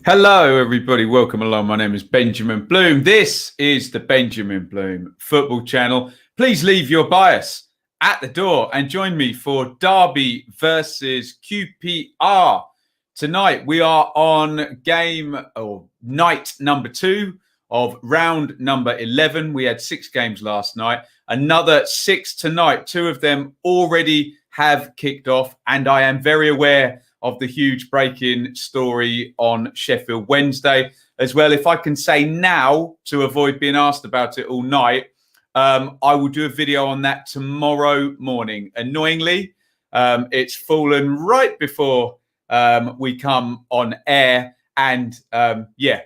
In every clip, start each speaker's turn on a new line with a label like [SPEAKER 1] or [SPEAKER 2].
[SPEAKER 1] Hello, everybody. Welcome along. My name is Benjamin Bloom. This is the Benjamin Bloom Football Channel. Please leave your bias at the door and join me for Derby versus QPR. Tonight, we are on night number 2 of round number 11. We had 6 games last night. Another 6 tonight. 2 of them already have kicked off, and I am very aware of the huge break-in story on Sheffield Wednesday as well. If I can say now to avoid being asked about it all night, I will do a video on that tomorrow morning. Annoyingly, it's fallen right before we come on air, and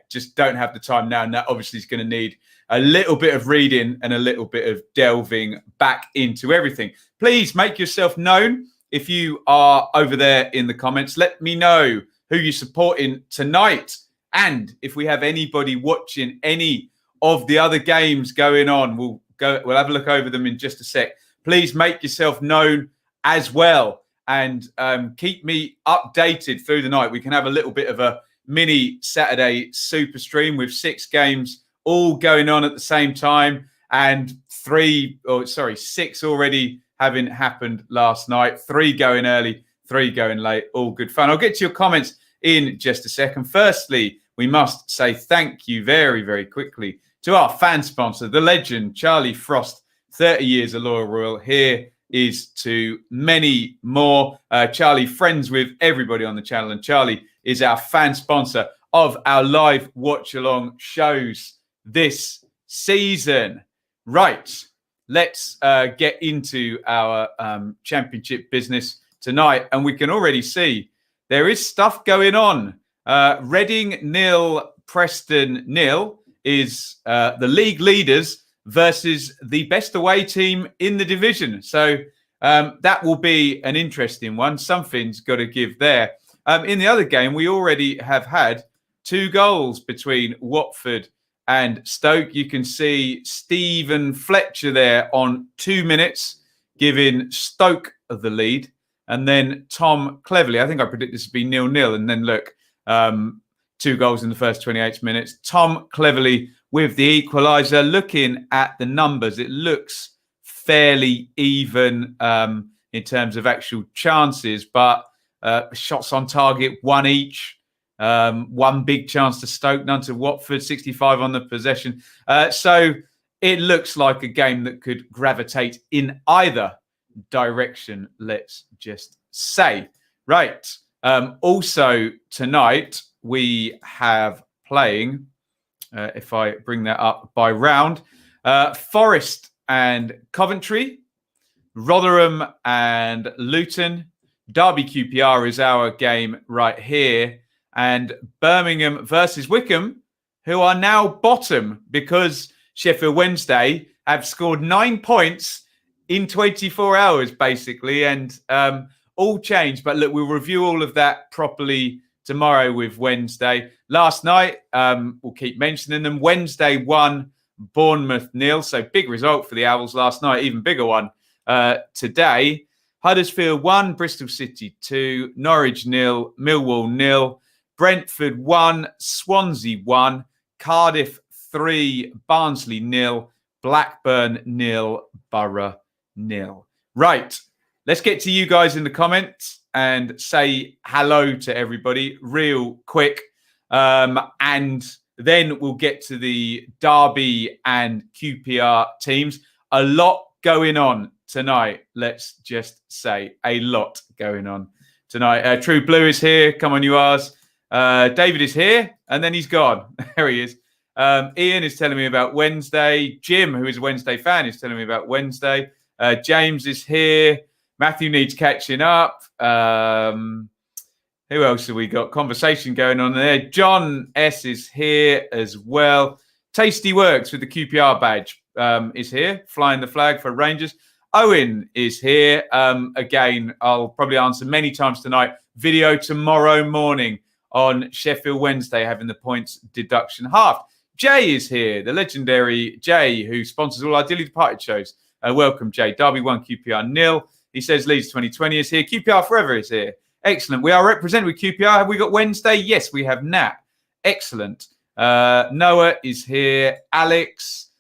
[SPEAKER 1] just don't have the time now. And that obviously is going to need a little bit of reading and a little bit of delving back into everything. Please make yourself known. If you are over there in the comments, let me know who you're supporting tonight. And if we have anybody watching any of the other games going on, we'll have a look over them in just a sec. Please make yourself known as well, and keep me updated through the night. We can have a little bit of a mini Saturday super stream with 6 games all going on at the same time, and 6 already having happened last night. 3 going early, 3 going late. All good fun. I'll get to your comments in just a second. Firstly, we must say thank you very, very quickly to our fan sponsor, the legend, Charlie Frost. 30 years a loyal royal. Here is to many more. Charlie, friends with everybody on the channel, and Charlie is our fan sponsor of our live watch-along shows this season. Right. Let's get into our championship business tonight. And we can already see there is stuff going on. Reading 0, Preston 0 is the league leaders versus the best away team in the division. So that will be an interesting one. Something's got to give there. In the other game, we already have had 2 goals between Watford and Stoke. You can see Stephen Fletcher there on 2 minutes, giving Stoke the lead. And then Tom Cleverley, I think I predict this to be 0-0. And then look, 2 goals in the first 28 minutes. Tom Cleverley with the equaliser. Looking at the numbers, it looks fairly even in terms of actual chances, but shots on target, 1 each. 1 big chance to Stoke, none to Watford, 65 on the possession. So it looks like a game that could gravitate in either direction, let's just say. Right. Also tonight, we have playing, if I bring that up by round, Forest and Coventry, Rotherham and Luton. Derby QPR is our game right here. And Birmingham versus Wycombe, who are now bottom because Sheffield Wednesday have scored 9 points in 24 hours, basically, and all changed. But look, we'll review all of that properly tomorrow with Wednesday. Last night, we'll keep mentioning them. Wednesday 1, Bournemouth 0. So big result for the Owls last night, even bigger one today. Huddersfield 1, Bristol City 2, Norwich 0, Millwall 0. Brentford 1, Swansea 1, Cardiff 3, Barnsley 0, Blackburn 0, Borough 0. Right, let's get to you guys in the comments and say hello to everybody real quick. And then we'll get to the Derby and QPR teams. A lot going on tonight. Let's just say a lot going on tonight. True Blue is here. Come on, you R's. David is here, and then he's gone. There he is. Iain is telling me about Wednesday. Jim, who is a Wednesday fan, is telling me about Wednesday. James is here. Matthew needs catching up. Who else have we got? Conversation going on there. John S is here as well. Tasty Works with the QPR badge is here, flying the flag for Rangers. Owen is here. Again, I'll probably answer many times tonight. Video tomorrow morning on Sheffield Wednesday having the points deduction halved. Jay is here, the legendary Jay, who sponsors all our Dearly Departed shows. Welcome, Jay. Derby 1, QPR 0. He says Leeds 2020 is here. QPR Forever is here. Excellent. We are represented with QPR. Have we got Wednesday? Yes, we have Nat. Excellent. Noah is here. Alex.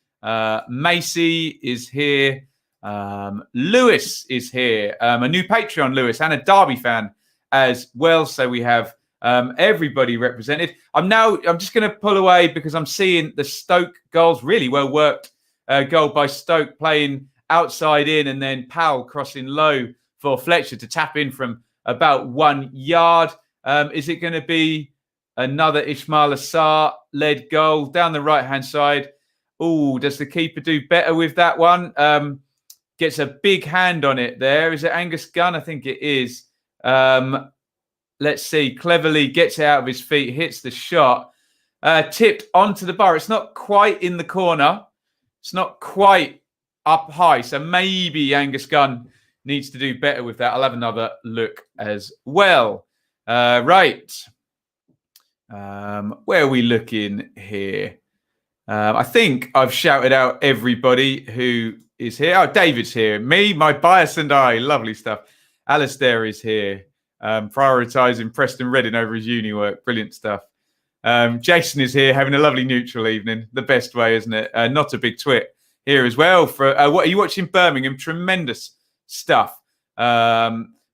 [SPEAKER 1] Macy is here. Lewis is here. A new Patreon, Lewis, and a Derby fan as well. So we have everybody represented. I'm just going to pull away because I'm seeing the Stoke goals. Really well worked goal by Stoke, playing outside in, and then Powell crossing low for Fletcher to tap in from about 1 yard. Is it going to be another Ismail Assar-led goal down the right-hand side? Oh, does the keeper do better with that one? Gets a big hand on it there. Is it Angus Gunn? I think it is. Let's see. Cleverly gets it out of his feet, hits the shot. Tipped onto the bar. It's not quite in the corner. It's not quite up high. So maybe Angus Gunn needs to do better with that. I'll have another look as well. Right. Where are we looking here? I think I've shouted out everybody who is here. Oh, David's here. Me, my bias and I. Lovely stuff. Alistair is here. Prioritising Preston Redding over his uni work. Brilliant stuff. Jason is here, having a lovely neutral evening. The best way, isn't it? Not a big twit here as well. For what are you watching? Birmingham. Tremendous stuff.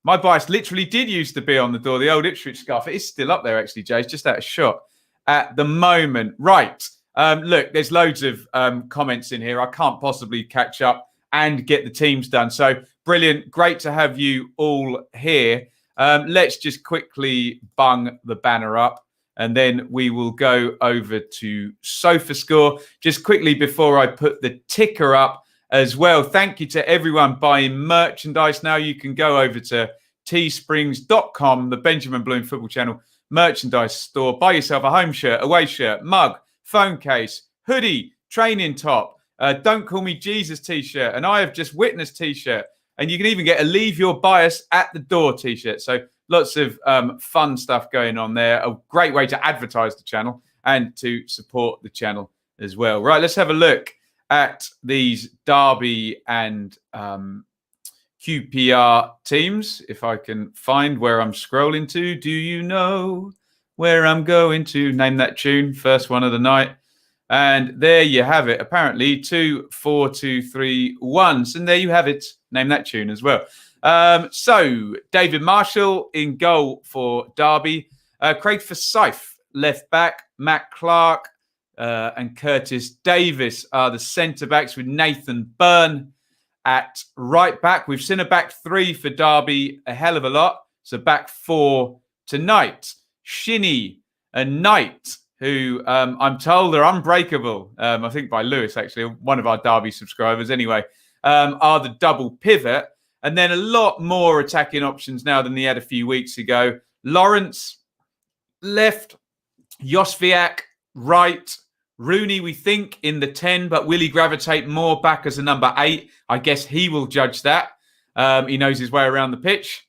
[SPEAKER 1] My bias literally did used to be on the door. The old Ipswich scarf. It is still up there, actually, Jay. It's just out of shot at the moment. Right. Look, there's loads of comments in here. I can't possibly catch up and get the teams done. So brilliant. Great to have you all here. Let's just quickly bung the banner up, and then we will go over to SofaScore. Just quickly before I put the ticker up as well, thank you to everyone buying merchandise. Now you can go over to teesprings.com, the Benjamin Bloom Football Channel merchandise store. Buy yourself a home shirt, away shirt, mug, phone case, hoodie, training top, Don't Call Me Jesus t-shirt, and I Have Just Witnessed t-shirt. And you can even get a Leave Your Bias at the Door t-shirt. So lots of fun stuff going on there. A great way to advertise the channel and to support the channel as well. Right, let's have a look at these Derby and QPR teams. If I can find where I'm scrolling to. Do you know where I'm going to? Name that tune. First one of the night. And there you have it. Apparently 2, 4, 2, 3, 1. And there you have it. Name that tune as well. So David Marshall in goal for Derby. Craig Forsyth, left back. Matt Clark and Curtis Davis are the centre-backs, with Nathan Byrne at right back. We've seen a back three for Derby a hell of a lot. So back four tonight. Shinnie and Knight, who I'm told are unbreakable. I think by Lewis, actually, one of our Derby subscribers anyway, are the double pivot. And then a lot more attacking options now than he had a few weeks ago. Lawrence, left. Josviak, right. Rooney, we think, in the 10, but will he gravitate more back as a number 8? I guess he will judge that. He knows his way around the pitch.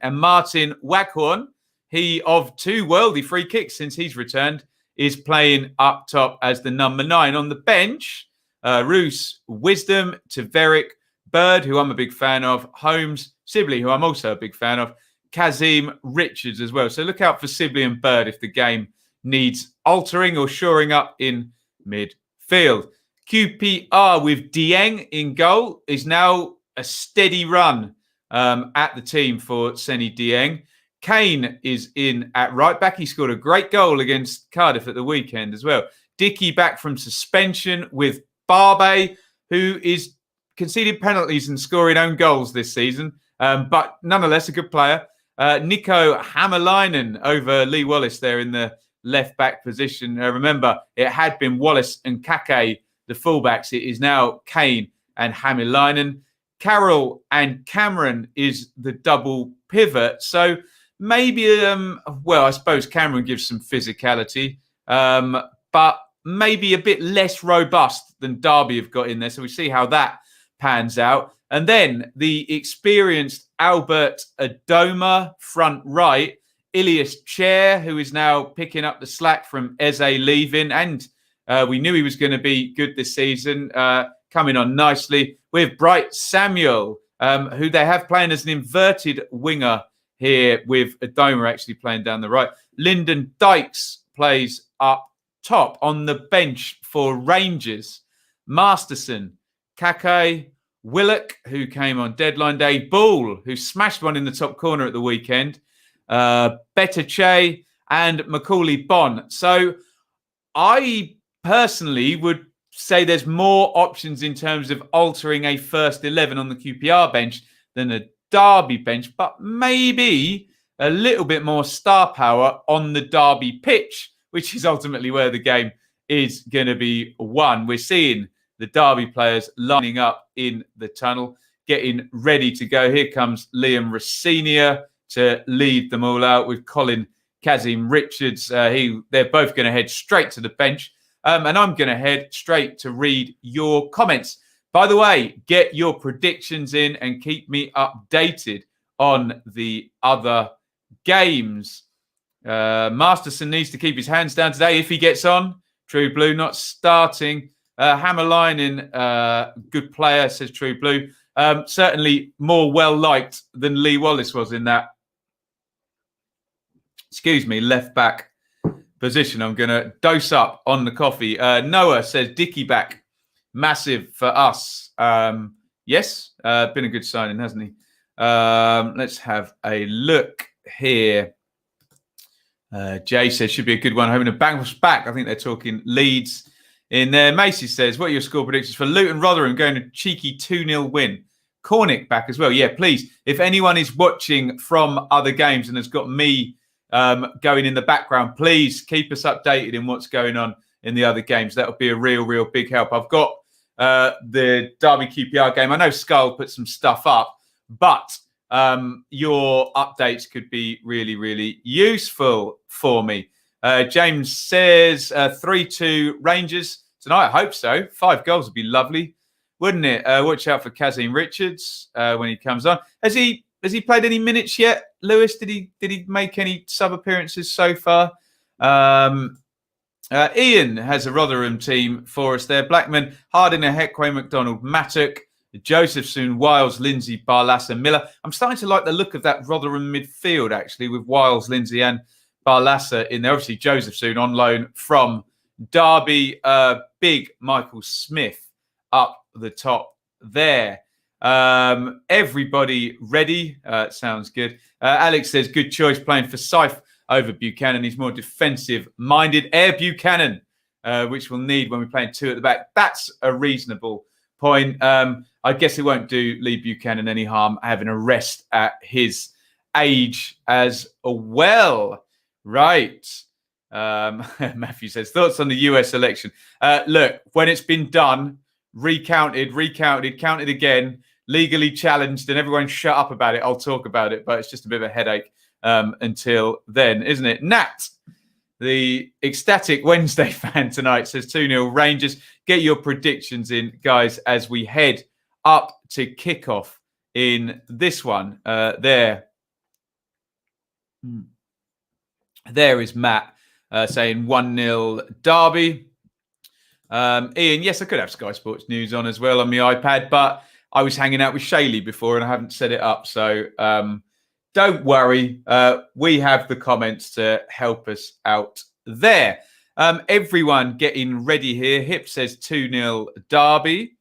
[SPEAKER 1] And Martin Waghorn, he of 2 worldy free kicks since he's returned, is playing up top as the number 9. On the bench, Roos, Wisdom, Taverick, Bird, who I'm a big fan of, Holmes, Sibley, who I'm also a big fan of, Kazim, Richards as well. So look out for Sibley and Bird if the game needs altering or shoring up in midfield. QPR with Dieng in goal is now a steady run at the team for Seny Dieng. Kane is in at right back. He scored a great goal against Cardiff at the weekend as well. Dickey back from suspension with Larbey, who is conceding penalties and scoring own goals this season, but nonetheless a good player. Nico Hammerleinen over Lee Wallace there in the left-back position. Remember, it had been Wallace and Kake, the fullbacks. It is now Kane and Hammerleinen. Carroll and Cameron is the double pivot. So maybe, well, I suppose Cameron gives some physicality, but maybe a bit less robust than Derby have got in there. So we see how that pans out. And then the experienced Albert Adoma, front right, Ilias Chair, who is now picking up the slack from Eze leaving. And we knew he was going to be good this season, coming on nicely with Bright Samuel, who they have playing as an inverted winger here with Adoma actually playing down the right. Lyndon Dykes plays up top. On the bench for Rangers, Masterson, Kake, Willock, who came on deadline day, Ball, who smashed one in the top corner at the weekend, Betache, and Macaulay Bonn. So I personally would say there's more options in terms of altering a first 11 on the QPR bench than a Derby bench, but maybe a little bit more star power on the Derby pitch, which is ultimately where the game is going to be won. We're seeing the Derby players lining up in the tunnel, getting ready to go. Here comes Liam Rossinia to lead them all out with Colin Kazim Richards. They're both going to head straight to the bench. And I'm going to head straight to read your comments. By the way, get your predictions in and keep me updated on the other games. Masterson needs to keep his hands down today if he gets on. True Blue not starting. Hammerlining, good player, says True Blue. Certainly more well-liked than Lee Wallace was in that, left back position. I'm going to dose up on the coffee. Noah says Dicky back. Massive for us. Yes, been a good signing, hasn't he? Let's have a look here. Jay says should be a good one. Hoping to bounce back. I think they're talking Leeds in there. Macy says, what are your score predictions for Luton Rotherham going to cheeky 2-0 win? Cornick back as well. Yeah, please. If anyone is watching from other games and has got me going in the background, please keep us updated in what's going on in the other games. That would be a real big help. I've got the Derby QPR game. I know Skull put some stuff up, but your updates could be really useful for me. James says 3-2 Rangers tonight. I hope so. 5 goals would be lovely, wouldn't it? Watch out for Kazim Richards when he comes on. Has he played any minutes yet, Lewis? Did he make any sub appearances so far? Iain has a Rotherham team for us there. Blackman, Hardinger, Heckway, McDonald, Mattock, Josephson, Wiles, Lindsay, Barlaser, Miller. I'm starting to like the look of that Rotherham midfield, actually, with Wiles, Lindsay and Barlaser in there. Obviously, Josephson on loan from Derby. Big Michael Smith up the top there. Everybody ready? Sounds good. Alex says, good choice playing for Syfe over Buchanan. He's more defensive-minded. Air Buchanan, which we'll need when we're playing 2 at the back. That's a reasonable point. I guess it won't do Lee Buchanan any harm having a rest at his age as well. Right. Matthew says, thoughts on the US election? Look, when it's been done, recounted, counted again, legally challenged, and everyone shut up about it, I'll talk about it, but it's just a bit of a headache until then, isn't it? Nat, the ecstatic Wednesday fan tonight, says 2-0 Rangers. Get your predictions in, guys, as we head up to kickoff in this one. There is Matt saying 1-0 Derby. Iain, yes, I could have Sky Sports News on as well on my iPad, but I was hanging out with Shaylee before and I haven't set it up. So don't worry. We have the comments to help us out there. Everyone getting ready here. Hip says 2-0 Derby.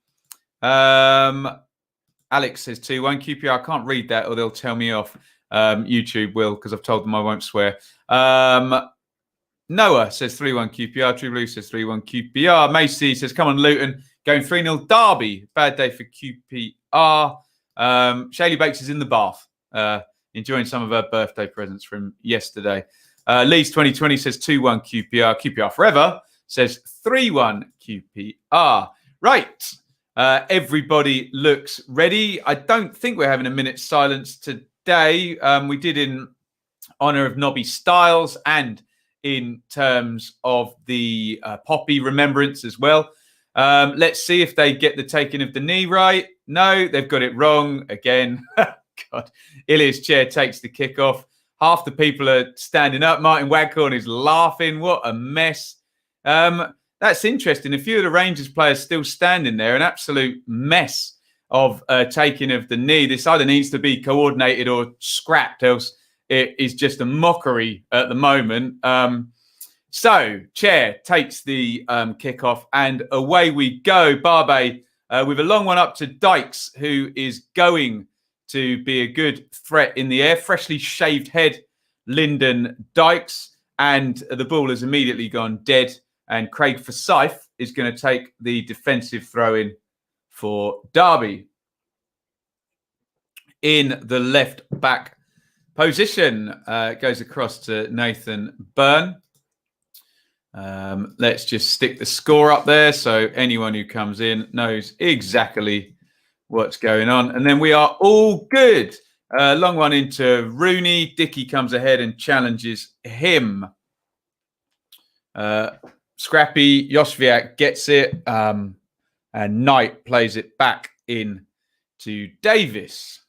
[SPEAKER 1] Alex says 2-1 QPR. I can't read that or they'll tell me off. YouTube will, because I've told them I won't swear. Noah says 3-1 QPR. True Blue says 3-1 QPR. Macy says, come on, Luton. Going 3-0 Derby. Bad day for QPR. Shaylee Bakes is in the bath. Enjoying some of her birthday presents from yesterday. Leeds 2020 says 2-1 QPR. QPR forever says 3-1 QPR. Right. Everybody looks ready. I don't think we're having a minute's silence today. We did in honour of Nobby Styles and in terms of the Poppy remembrance as well. Let's see if they get the taking of the knee right. No, they've got it wrong again. God, Ilya's chair takes the kickoff. Half the people are standing up. Martin Waghorn is laughing. What a mess. That's interesting. A few of the Rangers players still standing there. An absolute mess of taking of the knee. This either needs to be coordinated or scrapped, else it is just a mockery at the moment. So, Chair takes the kickoff, and away we go. Barbet with a long one up to Dykes, who is going to be a good threat in the air. Freshly shaved head, Lyndon Dykes, and the ball has immediately gone dead. And Craig Forsyth is going to take the defensive throw-in for Derby. In the left back position, goes across to Nathan Byrne. Let's just stick the score up there so anyone who comes in knows exactly what's going on. And then we are all good. Long one into Rooney. Dickey comes ahead and challenges him. Scrappy, Josviak gets it. And Knight plays it back in to Davis.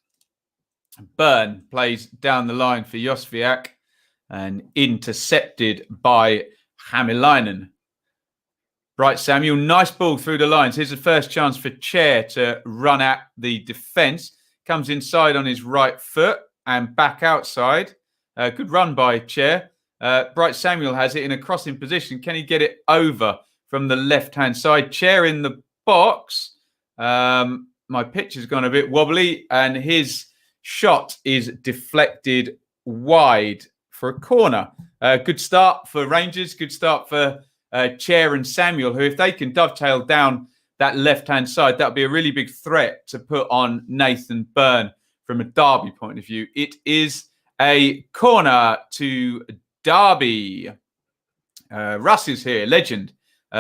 [SPEAKER 1] Byrne plays down the line for Josviak and intercepted by Hämäläinen. Bright Samuel, nice ball through the lines. Here's the first chance for Chair to run at the defence. Comes inside on his right foot and back outside. Good run by Chair. Bright Samuel has it in a crossing position. Can he get it over from the left-hand side? Chair in the box. My pitch has gone a bit wobbly and his shot is deflected wide for a corner. Good start for Rangers. Good start for Chair and Samuel, who, if they can dovetail down that left-hand side, that would be a really big threat to put on Nathan Byrne from a Derby point of view. It is a corner to Derby. Russ is here, legend.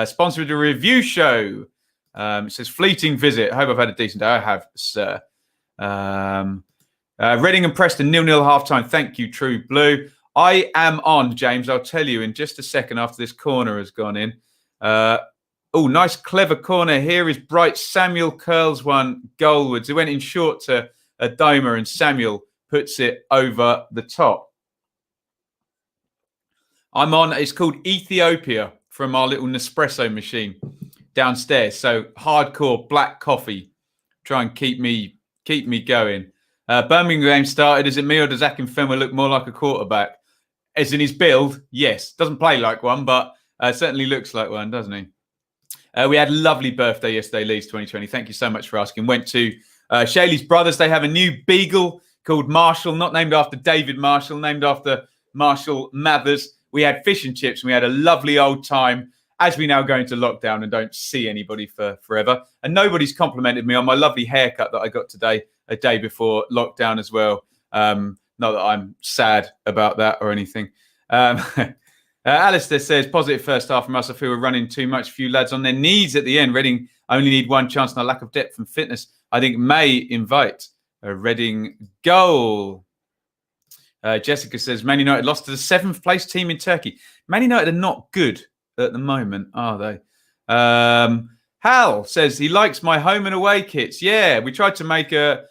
[SPEAKER 1] Sponsored a review show. It says fleeting visit. I hope I've had a decent day. I have, sir. Reading and Preston 0-0 half-time. Thank you, True Blue. I am on, James. I'll tell you in just a second after this corner has gone in. Oh, nice, clever corner. Here is Bright Samuel curls one goalwards. It went in short to Adoma and Samuel puts it over the top. I'm on. It's called Ethiopia from our little Nespresso machine downstairs. So hardcore black coffee. Try and keep me going. Birmingham started. Is it me or does Akinfenwa look more like a quarterback? As in his build, yes. Doesn't play like one, but certainly looks like one, doesn't he? We had a lovely birthday yesterday, Leeds 2020. Thank you so much for asking. Went to Shaley's brothers. They have a new beagle called Marshall, not named after David Marshall, named after Marshall Mathers. We had fish and chips and we had a lovely old time as we now go into lockdown and don't see anybody for forever. And nobody's complimented me on my lovely haircut that I got today, a day before lockdown as well. Not that I'm sad about that or anything. Alistair says, positive first half from us. I feel we're running too much. Few lads on their knees at the end. Reading only need one chance and a lack of depth and fitness, I think, may invite a Reading goal. Jessica says, Man United lost to the 7th place team in Turkey. Man United are not good at the moment, are they? Hal says he likes my home and away kits. Yeah, we tried to make a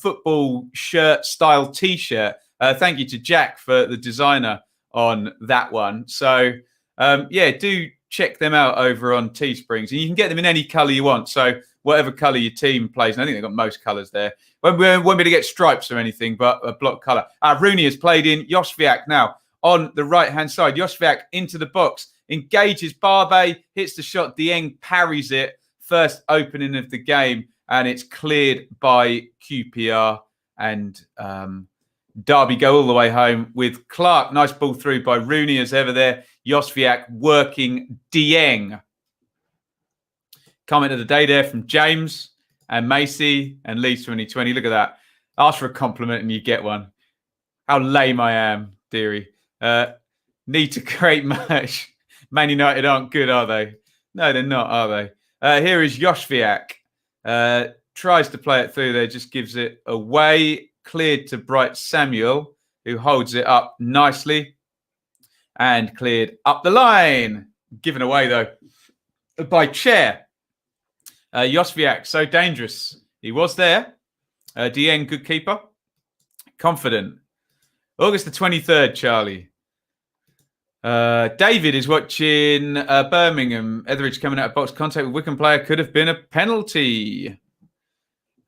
[SPEAKER 1] football shirt style T-shirt. Thank you to Jack for the designer on that one. So, yeah, do check them out over on Teesprings. And you can get them in any colour you want. So whatever colour your team plays. And I think they've got most colours there. Won't be to get stripes or anything, but a block colour. Rooney has played in. Josviak now on the right-hand side. Josviak into the box. Engages Barbet. Hits the shot. Dieng parries it. First opening of the game. And it's cleared by QPR. And Derby go all the way home with Clark. Nice ball through by Rooney as ever there. Josviak working Dieng. Comment of the day there from James and Macy and Leeds 2020. Look at that. Ask for a compliment and you get one. How lame I am, dearie. Need to create merch. Man United aren't good, are they? No, they're not, are they? Here is Josviak. Tries to play it through there, just gives it away. Cleared to Bright Samuel, who holds it up nicely. And cleared up the line. Given away, though, by Chair. Josviak, so dangerous. He was there. Dieng, good keeper. Confident. August the 23rd, Charlie. David is watching Birmingham. Etheridge coming out of box contact with Wickham player. Could have been a penalty.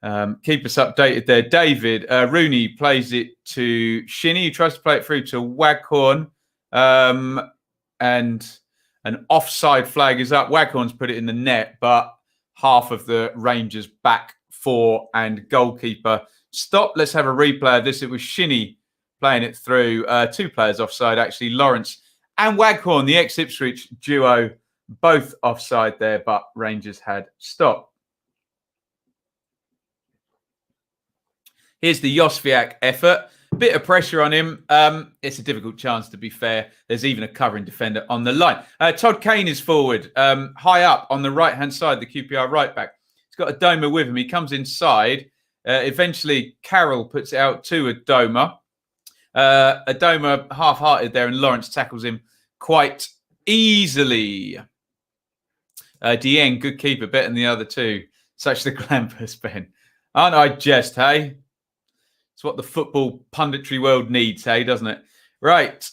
[SPEAKER 1] Keep us updated there. David, Rooney plays it to Shinny, who tries to play it through to Waghorn. and an offside flag is up. Waghorn's put it in the net, but half of the Rangers back four and goalkeeper stop. Let's have a replay of this. It was Shinnie playing it through. Two players offside, actually. Lawrence and Waghorn, the ex-Ipswich duo, both offside there, but Rangers had stop. Here's the Josviak effort. Bit of pressure on him. It's a difficult chance, to be fair. There's even a covering defender on the line. Todd Kane is forward, high up on the right-hand side, the QPR right back. He's got Adoma with him. He comes inside. Eventually, Carroll puts it out to Adoma. Adoma half-hearted there, and Lawrence tackles him quite easily. Iain, good keeper, better than the other two. Such the glampus, Ben. Aren't I just, hey? It's what the football punditry world needs, hey, doesn't it? Right,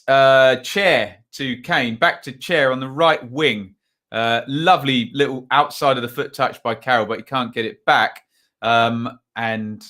[SPEAKER 1] Chair to Kane. Back to Chair on the right wing. Lovely little outside of the foot touch by Carroll, but he can't get it back. And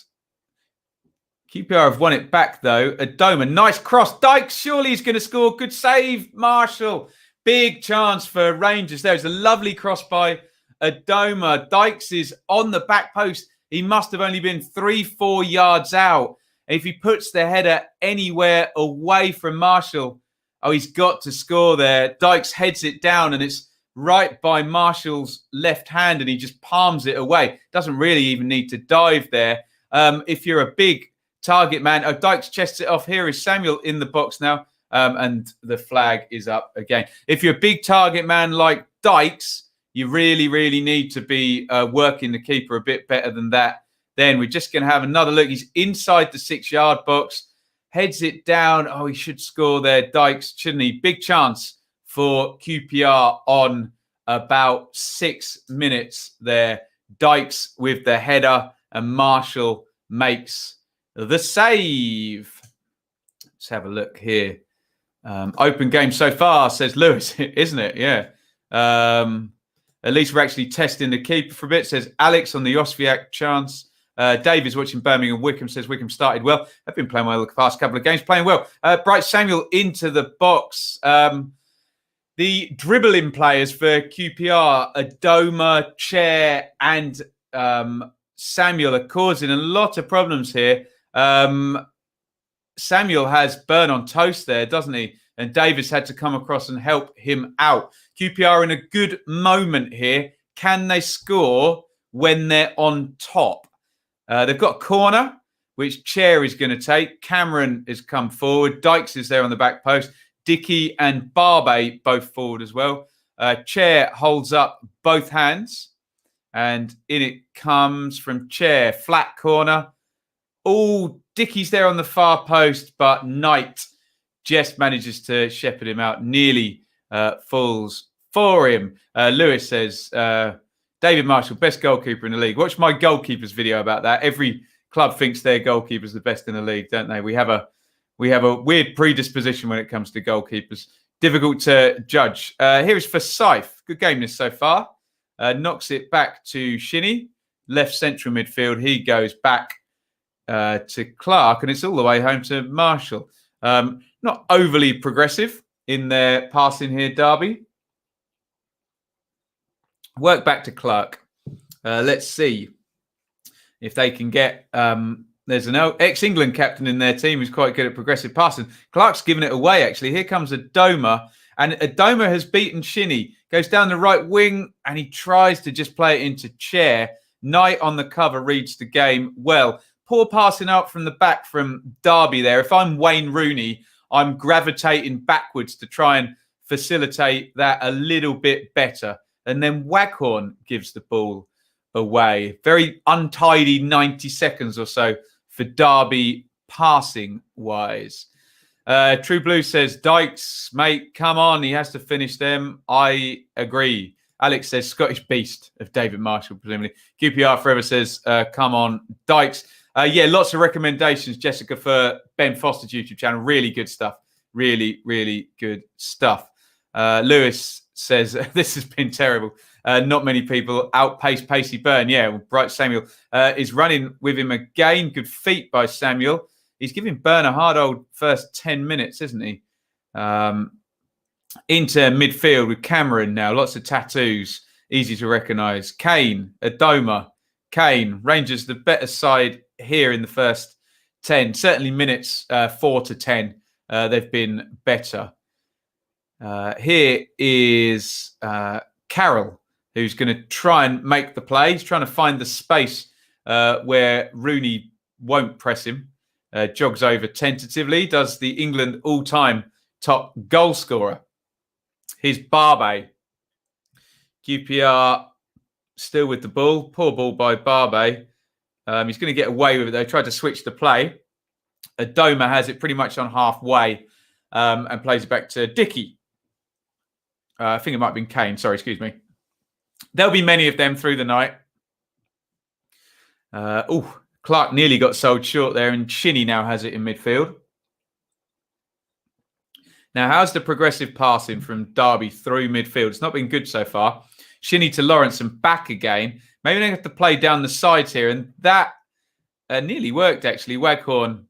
[SPEAKER 1] QPR have won it back, though. Adoma, nice cross. Dykes, surely he's going to score. Good save, Marshall. Big chance for Rangers. There's a lovely cross by Adoma. Dykes is on the back post. He must have only been 3-4 yards out. If he puts the header anywhere away from Marshall, oh, he's got to score there. Dykes heads it down, and it's right by Marshall's left hand, and he just palms it away. Doesn't really even need to dive there. If you're a big target man, oh, Dykes chests it off. Here is Samuel in the box now, and the flag is up again. If you're a big target man like Dykes, you really, really need to be working the keeper a bit better than that. Then we're just going to have another look. He's inside the 6-yard box, heads it down. Oh, he should score there, Dykes, shouldn't he? Big chance for QPR on about 6 minutes there. Dykes with the header, and Marshall makes the save. Let's have a look here. Open game so far, says Lewis, isn't it? Yeah. At least we're actually testing the keeper for a bit, says Alex on the Josviak chance. Dave is watching Birmingham Wickham, says Wickham started well. They've been playing well the past couple of games, playing well. Bright Samuel into the box. The dribbling players for QPR, Adoma, Chair, and Samuel are causing a lot of problems here. Samuel has burn on toast there, doesn't he? And Davis had to come across and help him out. QPR in a good moment here. Can they score when they're on top? They've got a corner, which Chair is going to take. Cameron has come forward. Dykes is there on the back post. Dickey and Larbey both forward as well. Chair holds up both hands. And in it comes from Chair. Flat corner. Oh, Dickey's there on the far post, but Knight just manages to shepherd him out. Nearly falls for him. Lewis says... David Marshall, best goalkeeper in the league. Watch my goalkeepers video about that. Every club thinks their goalkeeper's the best in the league, don't they? We have a weird predisposition when it comes to goalkeepers. Difficult to judge. Here is Forsyth. Good game this so far. Knocks it back to Shinnie. Left central midfield. He goes back to Clark, and it's all the way home to Marshall. Not overly progressive in their passing here, Derby. Work back to Clark. Let's see if they can get... there's an ex-England captain in their team who's quite good at progressive passing. Clark's given it away, actually. Here comes Adoma. And Adoma has beaten Shinnie. Goes down the right wing, and he tries to just play it into Chair. Knight on the cover reads the game well. Poor passing out from the back from Derby there. If I'm Wayne Rooney, I'm gravitating backwards to try and facilitate that a little bit better. And then Waghorn gives the ball away. Very untidy 90 seconds or so for Derby passing-wise. True Blue says, Dykes, mate, come on. He has to finish them. I agree. Alex says, Scottish Beast of David Marshall, presumably. QPR Forever says, come on, Dykes. Yeah, lots of recommendations, Jessica, for Ben Foster's YouTube channel. Really good stuff. Really, really good stuff. Lewis says, this has been terrible. Not many people outpace Pacey Byrne. Yeah, well, Bright Samuel is running with him again. Good feet by Samuel. He's giving Byrne a hard old first 10 minutes, isn't he? Into midfield with Cameron now. Lots of tattoos. Easy to recognise. Kane, Adoma. Kane. Rangers the better side here in the first 10. Certainly minutes 4 to 10. They've been better. Here is Carroll, who's going to try and make the play. He's trying to find the space where Rooney won't press him. Jogs over tentatively. Does the England all-time top goal scorer. Here's Larbey. QPR still with the ball. Poor ball by Larbey. He's going to get away with it, though. Tried to switch the play. Adoma has it pretty much on halfway and plays it back to Dickey. I think it might have been Kane. Sorry, excuse me. There'll be many of them through the night. Clark nearly got sold short there, and Shinnie now has it in midfield. Now, how's the progressive passing from Derby through midfield? It's not been good so far. Shinnie to Lawrence and back again. Maybe they have to play down the sides here, and that nearly worked, actually. Waghorn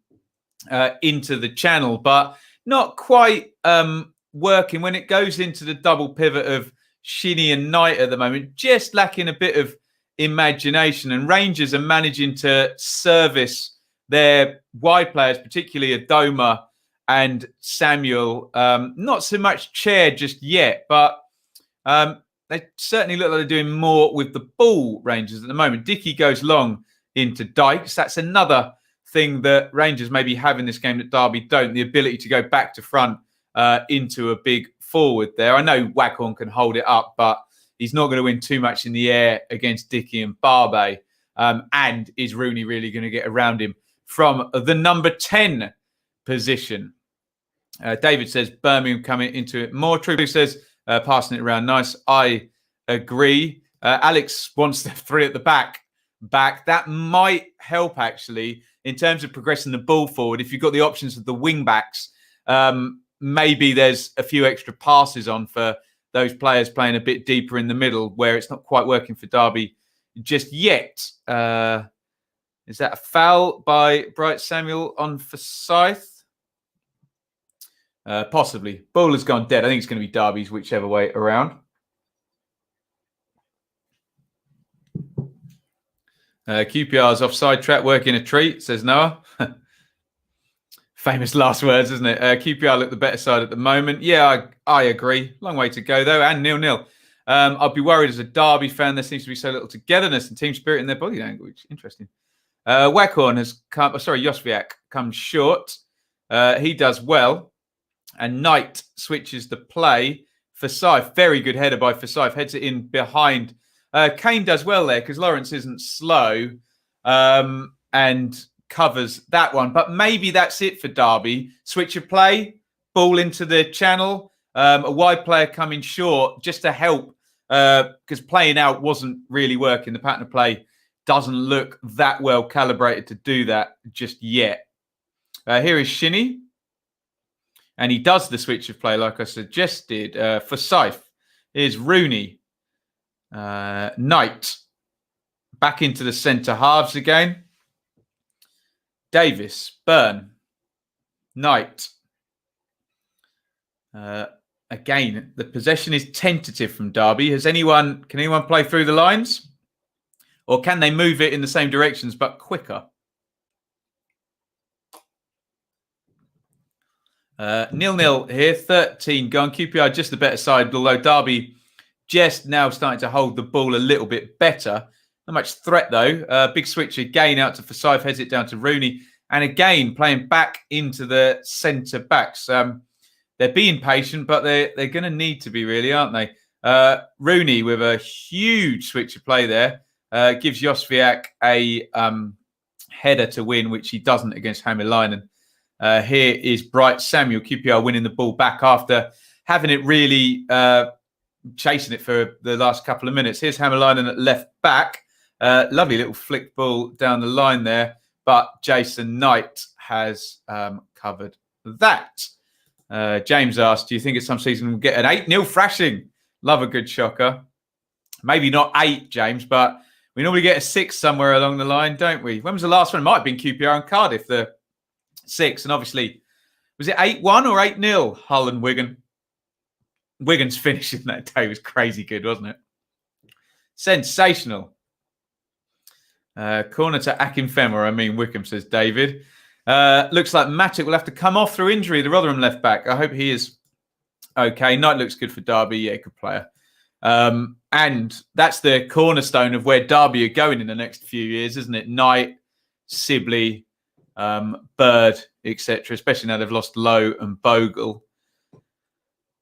[SPEAKER 1] into the channel, but not quite working when it goes into the double pivot of Shinnie and Knight at the moment. Just lacking a bit of imagination, and Rangers are managing to service their wide players, particularly Adoma and Samuel. Not so much Chair just yet, but they certainly look like they're doing more with the ball, Rangers, at the moment. Dickey goes long into Dykes. That's another thing that Rangers maybe have in this game that Derby don't, the ability to go back to front into a big forward there. I know Waghorn can hold it up, but he's not going to win too much in the air against Dickey and Larbey. And is Rooney really going to get around him from the number 10 position? David says Birmingham coming into it more. True says passing it around nice. I agree. Alex wants the 3 at the back. That might help, actually, in terms of progressing the ball forward. If you've got the options of the wing backs, maybe there's a few extra passes on for those players playing a bit deeper in the middle where it's not quite working for Derby just yet. Is that a foul by Bright Samuel on Forsyth? Possibly. Ball has gone dead. I think it's going to be Derby's, whichever way around. QPR's offside trap working a treat, says Noah. Famous last words, isn't it? QPR look the better side at the moment. Yeah, I agree. Long way to go, though, and 0-0. I'd be worried as a Derby fan. There seems to be so little togetherness and team spirit in their body language. Interesting. Waghorn has come... Josviak comes short. He does well. And Knight switches the play. Forsyth, very good header by Forsyth. Heads it in behind. Kane does well there because Lawrence isn't slow and covers that one. But maybe that's it for Derby. Switch of play, ball into the channel. A wide player coming short just to help because playing out wasn't really working. The pattern of play doesn't look that well calibrated to do that just yet. Here is Shinnie. And he does the switch of play like I suggested. Forsyth. Here's Rooney. Knight. Back into the centre halves again. Davis. Burn. Knight. Again, the possession is tentative from Derby. Can anyone play through the lines? Or can they move it in the same directions but quicker? 0-0 here, 13 gone. QPR just the better side, although Derby just now starting to hold the ball a little bit better. Not much threat, though. Big switch again out to Forsyth, heads it down to Rooney. And again, playing back into the centre backs. They're being patient, but they're going to need to be, really, aren't they? Rooney with a huge switch of play there. Gives Josviak a header to win, which he doesn't against Hemmling-Cook. Here is Bright Samuel. QPR winning the ball back after having it really chasing it for the last couple of minutes. Here's Hemmling-Cook at left back. Lovely little flick ball down the line there. But Jason Knight has covered that. James asked, do you think at some season we'll get an 8-0 thrashing? Love a good shocker. Maybe not 8, James, but we normally get a 6 somewhere along the line, don't we? When was the last one? It might have been QPR and Cardiff, the 6. And obviously, was it 8-1 or 8-0, Hull and Wigan? Wigan's finishing that day was crazy good, wasn't it? Sensational. Corner to Akinfenwa, Wickham, says David. Looks like Matic will have to come off through injury, the Rotherham left back. I hope he is okay. Knight looks good for Derby. Yeah, good player. And that's the cornerstone of where Derby are going in the next few years, isn't it? Knight, Sibley, Bird, etc. Especially now they've lost Lowe and Bogle.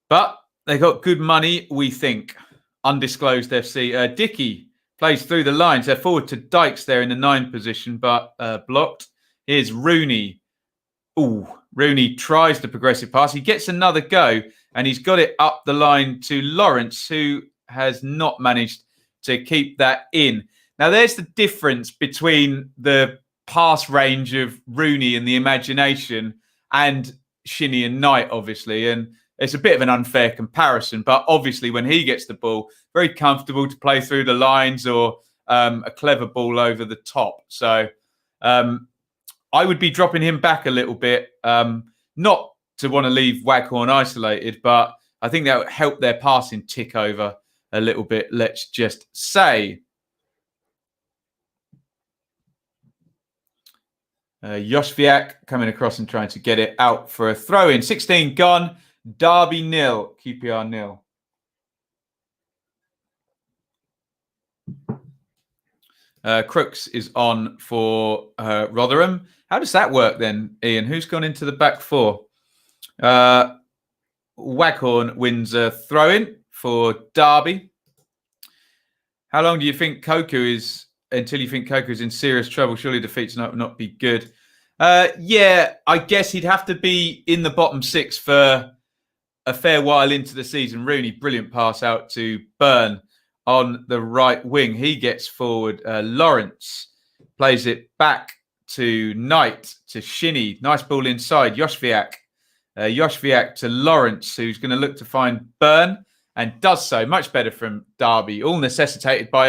[SPEAKER 1] But they got good money, we think. Undisclosed FC. Dickey plays through the lines. They're forward to Dykes there in the 9 position, but blocked. Here's Rooney. Ooh, Rooney tries the progressive pass. He gets another go, and he's got it up the line to Lawrence, who has not managed to keep that in. Now, there's the difference between the pass range of Rooney and the imagination and Shinnie and Knight, obviously. And it's a bit of an unfair comparison, but obviously when he gets the ball, very comfortable to play through the lines or a clever ball over the top. So I would be dropping him back a little bit, not to want to leave Waghorn isolated, but I think that would help their passing tick over a little bit, let's just say. Yoshviak coming across and trying to get it out for a throw-in. 16 gone. Derby 0, QPR 0. Crooks is on for Rotherham. How does that work then, Iain? Who's gone into the back 4? Waghorn wins a throw-in for Derby. How long do you think Koku is, until you think Koku is in serious trouble? Surely defeats not be good. Yeah, I guess he'd have to be in the bottom 6 for a fair while into the season. Rooney, brilliant pass out to Burn on the right wing. He gets forward. Lawrence plays it back to Knight, to Shinnie. Nice ball inside. Yoshviak. Yoshviak to Lawrence, who's going to look to find Burn, and does so. Much better from Derby. All necessitated by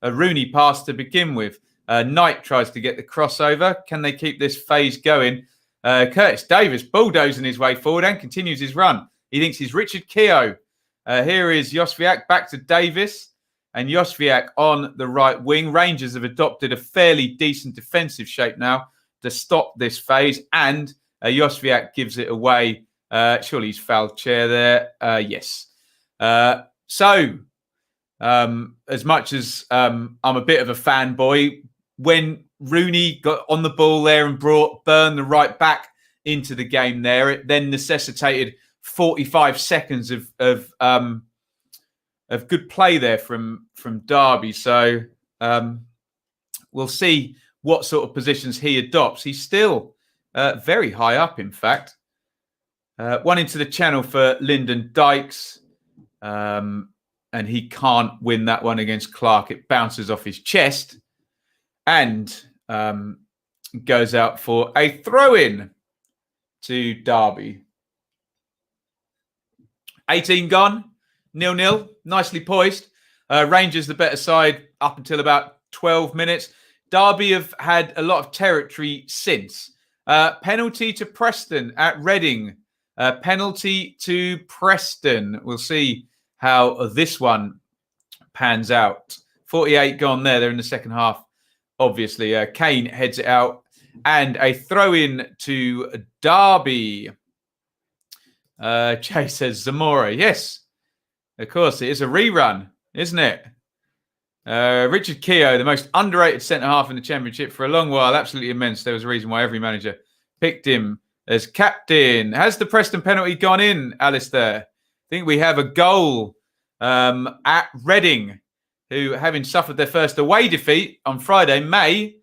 [SPEAKER 1] a Rooney pass to begin with. Knight tries to get the crossover. Can they keep this phase going? Curtis Davis bulldozing his way forward and continues his run. He thinks he's Richard Keogh. Here is Yoshviak back to Davis. And Yoshviak on the right wing. Rangers have adopted a fairly decent defensive shape now to stop this phase. And Yoshviak gives it away. Surely he's fouled chair there. Yes. So, as much as I'm a bit of a fanboy, when Rooney got on the ball there and brought Burn, the right back, into the game there, it then necessitated 45 seconds of good play there from Derby. So we'll see what sort of positions he adopts. He's still very high up, in fact. One into the channel for Lyndon Dykes. And he can't win that one against Clark. It bounces off his chest and goes out for a throw-in to Derby. 18 gone, 0-0, nicely poised. Rangers the better side up until about 12 minutes. Derby have had a lot of territory since. Penalty to Preston at Reading. Penalty to Preston. We'll see how this one pans out. 48 gone there. They're in the second half, obviously. Kane heads it out. And a throw-in to Derby. Jay says Zamora. Yes, of course. It is a rerun, isn't it? Richard Keogh, the most underrated centre-half in the Championship for a long while. Absolutely immense. There was a reason why every manager picked him as captain. Has the Preston penalty gone in, Alistair? I think we have a goal at Reading, who, having suffered their first away defeat on Friday, may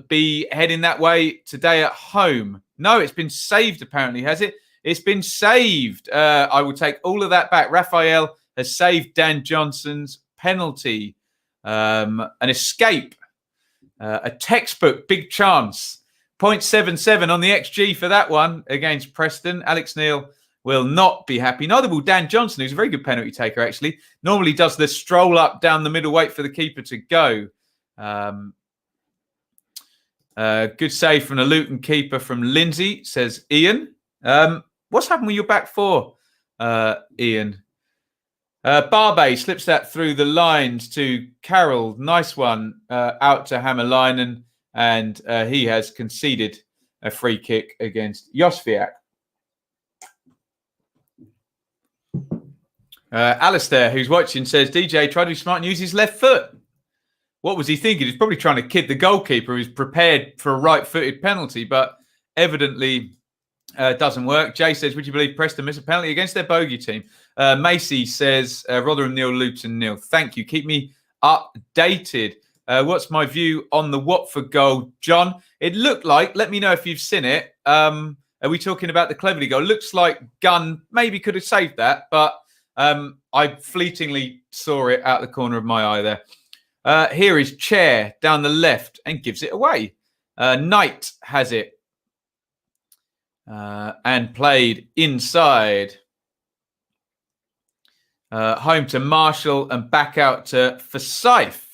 [SPEAKER 1] be heading that way today at home. No, it's been saved, apparently, has it? It's been saved. I will take all of that back. Raphael has saved Dan Johnson's penalty. An escape. A textbook big chance. 0.77 on the XG for that one against Preston. Alex Neil will not be happy. Neither will Dan Johnson, who's a very good penalty taker, actually. Normally does the stroll up down the middle, wait for the keeper to go. Good save from the Luton keeper from Lindsay, says Iain. What's happened with your back 4, Iain. Larbey slips that through the lines to Carroll. Nice one out to Hammerlinen, and he has conceded a free kick against Josviak. Alistair, who's watching, says, DJ tried to be smart and use his left foot. What was he thinking? He's probably trying to kid the goalkeeper who's prepared for a right-footed penalty, but evidently doesn't work. Jay says, would you believe Preston miss a penalty against their bogey team? Macy says, Rotherham nil, Luton nil. Thank you. Keep me updated. What's my view on the Watford goal, John? It looked like, let me know if you've seen it. Are we talking about the Cleverley goal? Looks like Gunn maybe could have saved that, but I fleetingly saw it out the corner of my eye there. Here is Chair down the left and gives it away. Knight has it and played inside. Home to Marshall and back out to Forsyth.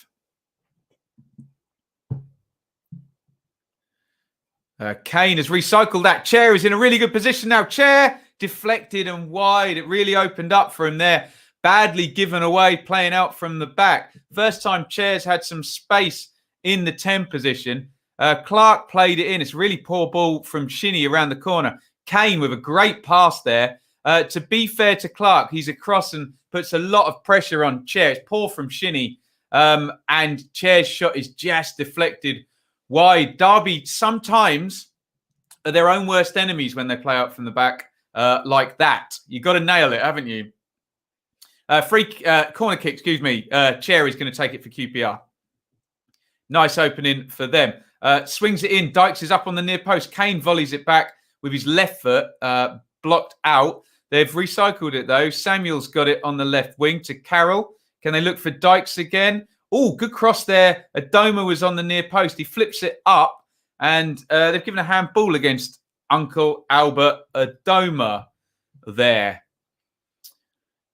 [SPEAKER 1] Kane has recycled that. Chair is in a really good position now. Chair deflected and wide. It really opened up for him there. Badly given away, playing out from the back. First time Chair's had some space in the 10 position. Clark played it in. It's a really poor ball from Shinnie around the corner. Kane with a great pass there. To be fair to Clark, he's across and puts a lot of pressure on Chair. It's poor from Shinnie. And Chair's shot is just deflected wide. Derby sometimes are their own worst enemies when they play out from the back like that. You've got to nail it, haven't you? Corner kick, excuse me. Chair is going to take it for QPR. Nice opening for them. Swings it in. Dykes is up on the near post. Kane volleys it back with his left foot, blocked out. They've recycled it, though. Samuel's got it on the left wing to Carroll. Can they look for Dykes again? Oh, good cross there. Adoma was on the near post. He flips it up, and they've given a handball against Uncle Albert Adoma there.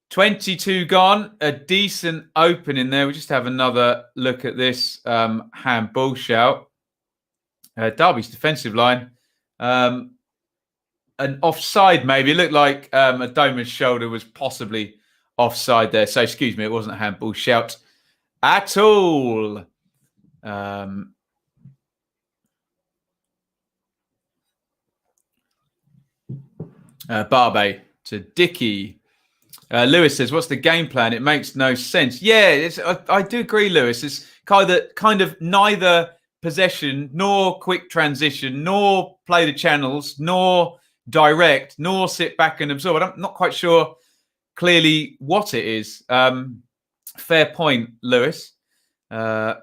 [SPEAKER 1] 22 gone. A decent opening there. We'll just have another look at this handball shout. Derby's defensive line. An offside, maybe. It looked like Adoma's shoulder was possibly offside there. So, excuse me, it wasn't a handball shout at all. Barbey to Dickey. Lewis says, what's the game plan? It makes no sense. Yeah, I do agree, Lewis. It's kind of neither possession, nor quick transition, nor play the channels, nor direct, nor sit back and absorb. I'm not quite sure clearly what it is. Fair point, Lewis. Long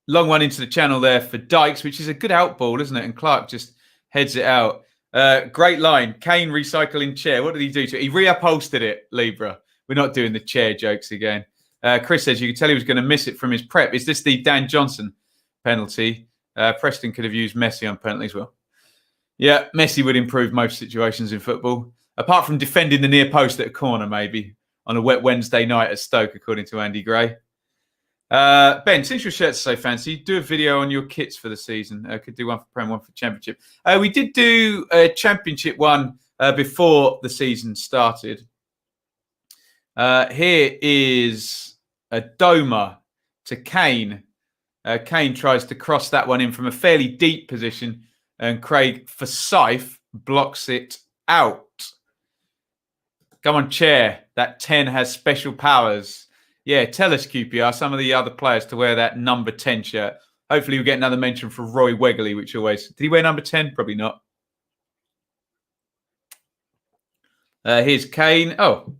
[SPEAKER 1] one into the channel there for Dykes, which is a good out ball, isn't it? And Clark just heads it out. Great line. Kane recycling Chair. What did he do to it? He reupholstered it, Libra. We're not doing the Chair jokes again. Chris says, you could tell he was going to miss it from his prep. Is this the Dan Johnson penalty? Preston could have used Messi on penalty as well. Yeah, Messi would improve most situations in football. Apart from defending the near post at a corner, maybe, on a wet Wednesday night at Stoke, according to Andy Gray. Ben, since your shirt's so fancy, do a video on your kits for the season. Could do one for Prem, one for Championship. We did do a Championship one before the season started. Here is Adoma to Kane. Kane tries to cross that one in from a fairly deep position, and Craig Forsyth blocks it out. Come on, Chair. That 10 has special powers. Yeah, tell us, QPR, some of the other players to wear that number 10 shirt. Hopefully we'll get another mention for Roy Wegley, which always... Did he wear number 10? Probably not. Here's Kane. Oh,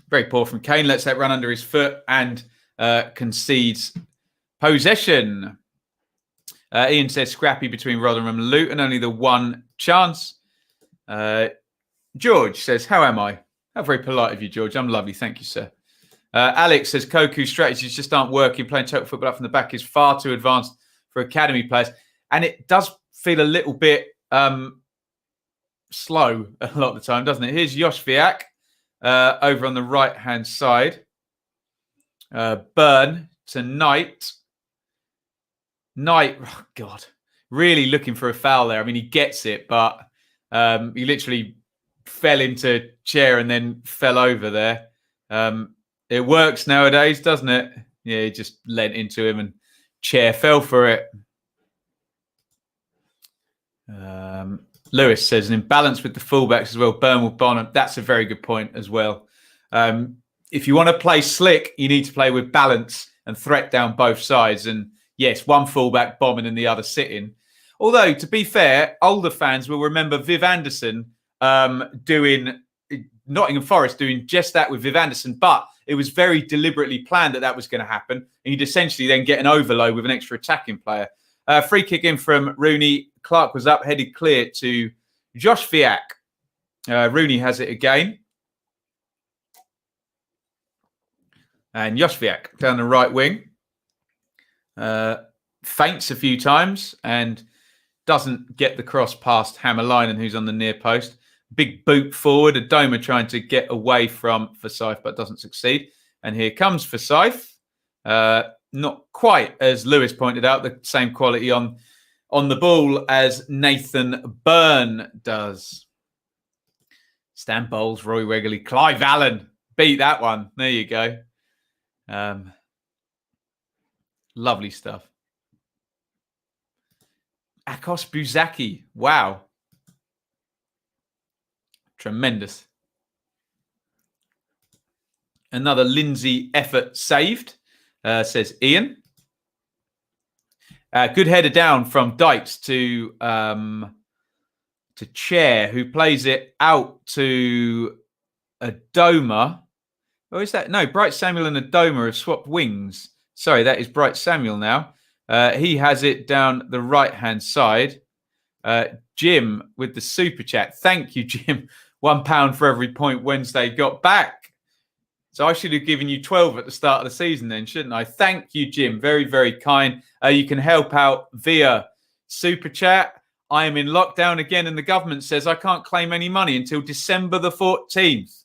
[SPEAKER 1] very poor from Kane. Lets that run under his foot and concedes possession. Iain says scrappy between Rotherham and Luton. Only the one chance. George says, how am I? How very polite of you, George. I'm lovely. Thank you, sir. Alex says Koku's strategies just aren't working. Playing total football up from the back is far too advanced for academy players. And it does feel a little bit slow a lot of the time, doesn't it? Here's Josviak over on the right-hand side. Burn to Knight. Knight, oh God, really looking for a foul there. I mean, he gets it, but he literally fell into chair and then fell over there. It works nowadays, doesn't it? Yeah, he just leant into him and chair fell for it. Lewis says an imbalance with the fullbacks as well. Burnwell, Bonham. That's a very good point as well. If you want to play slick, you need to play with balance and threat down both sides. And yes, one fullback bombing and the other sitting. Although, to be fair, older fans will remember Viv Anderson doing Nottingham Forest doing just that with Viv Anderson, but it was very deliberately planned that was going to happen. And you'd essentially then get an overload with an extra attacking player. Free kick in from Rooney. Clark was up, headed clear to Josh Viak. Rooney has it again. And Josh Viak down the right wing. Feints a few times and doesn't get the cross past Hammerlinen, who's on the near post. Big boot forward. Adoma trying to get away from Forsyth, but doesn't succeed. And here comes Forsyth. Not quite, as Lewis pointed out, the same quality on the ball as Nathan Byrne does. Stan Bowles, Roy Wegley, Clive Allen. Beat that one. There you go. Lovely stuff. Akos Buzaki. Wow. Tremendous. Another Lindsay effort saved, says Iain. Good header down from Dykes to Chair, who plays it out to Adoma. Or is that? No, Bright Samuel and Adoma have swapped wings. Sorry, that is Bright Samuel now. He has it down the right-hand side. Jim with the super chat. Thank you, Jim. £1 for every point Wednesday got back. So I should have given you 12 at the start of the season then, shouldn't I? Thank you, Jim. Very, very kind. You can help out via super chat. I am in lockdown again and the government says I can't claim any money until December the 14th.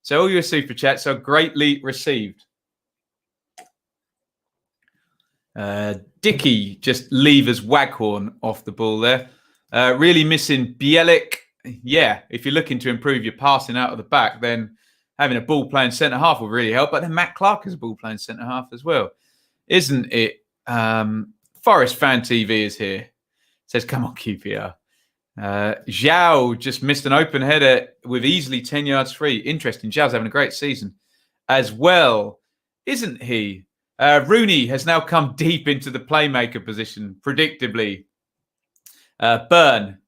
[SPEAKER 1] So all your super chats are greatly received. Dicky just levers Waghorn off the ball there. Really missing Bielik. Yeah, if you're looking to improve your passing out of the back, then having a ball playing centre half will really help. But then Matt Clark is a ball playing centre half as well, isn't it? Forest Fan TV is here. Says, come on, QPR. Zhao just missed an open header with easily 10 yards free. Interesting. Zhao's having a great season as well, isn't he? Rooney has now come deep into the playmaker position, predictably. Byrne.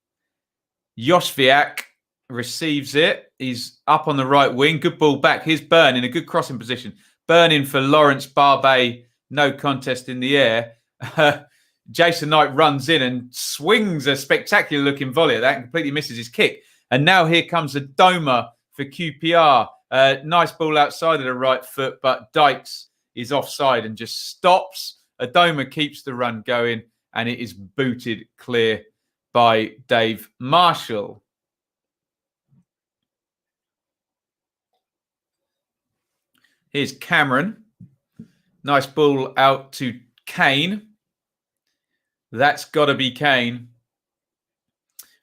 [SPEAKER 1] Joshviak receives it. He's up on the right wing. Good ball back. Here's Byrne in a good crossing position. Byrne in for Lawrence Barbet. No contest in the air. Jason Knight runs in and swings a spectacular looking volley at that and completely misses his kick. And now here comes Adoma for QPR. Nice ball outside of the right foot, but Dykes is offside and just stops. Adoma keeps the run going and it is booted clear by Dave Marshall. Here's Cameron. Nice ball out to Kane. That's got to be Kane.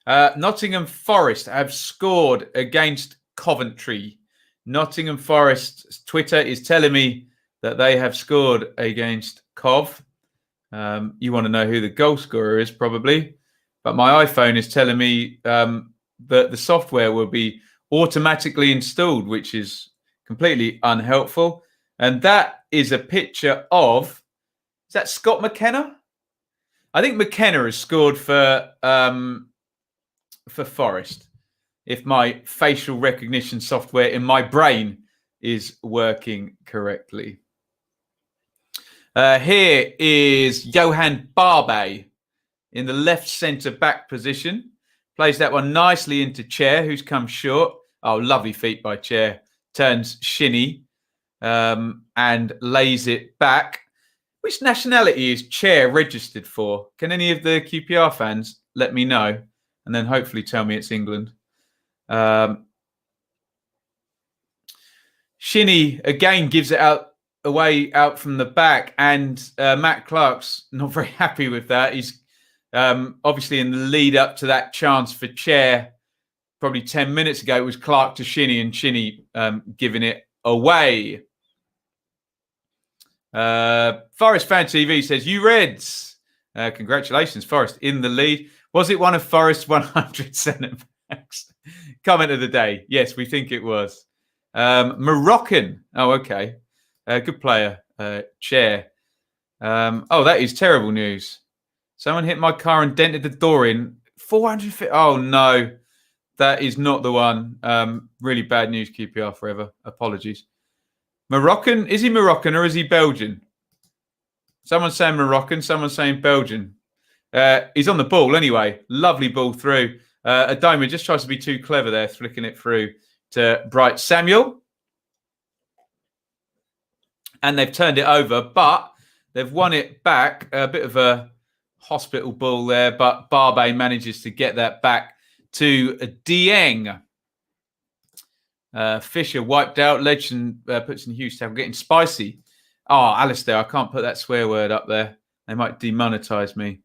[SPEAKER 1] Nottingham Forest have scored against Coventry. Nottingham Forest's Twitter is telling me that they have scored against Cov. You want to know who the goal scorer is, probably. But my iPhone is telling me that the software will be automatically installed, which is completely unhelpful. And that is a picture of, is that Scott McKenna? I think McKenna has scored for Forest, if my facial recognition software in my brain is working correctly. Here is Johan Barbet in the left centre back position. Plays that one nicely into Chair, who's come short. Oh, lovely feet by Chair. Turns shinny and lays it back. Which nationality is Chair registered for? Can any of the QPR fans let me know? And then hopefully tell me it's England. Shinny, again, gives it away out from the back. And Matt Clark's not very happy with that. He's obviously in the lead up to that chance for Chair probably 10 minutes ago, it was Clark to Shinnie and Shinnie giving it away. Forest Fan TV says, you Reds. Congratulations, Forest, in the lead. Was it one of Forest's 100 centre-backs? Comment of the day. Yes, we think it was. Moroccan. Oh, okay. Good player. Chair. That is terrible news. Someone hit my car and dented the door in. 400 feet. Oh, no. That is not the one. Really bad news, QPR forever. Apologies. Moroccan. Is he Moroccan or is he Belgian? Someone's saying Moroccan. Someone's saying Belgian. He's on the ball anyway. Lovely ball through. Adoma just tries to be too clever there, flicking it through to Bright Samuel. And they've turned it over, but they've won it back. A bit of a hospital ball there, but Larbey manages to get that back to Dieng. Fisher wiped out. Legend puts in Hughes tackle, getting spicy. Oh, Alistair, I can't put that swear word up there. They might demonetize me.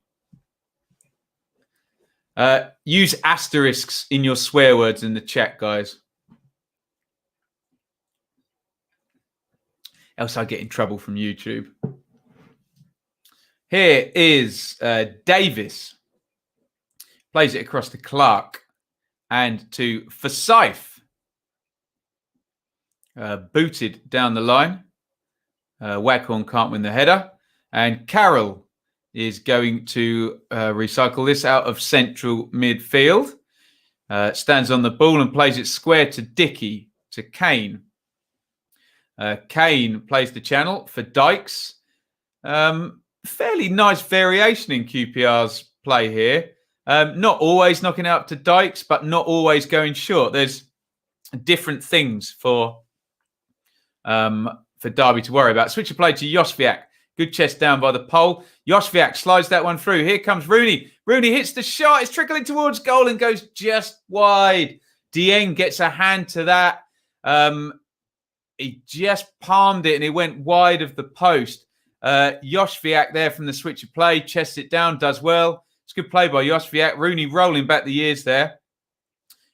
[SPEAKER 1] Use asterisks in your swear words in the chat, guys. Else I get in trouble from YouTube. Here is Davis. Plays it across to Clark and to Forsyth. Booted down the line. Waghorn can't win the header. And Carroll is going to recycle this out of central midfield. Stands on the ball and plays it square to Dickey, to Kane. Kane plays the channel for Dykes. Fairly nice variation in QPR's play here. Not always knocking out to Dykes, but not always going short. There's different things for Derby to worry about. Switch of play to Josviak. Good chest down by the pole. Josviak slides that one through. Here comes Rooney. Rooney hits the shot. It's trickling towards goal and goes just wide. Dieng gets a hand to that. He just palmed it and it went wide of the post. Josviak there from the switch of play. Chests it down. Does well. It's good play by Josviak. Rooney rolling back the years there.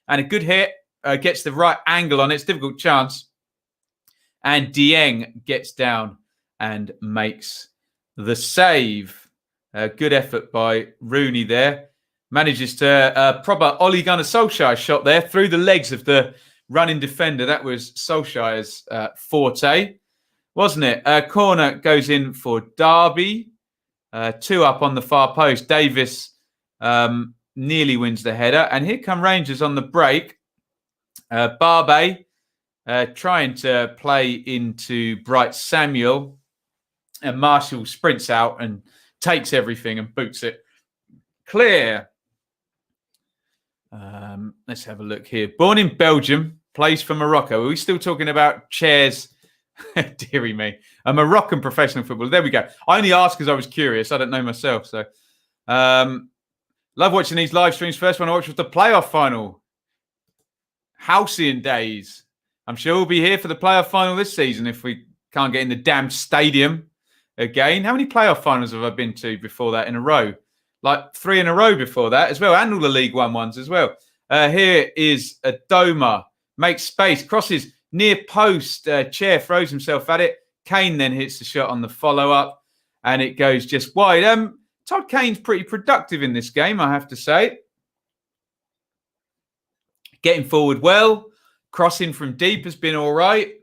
[SPEAKER 1] And a good hit. Gets the right angle on it. It's a difficult chance. And Dieng gets down and makes the save. Good effort by Rooney there. Manages to proper Ole Gunnar Solskjaer shot there through the legs of the running defender. That was Solskjaer's forte, wasn't it? Corner goes in for Derby. 2 up on the far post. Davis nearly wins the header. And here come Rangers on the break. Larbey trying to play into Bright Samuel. And Marshall sprints out and takes everything and boots it clear. Let's have a look here. Born in Belgium, plays for Morocco. Are we still talking about chairs? Deary me. A Moroccan professional footballer. There we go. I only asked because I was curious. I don't know myself. So, love watching these live streams. First one I watched was the playoff final. Halcyon days. I'm sure we'll be here for the playoff final this season if we can't get in the damn stadium again. How many playoff finals have I been to before that in a row? Like 3 in a row before that as well. And all the League One ones as well. Here is Adoma. Makes space. Crosses near post. Chair throws himself at it. Kane then hits the shot on the follow-up. And it goes just wide. Todd Kane's pretty productive in this game, I have to say. Getting forward well. Crossing from deep has been all right.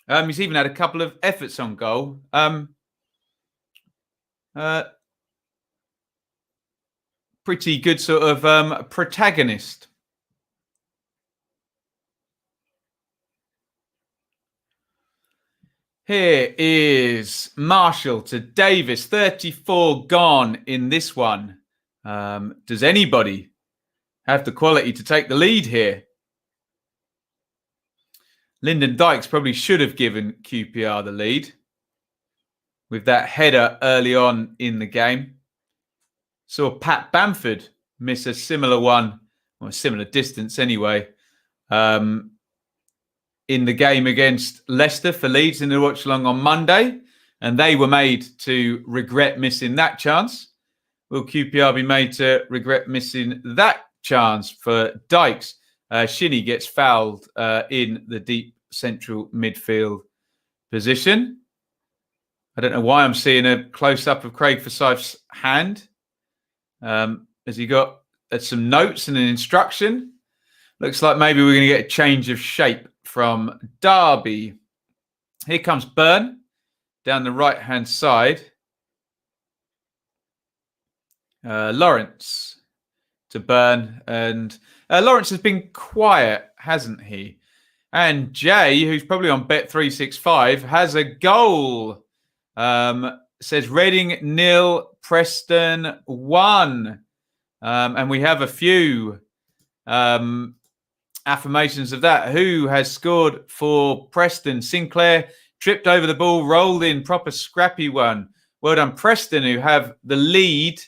[SPEAKER 1] He's even had a couple of efforts on goal. Pretty good sort of protagonist. Here is Marshall to Davis. 34 gone in this one. Does anybody have the quality to take the lead here? Lyndon Dykes probably should have given QPR the lead with that header early on in the game. Saw Pat Bamford miss a similar one, or a similar distance anyway, in the game against Leicester for Leeds in the watch-along on Monday. And they were made to regret missing that chance. Will QPR be made to regret missing that chance for Dykes? Shinnie gets fouled in the deep central midfield position. I don't know why I'm seeing a close-up of Craig Forsyth's hand. Has he got some notes and an instruction? Looks like maybe we're going to get a change of shape from Derby. Here comes Burn down the right-hand side. Lawrence to Burn. And Lawrence has been quiet, hasn't he? And Jay, who's probably on Bet365, has a goal. Says Reading 0, Preston 1. And we have a few affirmations of that. Who has scored for Preston? Sinclair tripped over the ball, rolled in, proper scrappy one. Well done, Preston, who have the lead,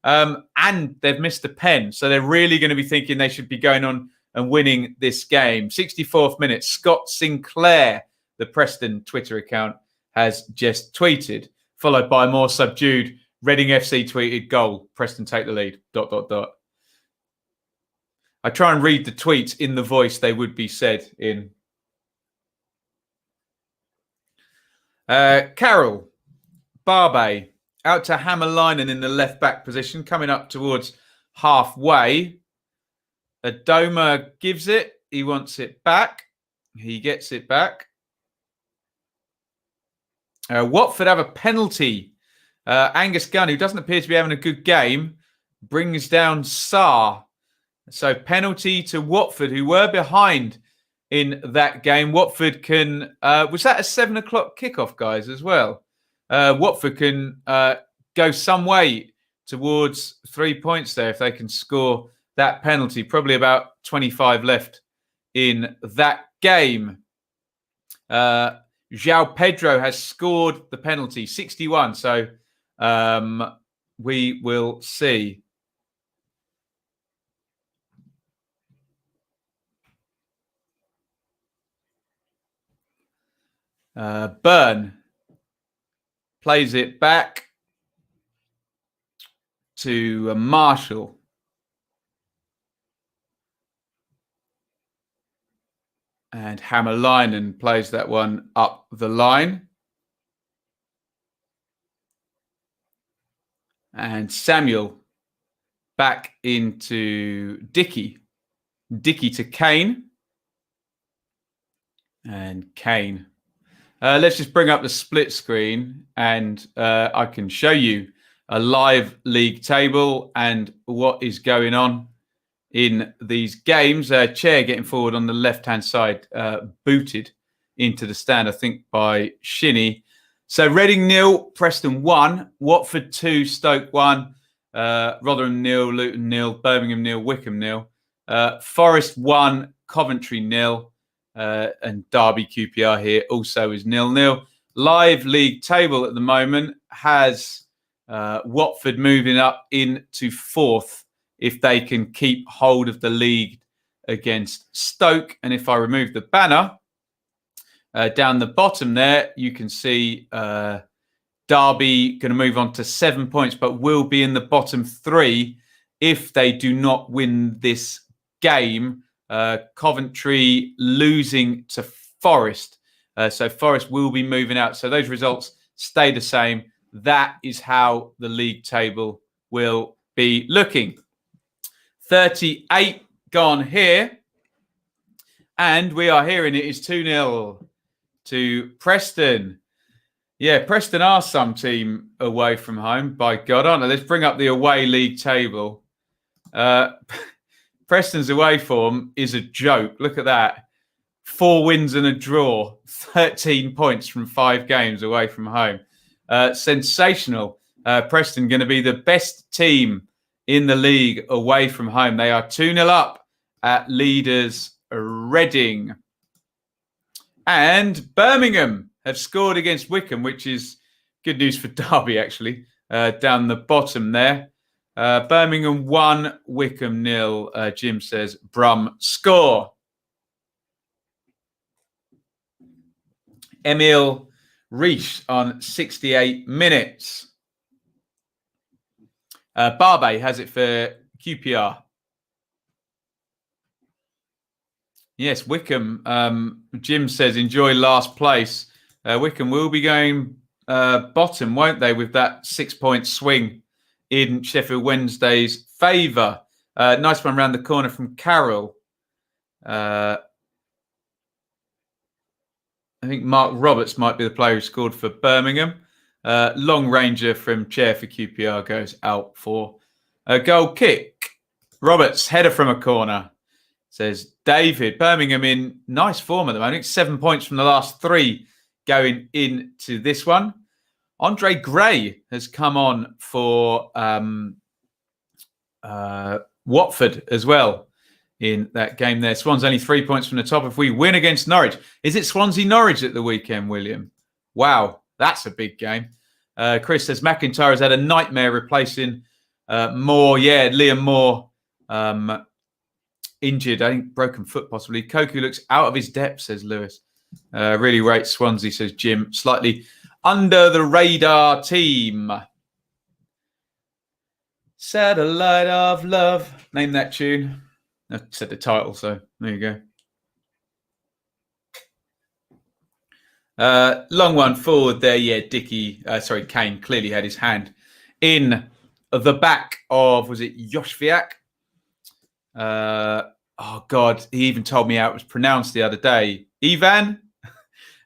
[SPEAKER 1] and they've missed a pen. So they're really going to be thinking they should be going on and winning this game. 64th minute, Scott Sinclair, the Preston Twitter account, has just tweeted, followed by more subdued Reading FC tweeted goal. Preston take the lead. ... I try and read the tweets in the voice they would be said in. Carroll, Larbey, out to Hammerlinen in the left-back position, coming up towards halfway. Adoma gives it. He wants it back. He gets it back. Watford have a penalty. Angus Gunn, who doesn't appear to be having a good game, brings down Sarr. So penalty to Watford, who were behind in that game. Watford can... was that a 7 o'clock kickoff, guys, as well? Watford can go some way towards 3 points there if they can score that penalty. Probably about 25 left in that game. João Pedro has scored the penalty, 61. So we will see. Burn plays it back to Marshall. And Hammerlinen plays that one up the line. And Samuel back into Dickey. Dickey to Kane. And Kane. Let's just bring up the split screen and I can show you a live league table and what is going on in these games. Chair getting forward on the left-hand side, booted into the stand, I think, by Shinnie. So Reading 0, Preston 1, Watford 2, Stoke 1, Rotherham 0, Luton 0, Birmingham 0, Wickham 0, Forest 1, Coventry 0, and Derby QPR here also is 0-0. Live league table at the moment has Watford moving up into 4th if they can keep hold of the lead against Stoke. And if I remove the banner, down the bottom there, you can see Derby going to move on to 7 points, but will be in the bottom 3 if they do not win this game. Coventry losing to Forest. So Forest will be moving out. So those results stay the same. That is how the league table will be looking. 38 gone here. And we are hearing it is 2-0 to Preston. Yeah, Preston are some team away from home, by God, aren't they? Let's bring up the away league table. Preston's away form is a joke. Look at that. 4 wins and a draw. 13 points from 5 games away from home. Sensational. Preston going to be the best team in the league away from home. They are 2-0 up at leaders Reading. And Birmingham have scored against Wickham, which is good news for Derby, actually, down the bottom there. Birmingham 1, Wickham 0. Jim says, Brum score. Emil Reich on 68 minutes. Larbey has it for QPR. Yes, Wickham. Jim says, enjoy last place. Wickham will be going bottom, won't they, with that 6-point swing in Sheffield Wednesday's favour. Nice one round the corner from Carroll. I think Mark Roberts might be the player who scored for Birmingham. Long ranger from chair for QPR goes out for a goal kick. Roberts, header from a corner, says David. Birmingham in nice form at the moment. 7 points from the last 3 going into this one. Andre Gray has come on for Watford as well in that game there. Swans only 3 points from the top if we win against Norwich. Is it Swansea-Norwich at the weekend, William? Wow, that's a big game. Chris says McIntyre has had a nightmare replacing Moore. Yeah, Liam Moore injured. I think broken foot possibly. Koku looks out of his depth, says Lewis. Really rates Swansea, says Jim. Slightly under the radar team. Satellite of Love. Name that tune. I said the title, so there you go. Long one forward there. Yeah, Kane clearly had his hand in the back of, was it Joshviak? Oh, God, he even told me how it was pronounced the other day. Ivan?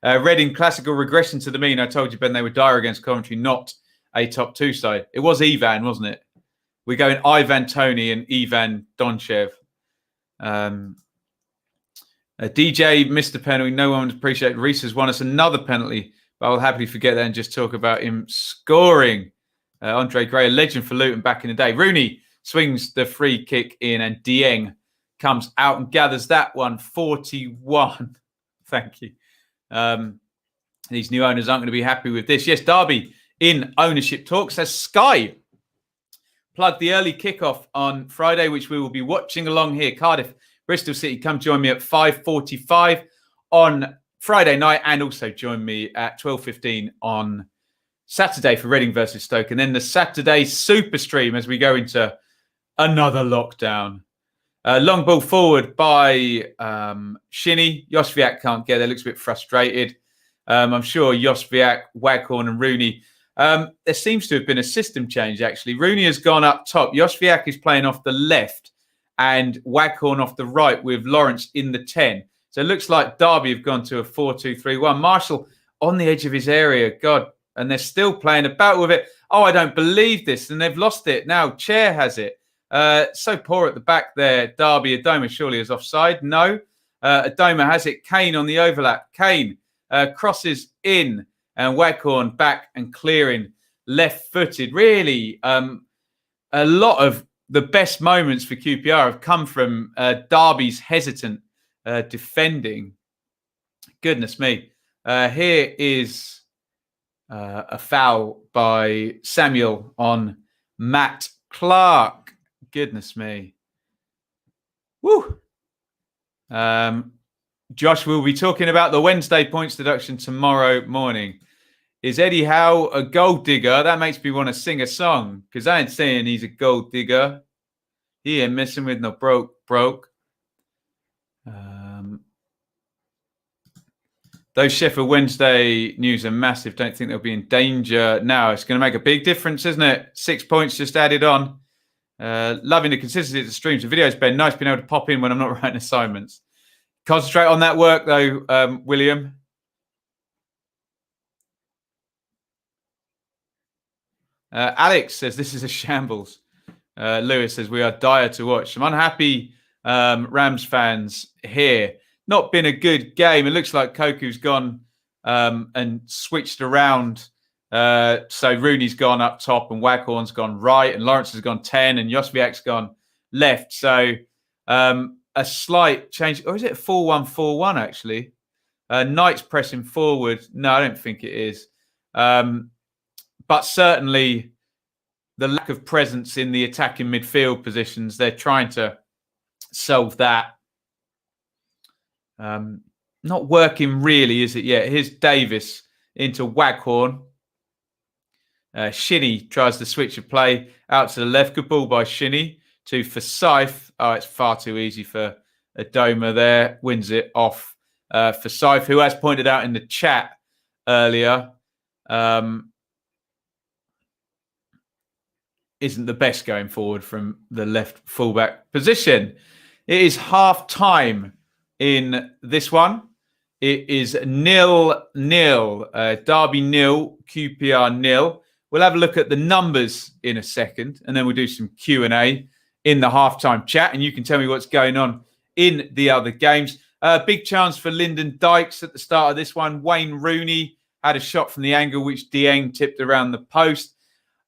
[SPEAKER 1] Reading classical regression to the mean. I told you, Ben, they were dire against Coventry, not a top 2 side. It was Ivan, wasn't it? We're going Ivan Toney and Ivan Donchev. DJ missed the penalty. No one would appreciate it. Reese has won us another penalty, but I'll happily forget that and just talk about him scoring. Andre Gray, a legend for Luton back in the day. Rooney swings the free kick in and Dieng comes out and gathers that one. 41. Thank you. These new owners aren't going to be happy with this. Yes, Derby in ownership talks as Sky plugged the early kickoff on Friday, which we will be watching along here. Cardiff, Bristol City, come join me at 5:45 on Friday night, and also join me at 12:15 on Saturday for Reading versus Stoke. And then the Saturday super stream as we go into another lockdown. Long ball forward by Shinnie. Josviak can't get there. Looks a bit frustrated. I'm sure Josviak, Waghorn and Rooney. There seems to have been a system change, actually. Rooney has gone up top. Josviak is playing off the left and Waghorn off the right with Lawrence in the 10. So it looks like Derby have gone to a 4-2-3-1. Marshall on the edge of his area. God. And they're still playing about with it. Oh, I don't believe this. And they've lost it. Now Chair has it. So poor at the back there. Derby, Adoma surely is offside. No. Adoma has it. Kane on the overlap. Kane crosses in and Waghorn back and clearing left-footed. Really, a lot of the best moments for QPR have come from Derby's hesitant defending. Goodness me. Here is a foul by Samuel on Matt Clark. Goodness me. Woo. Josh, we'll be talking about the Wednesday points deduction tomorrow morning. Is Eddie Howe a gold digger? That makes me want to sing a song because I ain't saying he's a gold digger. He ain't messing with no broke. Those Sheffield Wednesday news are massive. Don't think they'll be in danger now. It's going to make a big difference, isn't it? 6 points just added on. Loving the consistency of the streams. The videos, Ben. Nice being able to pop in when I'm not writing assignments. Concentrate on that work, though, William. Alex says this is a shambles. Lewis says we are dire to watch. Some unhappy Rams fans here. Not been a good game. It looks like Koku's gone and switched around. So Rooney's gone up top and Waghorn's gone right and Lawrence has gone 10 and Josviak's gone left. So a slight change. Or is it a 4-1-4-1 actually? Knight's pressing forward. No, I don't think it is. But certainly the lack of presence in the attacking midfield positions, they're trying to solve that. Not working really, is it yet? Here's Davis into Waghorn. Shinnie tries to switch of play out to the left. Good ball by Shinnie to Forsyth. Oh, it's far too easy for Adoma there wins it off for Scythe, who has pointed out in the chat earlier, isn't the best going forward from the left fullback position. It is half time in this one. It is 0-0. Derby 0, QPR 0. We'll have a look at the numbers in a second, and then we'll do some Q&A in the halftime chat, and you can tell me what's going on in the other games. Big chance for Lyndon Dykes at the start of this one. Wayne Rooney had a shot from the angle, which Iain tipped around the post.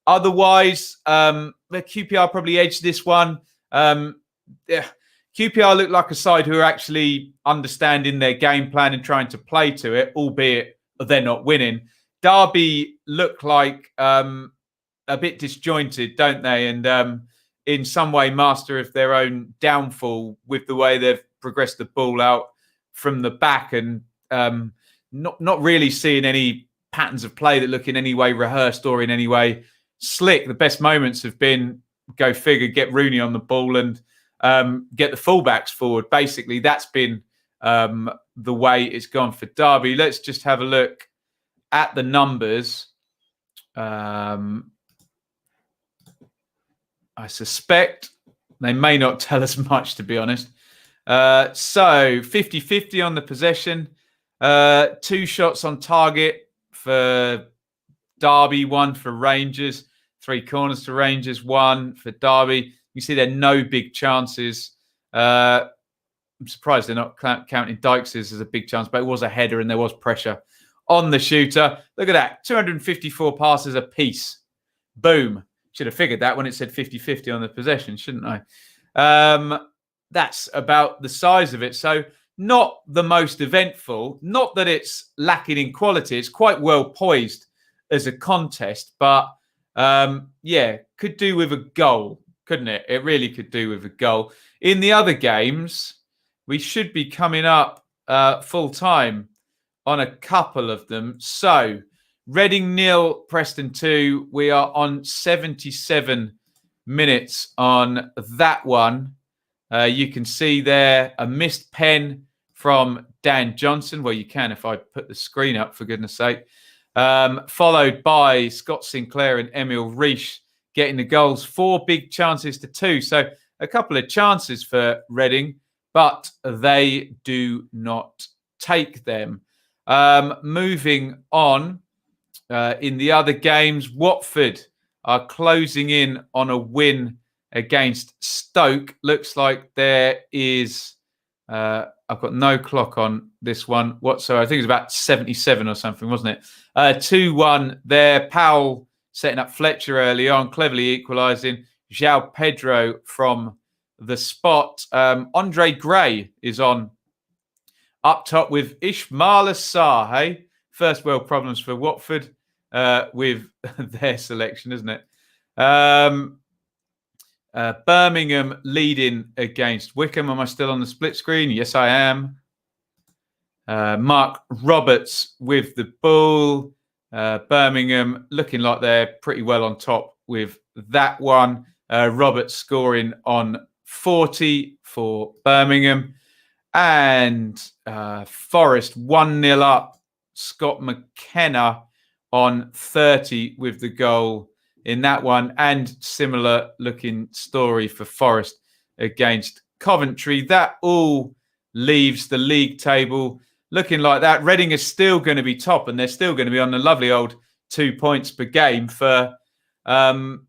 [SPEAKER 1] Otherwise, the QPR probably edged this one. QPR look like a side who are actually understanding their game plan and trying to play to it, albeit they're not winning. Derby look like a bit disjointed, don't they? And in some way, master of their own downfall with the way they've progressed the ball out from the back, and not really seeing any patterns of play that look in any way rehearsed or in any way slick. The best moments have been, go figure, get Rooney on the ball and get the fullbacks forward. Basically, that's been the way it's gone for Derby. Let's just have a look at the numbers. I suspect they may not tell us much, to be honest. So 50-50 on the possession. 2 shots on target for Derby, 1 for Rangers. 3 corners to Rangers, 1 for Derby. You see there are no big chances. I'm surprised they're not counting Dykes as a big chance, but it was a header and there was pressure on the shooter. Look at that, 254 passes apiece. Boom. Should have figured that when it said 50-50 on the possession, shouldn't I? That's about the size of it. So not the most eventful. Not that it's lacking in quality. It's quite well poised as a contest, but could do with a goal, couldn't it? It really could do with a goal. In the other games, we should be coming up full time on a couple of them. So Reading 0, Preston 2. We are on 77 minutes on that one. You can see there a missed pen from Dan Johnson. Well, you can if I put the screen up, for goodness sake. Followed by Scott Sinclair and Emil Reich getting the goals. 4 big chances to 2. So a couple of chances for Reading, but they do not take them. Moving on, in the other games, Watford are closing in on a win against Stoke. Looks like there is... I've got no clock on this one whatsoever. I think it was about 77 or something, wasn't it? 2-1 there. Powell setting up Fletcher early on, cleverly equalising. João Pedro from the spot. Andre Gray is on up top with Ismail Assar, hey? First world problems for Watford with their selection, isn't it? Birmingham leading against Wickham. Am I still on the split screen? Yes, I am. Mark Roberts with the ball. Birmingham looking like they're pretty well on top with that one. Roberts scoring on 40 for Birmingham. And Forest 1-0 up. Scott McKenna on 30 with the goal in that one, and similar looking story for Forest against Coventry. That all leaves the league table looking like that. Reading is still going to be top, and they're still going to be on the lovely old 2 points per game for it's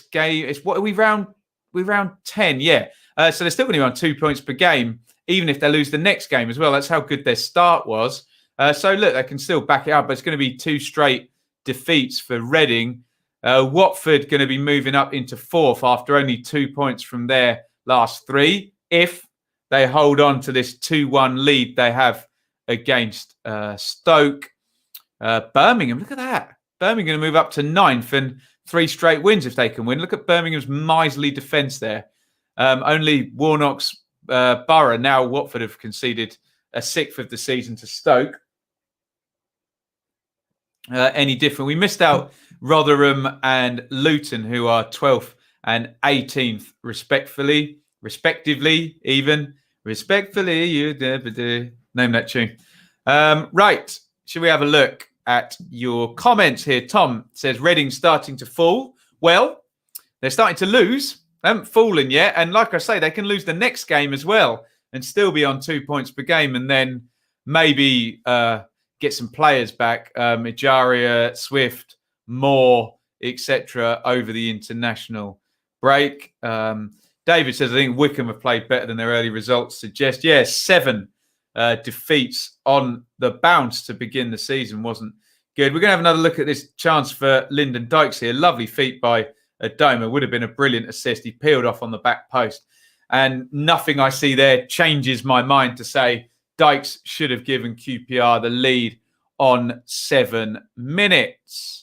[SPEAKER 1] game. It's what are we round? We're round 10, yeah. So they're still going to be on 2 points per game, even if they lose the next game as well. That's how good their start was. So look, they can still back it up, but it's going to be 2 straight defeats for Reading. Watford going to be moving up into 4th after only 2 points from their last 3, if they hold on to this 2-1 lead they have against Stoke. Birmingham, look at that. Birmingham going to move up to 9th and 3 straight wins if they can win. Look at Birmingham's miserly defence there. Only Warnock's Borough. Now Watford have conceded a 6th of the season to Stoke. Any different? We missed out Rotherham and Luton, who are 12th and 18th, respectfully, respectively, even. Respectfully, you name that tune. Right. Should we have a look at your comments here? Tom says, Reading starting to fall. Well, they're starting to lose. They haven't fallen yet. And like I say, they can lose the next game as well and still be on 2 points per game and then maybe get some players back. Ejaria, Swift, Moore, etc. over the international break. David says, I think Wycombe have played better than their early results suggest. Yeah, 7 defeats on the bounce to begin the season wasn't good. We're going to have another look at this chance for Lyndon Dykes here. Lovely feat by Adoma. Would have been a brilliant assist. He peeled off on the back post. And nothing I see there changes my mind to say Dykes should have given QPR the lead on 7 minutes.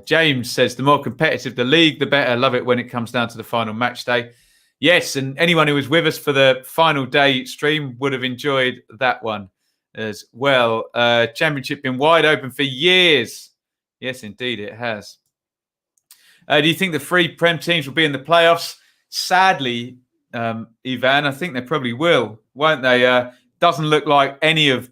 [SPEAKER 1] James says, the more competitive the league, the better. Love it when it comes down to the final match day. Yes, and anyone who was with us for the final day stream would have enjoyed that one as well. Championship been wide open for years. Yes, indeed, it has. Do you think the 3 Prem teams will be in the playoffs? Sadly, Ivan, I think they probably will, won't they? Doesn't look like any of...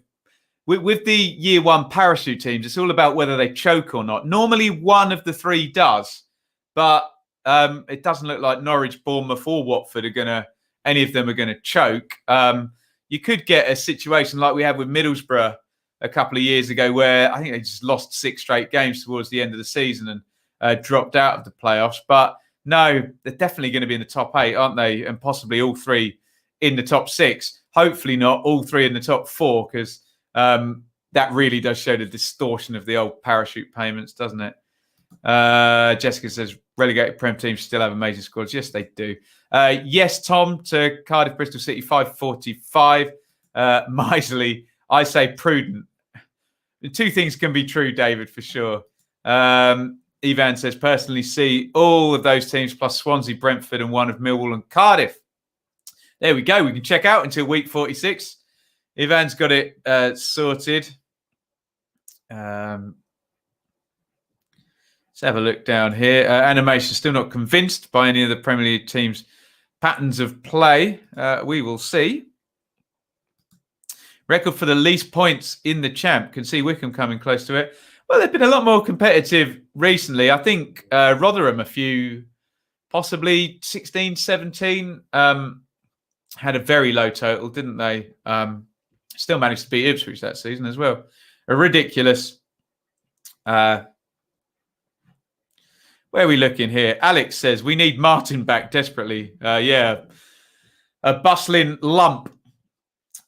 [SPEAKER 1] With the year 1 parachute teams, it's all about whether they choke or not. Normally, one of the 3 does, but it doesn't look like Norwich, Bournemouth, or Watford any of them are going to choke. You could get a situation like we had with Middlesbrough a couple of years ago, where I think they just lost 6 straight games towards the end of the season and dropped out of the playoffs. But no, they're definitely going to be in the top 8, aren't they? And possibly all 3 in the top 6. Hopefully not all 3 in the top 4, because that really does show the distortion of the old parachute payments, doesn't it? Jessica says, relegated Prem teams still have amazing squads. Yes, they do. Yes, Tom, to Cardiff, Bristol City, 545. Miserly, I say prudent. 2 things can be true, David, for sure. Ivan says, personally see all of those teams plus Swansea, Brentford, and one of Millwall and Cardiff. There we go. We can check out until week 46. Ivan's got it sorted. Let's have a look down here. Animation still not convinced by any of the Premier League teams' patterns of play. We will see. Record for the least points in the champ. Can see Wycombe coming close to it. Well, they've been a lot more competitive recently. I think Rotherham a few, possibly 16, 17, had a very low total, didn't they? Still managed to beat Ipswich that season as well. A ridiculous. Where are we looking here? Alex says, we need Martin back desperately. Yeah. A bustling lump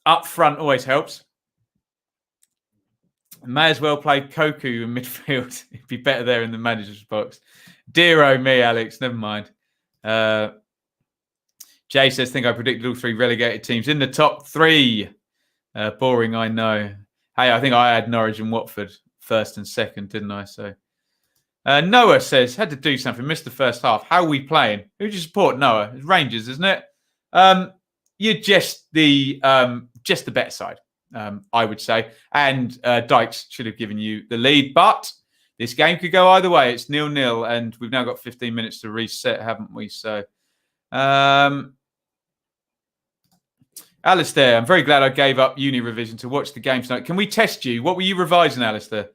[SPEAKER 1] up front always helps. May as well play Koku in midfield. It'd be better there in the manager's box. Dear oh me, Alex. Never mind. Jay says, think I predicted all 3 relegated teams in the top 3. Boring, I know. Hey, I think I had Norwich and Watford first and second, didn't I? So Noah says, had to do something. Missed the first half. How are we playing? Who do you support, Noah? It's Rangers, isn't it? You're just the better side, I would say. And Dykes should have given you the lead. But this game could go either way. It's 0-0, and we've now got 15 minutes to reset, haven't we? So, Alistair, I'm very glad I gave up uni revision to watch the game tonight. Can we test you? What were you revising, Alistair?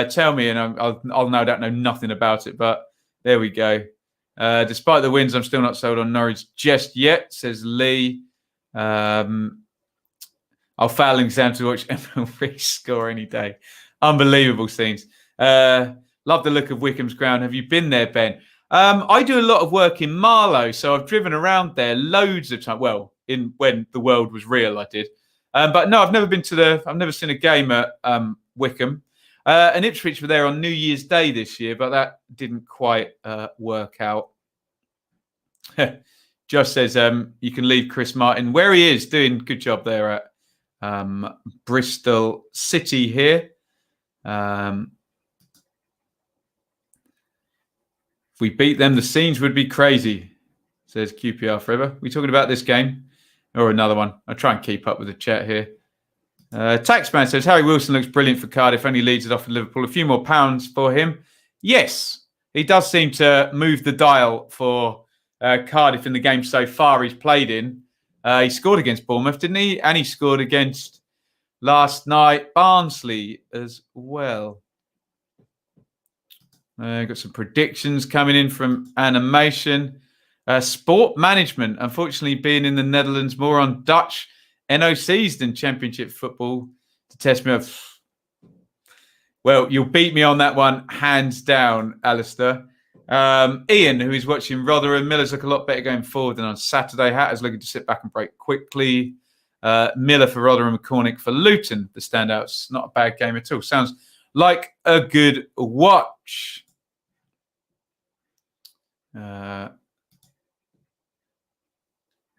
[SPEAKER 1] Tell me, and I'll no doubt know nothing about it, but there we go. Despite the wins, I'm still not sold on Norwich just yet, says Lee. I'll fail an exam to watch Emil Reece score any day. Unbelievable scenes. Love the look of Wycombe's ground. Have you been there, Ben? I do a lot of work in Marlow, so I've driven around there loads of time. Well, when the world was real, I did. But no, I've never seen a game at Wycombe. And Ipswich were there on New Year's Day this year, but that didn't quite work out. Josh says you can leave Chris Martin where he is, doing a good job there at Bristol City here. If we beat them, the scenes would be crazy, says QPR forever. We talking about this game or another one? I'll try and keep up with the chat here. Taxman says, Harry Wilson looks brilliant for Cardiff, only leads it off in Liverpool. A few more pounds for him. Yes, he does seem to move the dial for Cardiff in the game so far he's played in. He scored against Bournemouth, didn't he? And he scored against last night Barnsley as well. Got some predictions coming in from animation. Sport management, unfortunately, being in the Netherlands, more on Dutch NOCs than Championship football to test me up. Well, you'll beat me on that one, hands down, Alistair. Iain, who is watching Rotherham, Miller's look a lot better going forward than on Saturday. Hatter's looking to sit back and break quickly. Miller for Rotherham, Cornick for Luton. The standouts, not a bad game at all. Sounds like a good watch.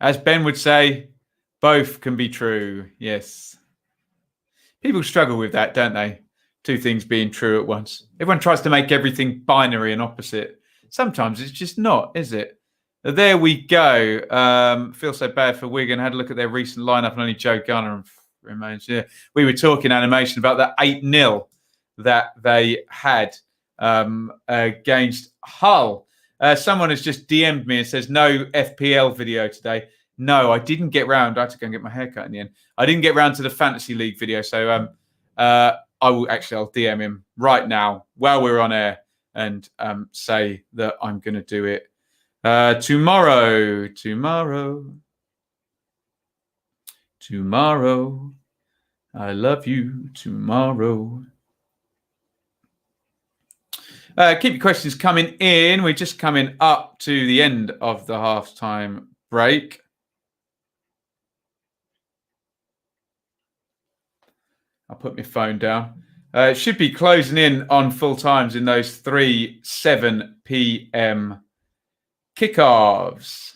[SPEAKER 1] As Ben would say, both can be true. Yes. People struggle with that, don't they? Two things being true at once. Everyone tries to make everything binary and opposite. Sometimes it's just not, is it? There we go. Feel so bad for Wigan. Had a look at their recent lineup and only Joe Gunner remains. Yeah, we were talking animation about that 8-0 that they had against Hull. Someone has just DM'd me and says, no FPL video today. No, I didn't get round. I had to go and get my hair cut in the end. I didn't get round to the Fantasy League video. So I'll DM him right now while we're on air and say that I'm going to do it tomorrow. I love you tomorrow. Keep your questions coming in. We're just coming up to the end of the halftime break. I'll put my phone down. It should be closing in on full times in those 7 p.m. kickoffs.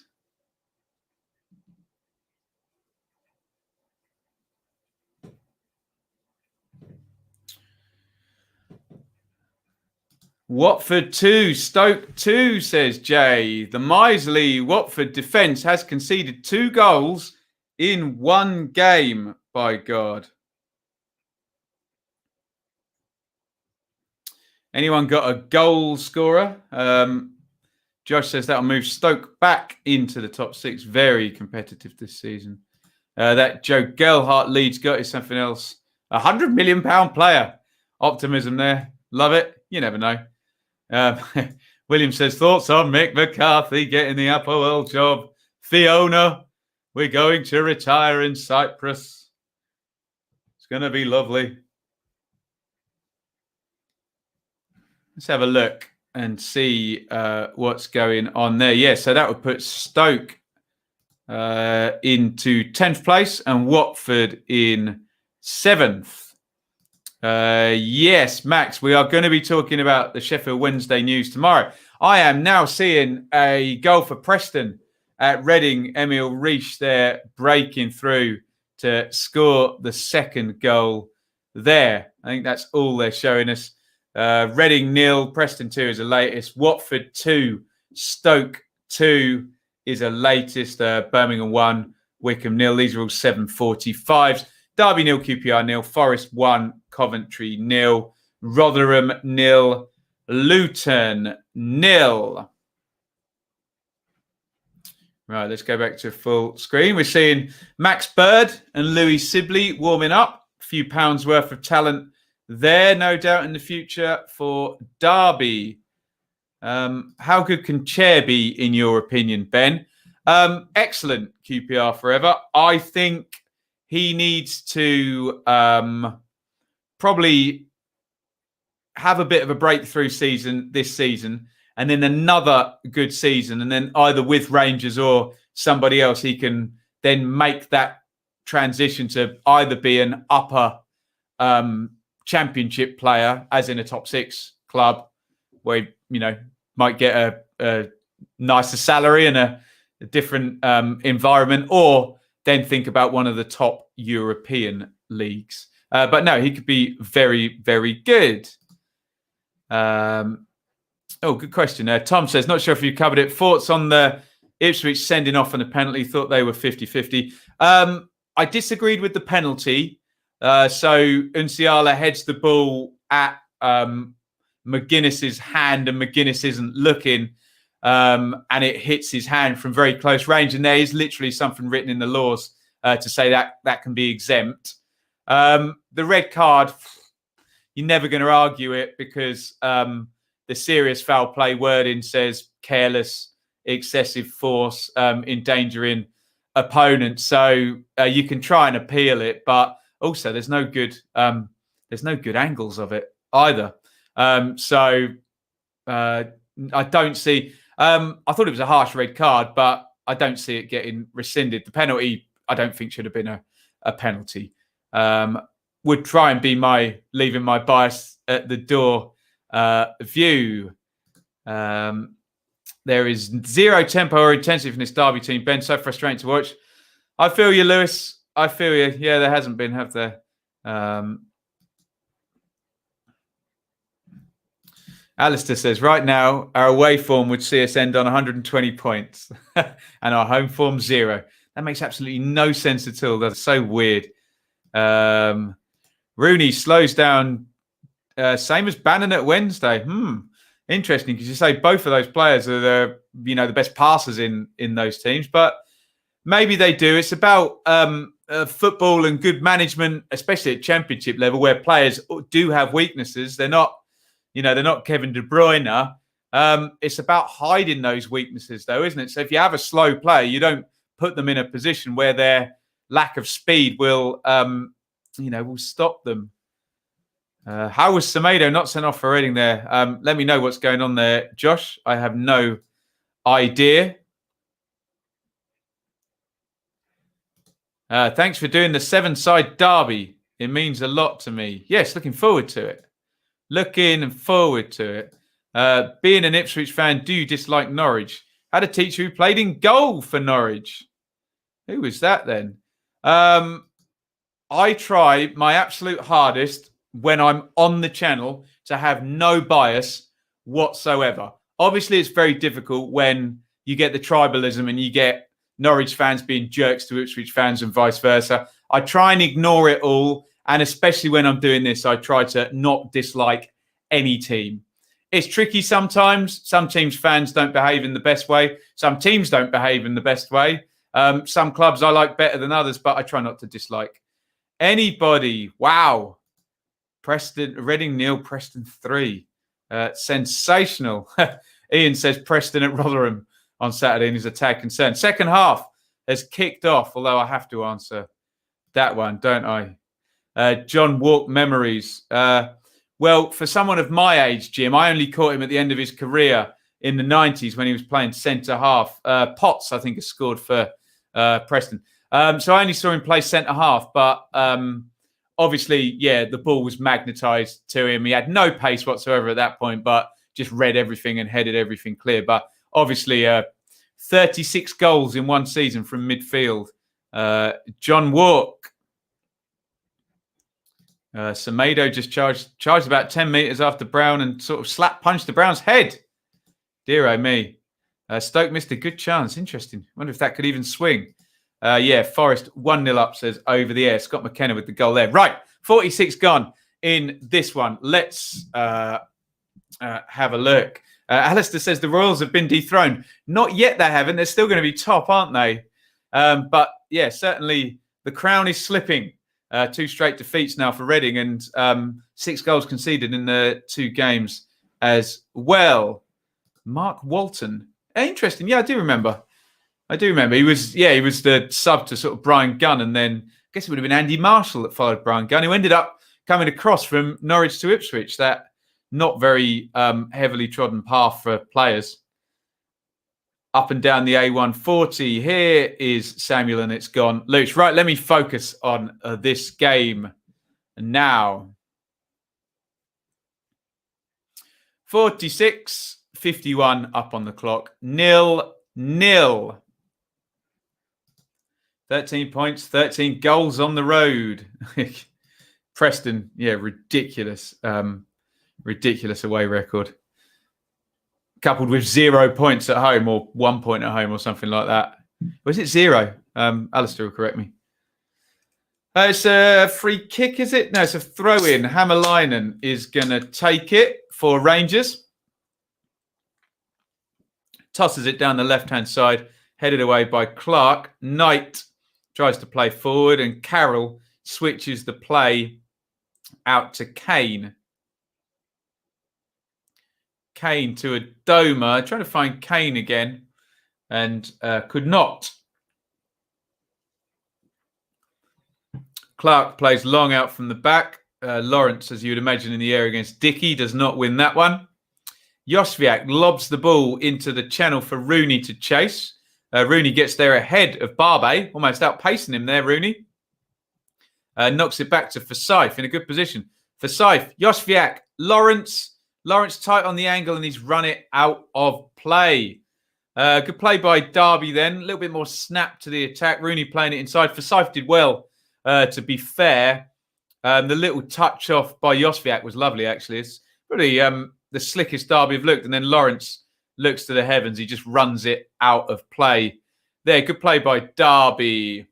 [SPEAKER 1] Watford 2, Stoke 2, says Jay. The miserly Watford defence has conceded 2 goals in 1 game, by God. Anyone got a goal scorer? Josh says that'll move Stoke back into the top 6. Very competitive this season. That Joe Gelhardt Leeds got is something else. £100 million player. Optimism there. Love it. You never know. William says, thoughts on Mick McCarthy getting the Upper World job. Fiona, we're going to retire in Cyprus. It's going to be lovely. Let's have a look and see what's going on there. Yeah, so that would put Stoke into 10th place and Watford in 7th. Yes, Max, we are going to be talking about the Sheffield Wednesday news tomorrow. I am now seeing a goal for Preston at Reading. Emil Reich there breaking through to score the second goal there. I think that's all they're showing us. Reading 0, Preston 2 is the latest. Watford 2, Stoke 2 is the latest. Birmingham 1, Wickham 0. These are all 7:45s. Derby 0, QPR 0, Forest 1, Coventry 0, Rotherham 0, Luton 0. Right, let's go back to full screen. We're seeing Max Bird and Louis Sibley warming up. A few pounds worth of talent there, no doubt, in the future for Derby. How good can Chair be, in your opinion, Ben? Excellent, QPR forever. I think he needs to probably have a bit of a breakthrough season this season and then another good season. And then either with Rangers or somebody else, he can then make that transition to either be an upper championship player, as in a top 6 club, where you know might get a nicer salary and a different environment, or then think about one of the top European leagues. But no, he could be very, very good. Good question. Tom says, not sure if you covered it. Thoughts on the Ipswich sending off on a penalty? Thought they were 50-50. I disagreed with the penalty. So Unsiala heads the ball at McGuinness's hand and McGuinness isn't looking. and it hits his hand from very close range. And there is literally something written in the laws to say that can be exempt. The red card, you're never going to argue it because the serious foul play wording says careless, excessive force, endangering opponents. So you can try and appeal it, but also there's no good angles of it either. I don't see. I thought it was a harsh red card, but I don't see it getting rescinded. The penalty, I don't think should have been a penalty. Would try and be leaving my bias at the door view. There is zero tempo or intensity from this Derby team. Ben, so frustrating to watch. I feel you, Lewis. I feel you. Yeah, there hasn't been, have there? Alistair says, right now, our away form would see us end on 120 points and our home form 0. That makes absolutely no sense at all. That's so weird. Rooney slows down, same as Bannon at Wednesday. Interesting, because you say both of those players are the best passers in those teams, but maybe they do. It's about football and good management, especially at championship level, where players do have weaknesses. They're not Kevin De Bruyne. It's about hiding those weaknesses, though, isn't it? So if you have a slow player, you don't put them in a position where their lack of speed will stop them. How was Semedo not sent off for Reading there? Let me know what's going on there, Josh. I have no idea. Thanks for doing the 7-side derby. It means a lot to me. Yes, looking forward to it. Looking forward to it. Being an Ipswich fan, do you dislike Norwich? Had a teacher who played in goal for Norwich. Who was that then? I try my absolute hardest when I'm on the channel to have no bias whatsoever. Obviously, it's very difficult when you get the tribalism and you get Norwich fans being jerks to Ipswich fans and vice versa. I try and ignore it all. And especially when I'm doing this, I try to not dislike any team. It's tricky sometimes. Some teams' fans don't behave in the best way. Some teams don't behave in the best way. Some clubs I like better than others, but I try not to dislike anybody. Wow. Reading nil, Preston 3. Sensational. Iain says Preston at Rotherham on Saturday in his attack concern. Second half has kicked off, although I have to answer that one, don't I? John Walk memories. Well, for someone of my age, Jim, I only caught him at the end of his career in the 90s when he was playing centre half. Potts, I think, has scored for Preston. So I only saw him play centre half, but obviously, yeah, the ball was magnetised to him. He had no pace whatsoever at that point, but just read everything and headed everything clear. But obviously, 36 goals in one season from midfield. John Walk. Semedo just charged about 10 metres after Brown and sort of punched the Brown's head. Dear oh me. Stoke missed a good chance. Interesting. Wonder if that could even swing. Forest 1-0 up, says over the air. Scott McKenna with the goal there. Right, 46 gone in this one. Let's have a look. Alistair says the Royals have been dethroned. Not yet they haven't. They're still going to be top, aren't they? But yeah, certainly the crown is slipping. 2 straight defeats now for Reading and 6 goals conceded in the 2 games as well. Mark Walton. Interesting. Yeah, I do remember. He was the sub to sort of Brian Gunn, and then I guess it would have been Andy Marshall that followed Brian Gunn, who ended up coming across from Norwich to Ipswich. That not very heavily trodden path for players. Up and down the A140. Here is Samuel, and it's gone loose. Right, let me focus on this game now. 46-51 up on the clock. 0-0. 13 points, 13 goals on the road. Preston, yeah, ridiculous. Ridiculous away record. Coupled with 0 points at home or 1 point at home or something like that. Was it 0? Alistair will correct me. It's a free kick, is it? No, it's a throw-in. Hämäläinen is going to take it for Rangers. tosses it down the left-hand side, headed away by Clark. Knight tries to play forward, and Carroll switches the play out to Kane. Kane to Adoma, trying to find Kane again, and could not. Clark plays long out from the back. Lawrence, as you would imagine, in the air against Dickey, does not win that one. Josviak lobs the ball into the channel for Rooney to chase. Rooney gets there ahead of Larbey, almost outpacing him there, Rooney. Knocks it back to Forsyth in a good position. Forsyth, Josviak, Lawrence. Lawrence tight on the angle, and he's run it out of play. Good play by Derby then. A little bit more snap to the attack. Rooney playing it inside. Forsyth did well, to be fair. The little touch off by Josviak was lovely, actually. It's really the slickest Derby have looked. And then Lawrence looks to the heavens. He just runs it out of play. There, good play by Derby.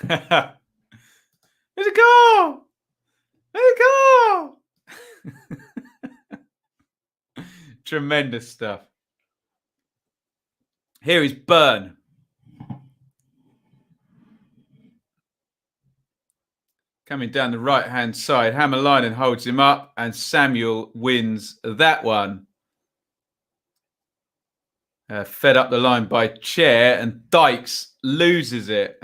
[SPEAKER 1] There's a goal! There's a goal! Tremendous stuff. Here is Burn. Coming down the right-hand side. Hammerlinen holds him up, and Samuel wins that one. Fed up the line by Chair, and Dykes loses it.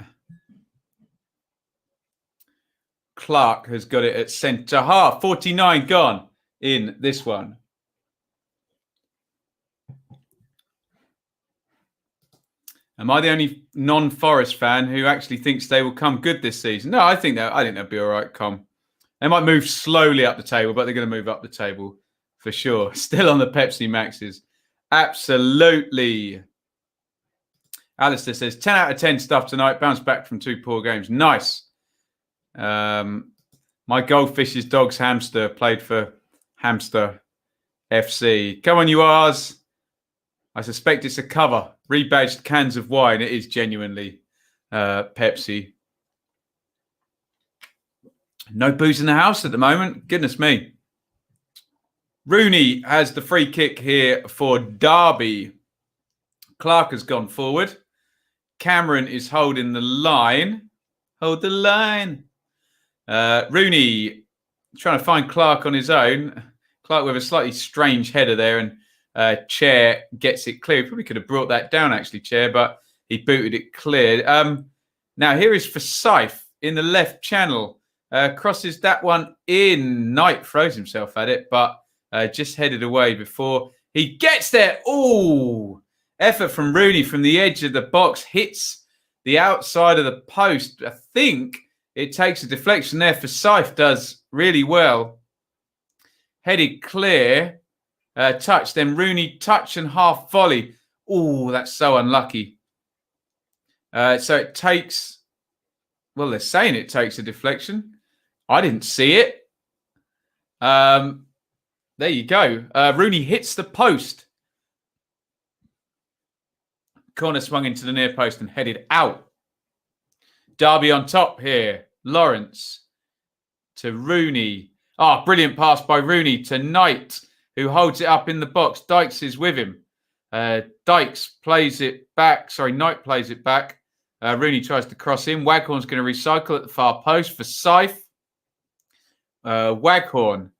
[SPEAKER 1] Clark has got it at centre half. 49 gone in this one. Am I the only non-Forest fan who actually thinks they will come good this season? No, I think they'll be all right, Com. They might move slowly up the table, but they're going to move up the table for sure. Still on the Pepsi Maxes. Absolutely. Alistair says, 10 out of 10 stuff tonight. Bounce back from 2 poor games. Nice. My Goldfish's dog's hamster played for Hamster FC. Come on, you R's. I suspect it's a cover. Rebadged cans of wine. It is genuinely Pepsi. No booze in the house at the moment. Goodness me. Rooney has the free kick here for Derby. Clark has gone forward. Cameron is holding the line. Hold the line. Rooney trying to find Clark on his own. Clark with a slightly strange header there, and Chair gets it clear. Probably could have brought that down, actually, Chair, but he booted it clear. Now, here is Forsyth in the left channel. Crosses that one in. Knight throws himself at it, but just headed away before he gets there. Oh, effort from Rooney from the edge of the box. Hits the outside of the post. I think it takes a deflection there. Forsyth does really well. Headed clear. Touch. Then Rooney touch and half volley. Oh, that's so unlucky. So it takes... Well, they're saying it takes a deflection. I didn't see it. There you go. Rooney hits the post. Corner swung into the near post and headed out. Derby on top here. Lawrence to Rooney. Ah, brilliant pass by Rooney to Knight, who holds it up in the box. Dykes is with him. Dykes plays it back. Sorry, Knight plays it back. Rooney tries to cross in. Waghorn's going to recycle at the far post for Scythe. Waghorn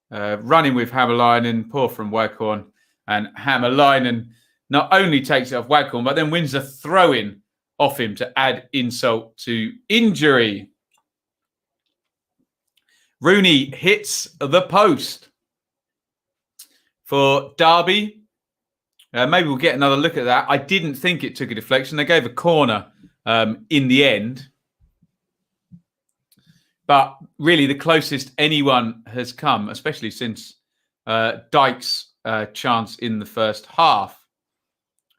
[SPEAKER 1] running with Hammerlinen. Poor from Waghorn. And Hammerlinen not only takes it off Waghorn, but then wins a throw-in off him to add insult to injury. Rooney hits the post for Derby. Maybe we'll get another look at that. I didn't think it took a deflection. They gave a corner in the end. But really the closest anyone has come, especially since Dykes' chance in the first half.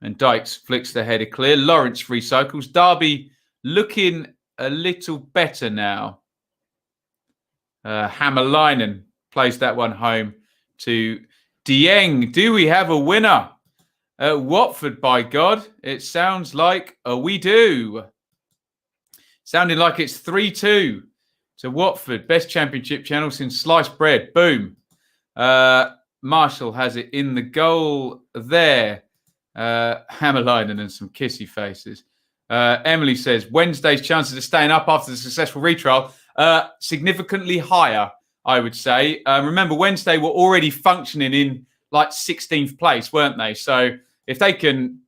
[SPEAKER 1] And Dykes flicks the header clear. Lawrence recycles. Derby looking a little better now. Hammerlinen plays that one home to Dieng. Do we have a winner? Watford, by God. It sounds like we do. Sounding like it's 3-2 to Watford. Best championship channel since sliced bread. Boom. Marshall has it in the goal there. Hammerlinen and some kissy faces. Emily says, Wednesday's chances of staying up after the successful retrial significantly higher, I would say. Remember, Wednesday were already functioning in like 16th place, weren't they? So if they can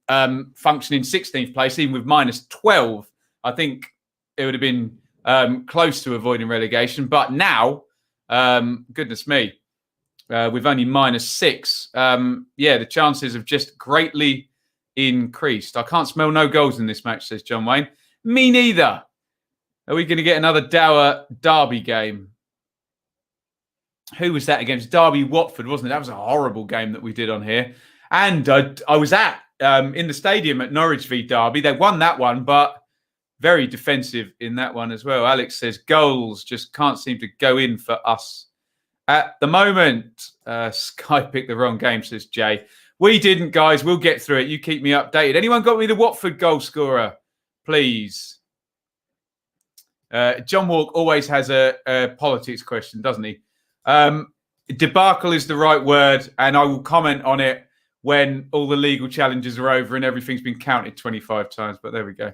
[SPEAKER 1] function in 16th place, even with minus 12, I think it would have been close to avoiding relegation. But now, goodness me, with only minus 6, the chances have just greatly increased. I can't smell no goals in this match, says John Wayne. Me neither. Are we going to get another dour Derby game? Who was that against? Derby-Watford, wasn't it? That was a horrible game that we did on here. And I was in the stadium at Norwich v Derby. They won that one, but very defensive in that one as well. Alex says goals just can't seem to go in for us at the moment. Sky picked the wrong game, says Jay. We didn't, guys. We'll get through it. You keep me updated. Anyone got me the Watford goal scorer, please? John Walk always has a politics question, doesn't he? Debacle is the right word, and I will comment on it when all the legal challenges are over and everything's been counted 25 times. But there we go.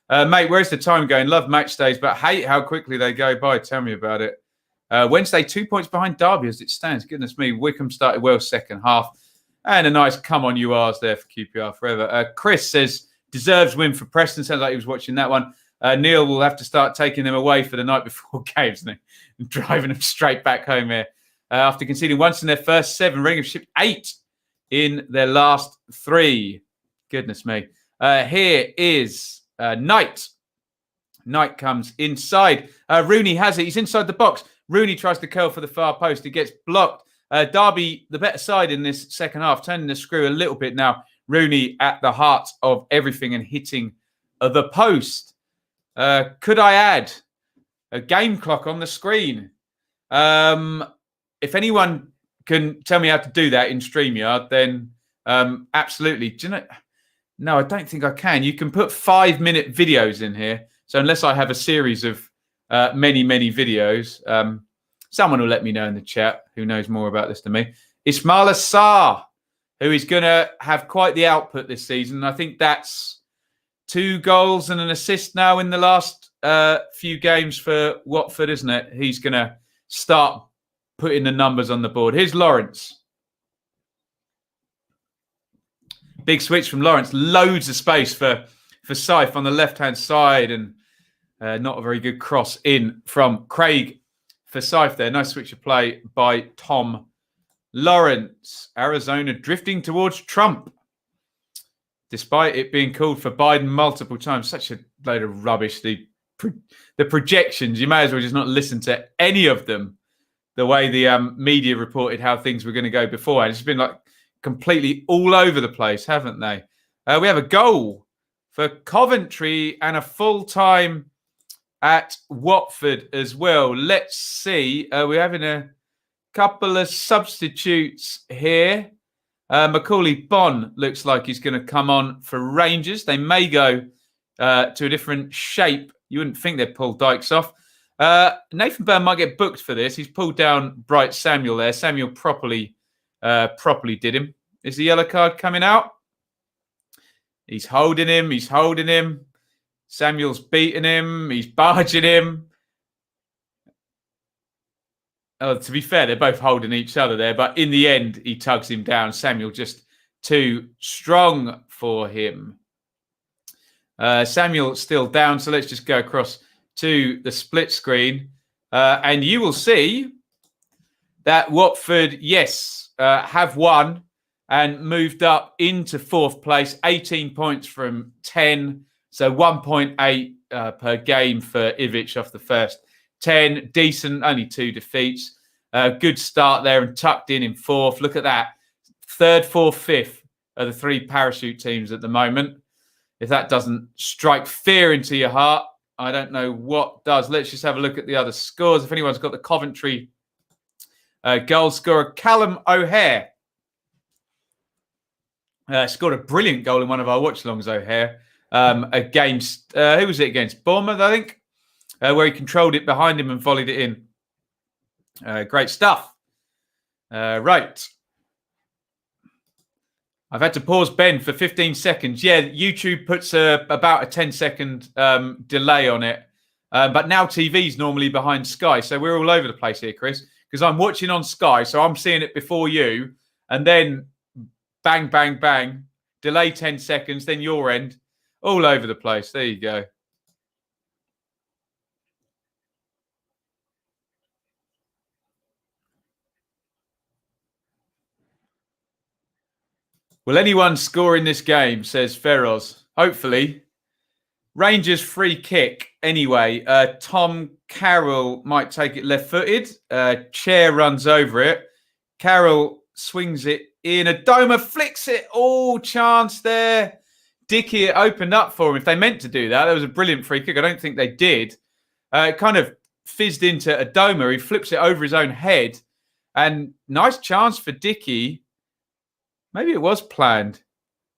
[SPEAKER 1] Mate, where's the time going? Love match days, but hate how quickly they go by. Tell me about it. Wednesday, 2 points behind Derby as it stands. Goodness me. Wickham started well second half. And a nice come on you R's there for QPR forever. Chris says, deserves win for Preston. Sounds like he was watching that one. Neil will have to start taking them away for the night before games and driving them straight back home here. After conceding once in their first 7, Reading have shipped 8 in their last 3. Goodness me. Here is Knight. Knight comes inside. Rooney has it. He's inside the box. Rooney tries to curl for the far post. It gets blocked. Derby, the better side in this second half, turning the screw a little bit now. Rooney at the heart of everything and hitting the post. Could I add a game clock on the screen? If anyone can tell me how to do that in StreamYard, then absolutely. Do you know? No, I don't think I can. You can put 5-minute videos in here. So unless I have a series of many, many videos, someone will let me know in the chat who knows more about this than me. Ismail Assar, who is going to have quite the output this season. I think that's 2 goals and an assist now in the last few games for Watford, isn't it? He's going to start putting the numbers on the board. Here's Lawrence. Big switch from Lawrence. Loads of space for Syfe on the left-hand side, and not a very good cross in from Craig for Syfe there. Nice switch of play by Tom Lawrence. Arizona drifting towards Trump, despite it being called for Biden multiple times. Such a load of rubbish. The projections, you may as well just not listen to any of them. The way the media reported how things were going to go beforehand. It's been like completely all over the place, haven't they? We have a goal for Coventry and a full-time at Watford as well. Let's see. We're having a couple of substitutes here. Macaulay Bonne looks like he's going to come on for Rangers. They may go to a different shape. You wouldn't think they'd pull Dykes off. Nathan Byrne might get booked for this. He's pulled down Bright Samuel there. Samuel properly did him. Is the yellow card coming out? He's holding him. He's holding him. Samuel's beating him. He's barging him. Oh, to be fair, they're both holding each other there. But in the end, he tugs him down. Samuel just too strong for him. Samuel still down. So let's just go across to the split screen. And you will see that Watford, yes, have won and moved up into 4th place. 18 points from 10. So 1.8 per game for Ivic off the first 10. Decent, only 2 defeats. Good start there and tucked in 4th. Look at that. 3rd, 4th, 5th are the 3 parachute teams at the moment. If that doesn't strike fear into your heart, I don't know what does. Let's just have a look at the other scores. If anyone's got the Coventry goal scorer, Callum O'Hare scored a brilliant goal in one of our watch-alongs, O'Hare, against, who was it against? Bournemouth, I think, where he controlled it behind him and volleyed it in. Great stuff. Right. I've had to pause Ben for 15 seconds. Yeah, YouTube puts about a 10-second delay on it. But now TV's normally behind Sky. So we're all over the place here, Chris, because I'm watching on Sky. So I'm seeing it before you. And then bang, bang, bang. Delay 10 seconds. Then your end. All over the place. There you go. Will anyone score in this game, says Feroz. Hopefully. Rangers free kick anyway. Tom Carroll might take it left-footed. Chair runs over it. Carroll swings it in. Adoma flicks it. Oh, chance there. Dickey, it opened up for him. If they meant to do that, that was a brilliant free kick. I don't think they did. It kind of fizzed into Adoma. He flips it over his own head. And nice chance for Dickey. Maybe it was planned.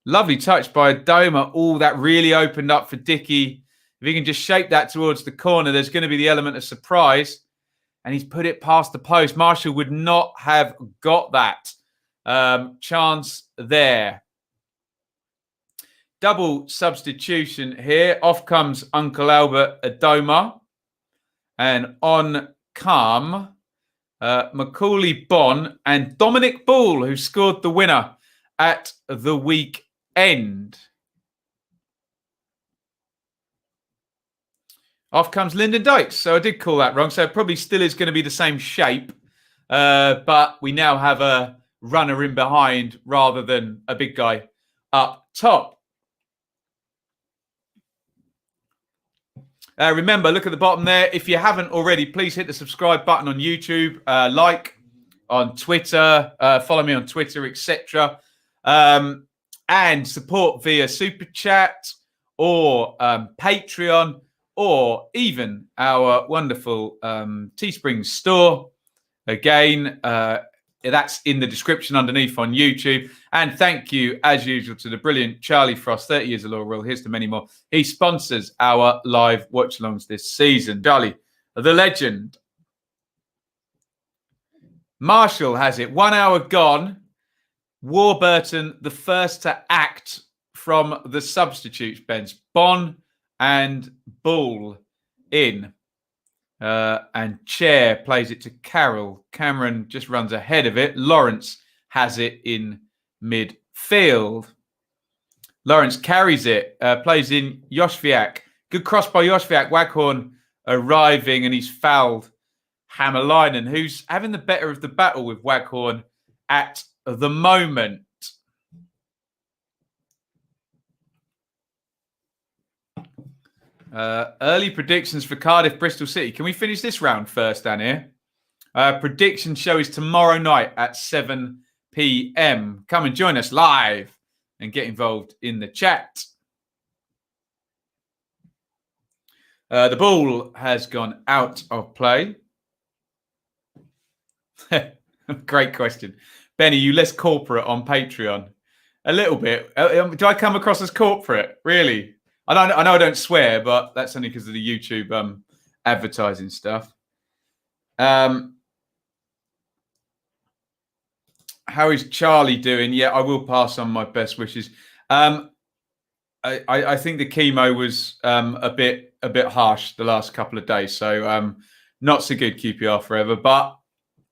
[SPEAKER 1] Lovely touch by Adoma. Oh, that really opened up for Dickey. If he can just shape that towards the corner, there's going to be the element of surprise. And he's put it past the post. Marshall would not have got that chance there. Double substitution here. Off comes Uncle Albert Adoma. And on come Macaulay Bonne and Dominic Ball, who scored the winner at the weekend. Off comes Lyndon Dykes. So I did call that wrong. So it probably still is going to be the same shape. But we now have a runner in behind rather than a big guy up top. Remember, look at the bottom there. If you haven't already, please hit the subscribe button on YouTube, like on Twitter, follow me on Twitter, etc. And support via Super Chat or Patreon or even our wonderful Teespring store. Again, that's in the description underneath on YouTube. And thank you, as usual, to the brilliant Charlie Frost, 30 years of Laurel. Here's to many more. He sponsors our live watch-alongs this season. Charlie, the legend. Marshall has it. 1 hour gone. Warburton, the first to act from the substitutes bench. Bonne and Ball in. And Chair plays it to Carroll. Cameron just runs ahead of it. Lawrence has it in midfield. Lawrence carries it, plays in Yoshviak. Good cross by Yoshviak. Waghorn arriving, and he's fouled Hammerlinen, who's having the better of the battle with Waghorn at the moment. Early predictions for Cardiff, Bristol City. Can we finish this round first, Dan, here? Prediction show is tomorrow night at 7 p.m. Come and join us live and get involved in the chat. The ball has gone out of play. Great question. Benny, you less corporate on Patreon? A little bit. Do I come across as corporate? Really? I know I don't swear, but that's only because of the YouTube advertising stuff. How is Charlie doing? Yeah, I will pass on my best wishes. I think the chemo was a bit harsh the last couple of days, so not so good QPR forever. But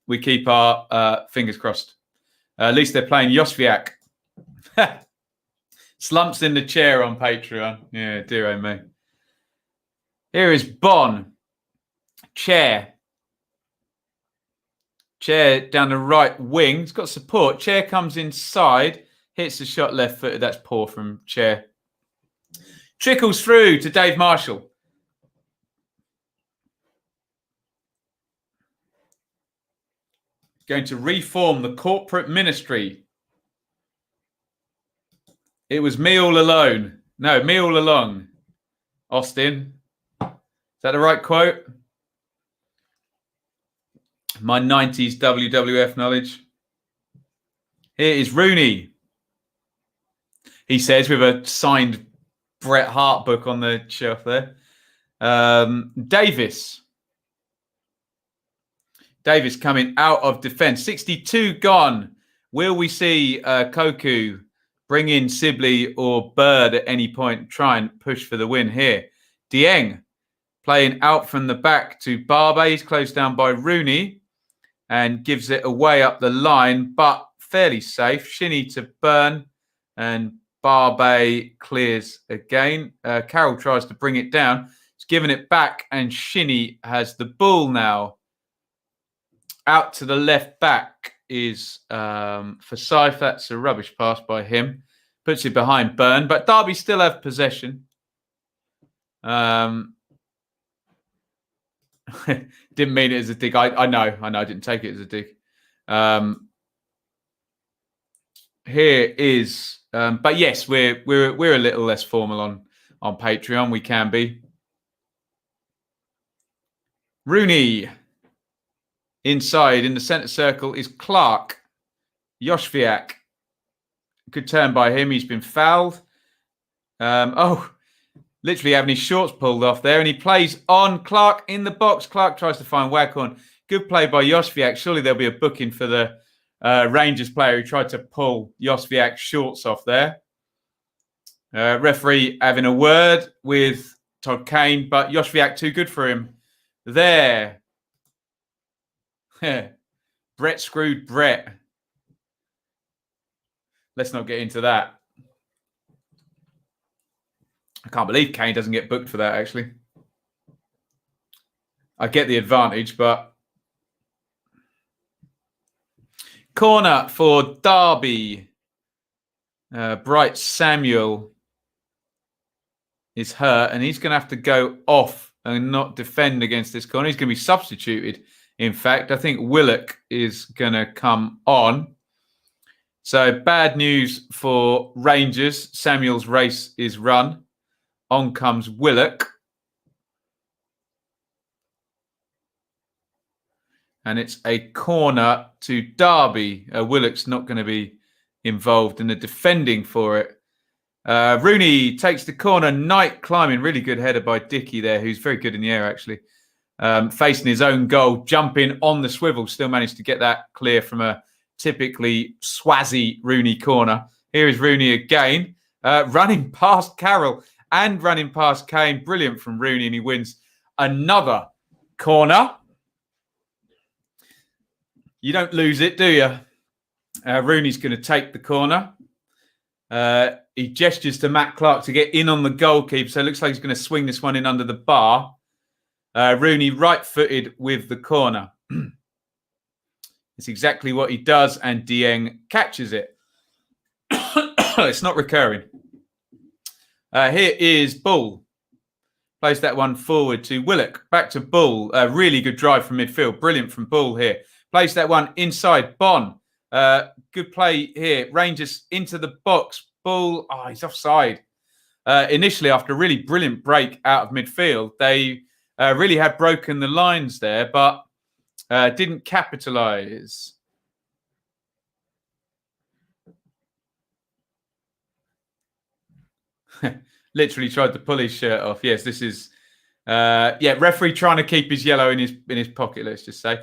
[SPEAKER 1] we keep our fingers crossed. At least they're playing Yoshviak. Slumps in the chair on Patreon. Yeah, dear oh me. Here is Bonne. Chair. Chair down the right wing. He's got support. Chair comes inside. Hits the shot left-footed. That's poor from Chair. Trickles through to Dave Marshall. Going to reform the corporate ministry. It was me all alone. No, me all along. Austin. Is that the right quote? My 90s WWF knowledge. Here is Rooney. He says with a signed Bret Hart book on the shelf there. Davis. Davis coming out of defence. 62 gone. Will we see Koku bring in Sibley or Bird at any point, try and push for the win here. Dieng playing out from the back to Larbey. He's closed down by Rooney and gives it away up the line, but fairly safe. Shinnie to Burn, and Larbey clears again. Carroll tries to bring it down. He's given it back, and Shinnie has the ball now. Out to the left back is Forsyth. That's a rubbish pass by him. Puts it behind Burn, but Derby still have possession. Didn't mean it as a dig. I know. I didn't take it as a dig. Here is, but yes, we're a little less formal on Patreon. We can be. Rooney inside in the centre circle is Clark. Yoshviak. Good turn by him. He's been fouled. Literally having his shorts pulled off there, and he plays on Clark in the box. Clark tries to find Waghorn. Good play by Yoshviak. Surely there'll be a booking for the Rangers player who tried to pull Yoshviak's shorts off there. Referee having a word with Todd Kane, but Yoshviak too good for him. There. Brett screwed Brett. Let's not get into that. I can't believe Kane doesn't get booked for that, actually. I get the advantage, but... Corner for Derby. Bright Samuel is hurt, and he's going to have to go off and not defend against this corner. He's going to be substituted. In fact, I think Willock is going to come on. So bad news for Rangers. Samuel's race is run. On comes Willock. And it's a corner to Derby. Willock's not going to be involved in the defending for it. Rooney takes the corner. Knight climbing. Really good header by Dickey there, who's very good in the air, actually. Facing his own goal, jumping on the swivel. Still managed to get that clear from a typically Swazi Rooney corner. Here is Rooney again. Running past Carroll and running past Kane. Brilliant from Rooney, and he wins another corner. You don't lose it, do you? Rooney's going to take the corner. He gestures to Matt Clark to get in on the goalkeeper, so it looks like he's going to swing this one in under the bar. Rooney right-footed with the corner. It's exactly what he does, and Dieng catches it. It's not recurring. Here is Bull. Plays that one forward to Willock. Back to Bull. Really good drive from midfield. Brilliant from Bull here. Plays that one inside Bon. Good play here. Rangers into the box. Bull. Oh, he's offside. Initially, after a really brilliant break out of midfield, they really had broken the lines there, but didn't capitalise. Literally tried to pull his shirt off. Yes, this is referee trying to keep his yellow in his pocket, let's just say.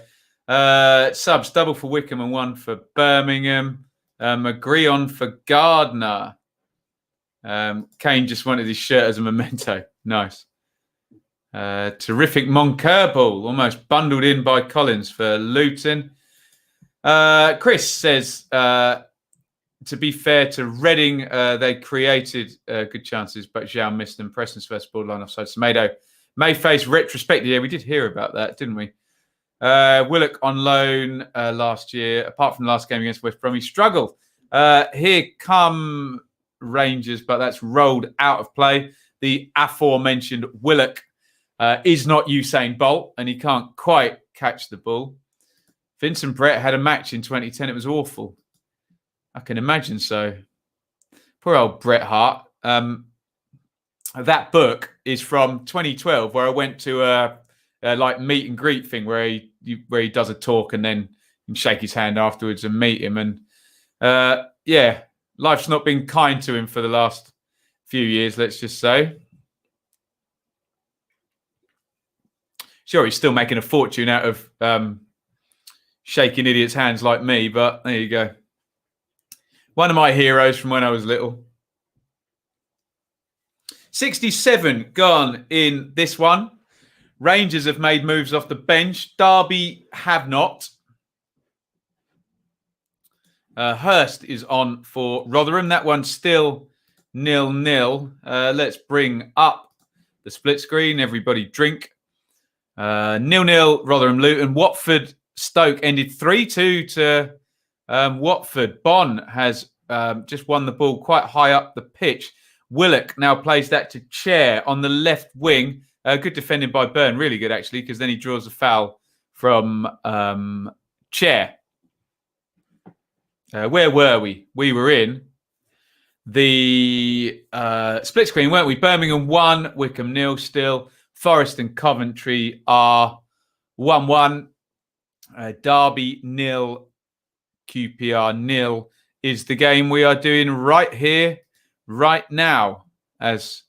[SPEAKER 1] Subs, double for Wickham and one for Birmingham. McGree on for Gardner. Kane just wanted his shirt as a memento. Nice. Terrific Moncur ball, almost bundled in by Collins for Luton. Chris says, to be fair to Reading, they created good chances, but Zhao missed them. Preston's first borderline offside. Semedo may face retrospective. Yeah, we did hear about that, didn't we? Willock on loan last year. Apart from the last game against West Brom, he struggled. Here come Rangers, but that's rolled out of play. The aforementioned Willock is not Usain Bolt, and he can't quite catch the ball. Vincent Brett had a match in 2010. It was awful. I can imagine so. Poor old Bret Hart. That book is from 2012, where I went to a meet and greet thing where he does a talk and then you can shake his hand afterwards and meet him. And life's not been kind to him for the last few years, let's just say. Sure, he's still making a fortune out of shaking idiots' hands like me, but there you go. One of my heroes from when I was little. 67 gone in this one. Rangers have made moves off the bench. Derby have not. Hurst is on for Rotherham. That one's still 0-0. Let's bring up the split screen. Everybody drink. 0-0 Rotherham Luton. Watford Stoke ended 3-2 to Watford. Bon has just won the ball quite high up the pitch. Willock now plays that to Chair on the left wing. Good defending by Burn. Really good, actually, because then he draws a foul from Chair. Where were we? We were in the split screen, weren't we? Birmingham 1, Wickham 0 still. Forest and Coventry are 1-1. Derby 0, QPR 0 is the game we are doing right here, right now. As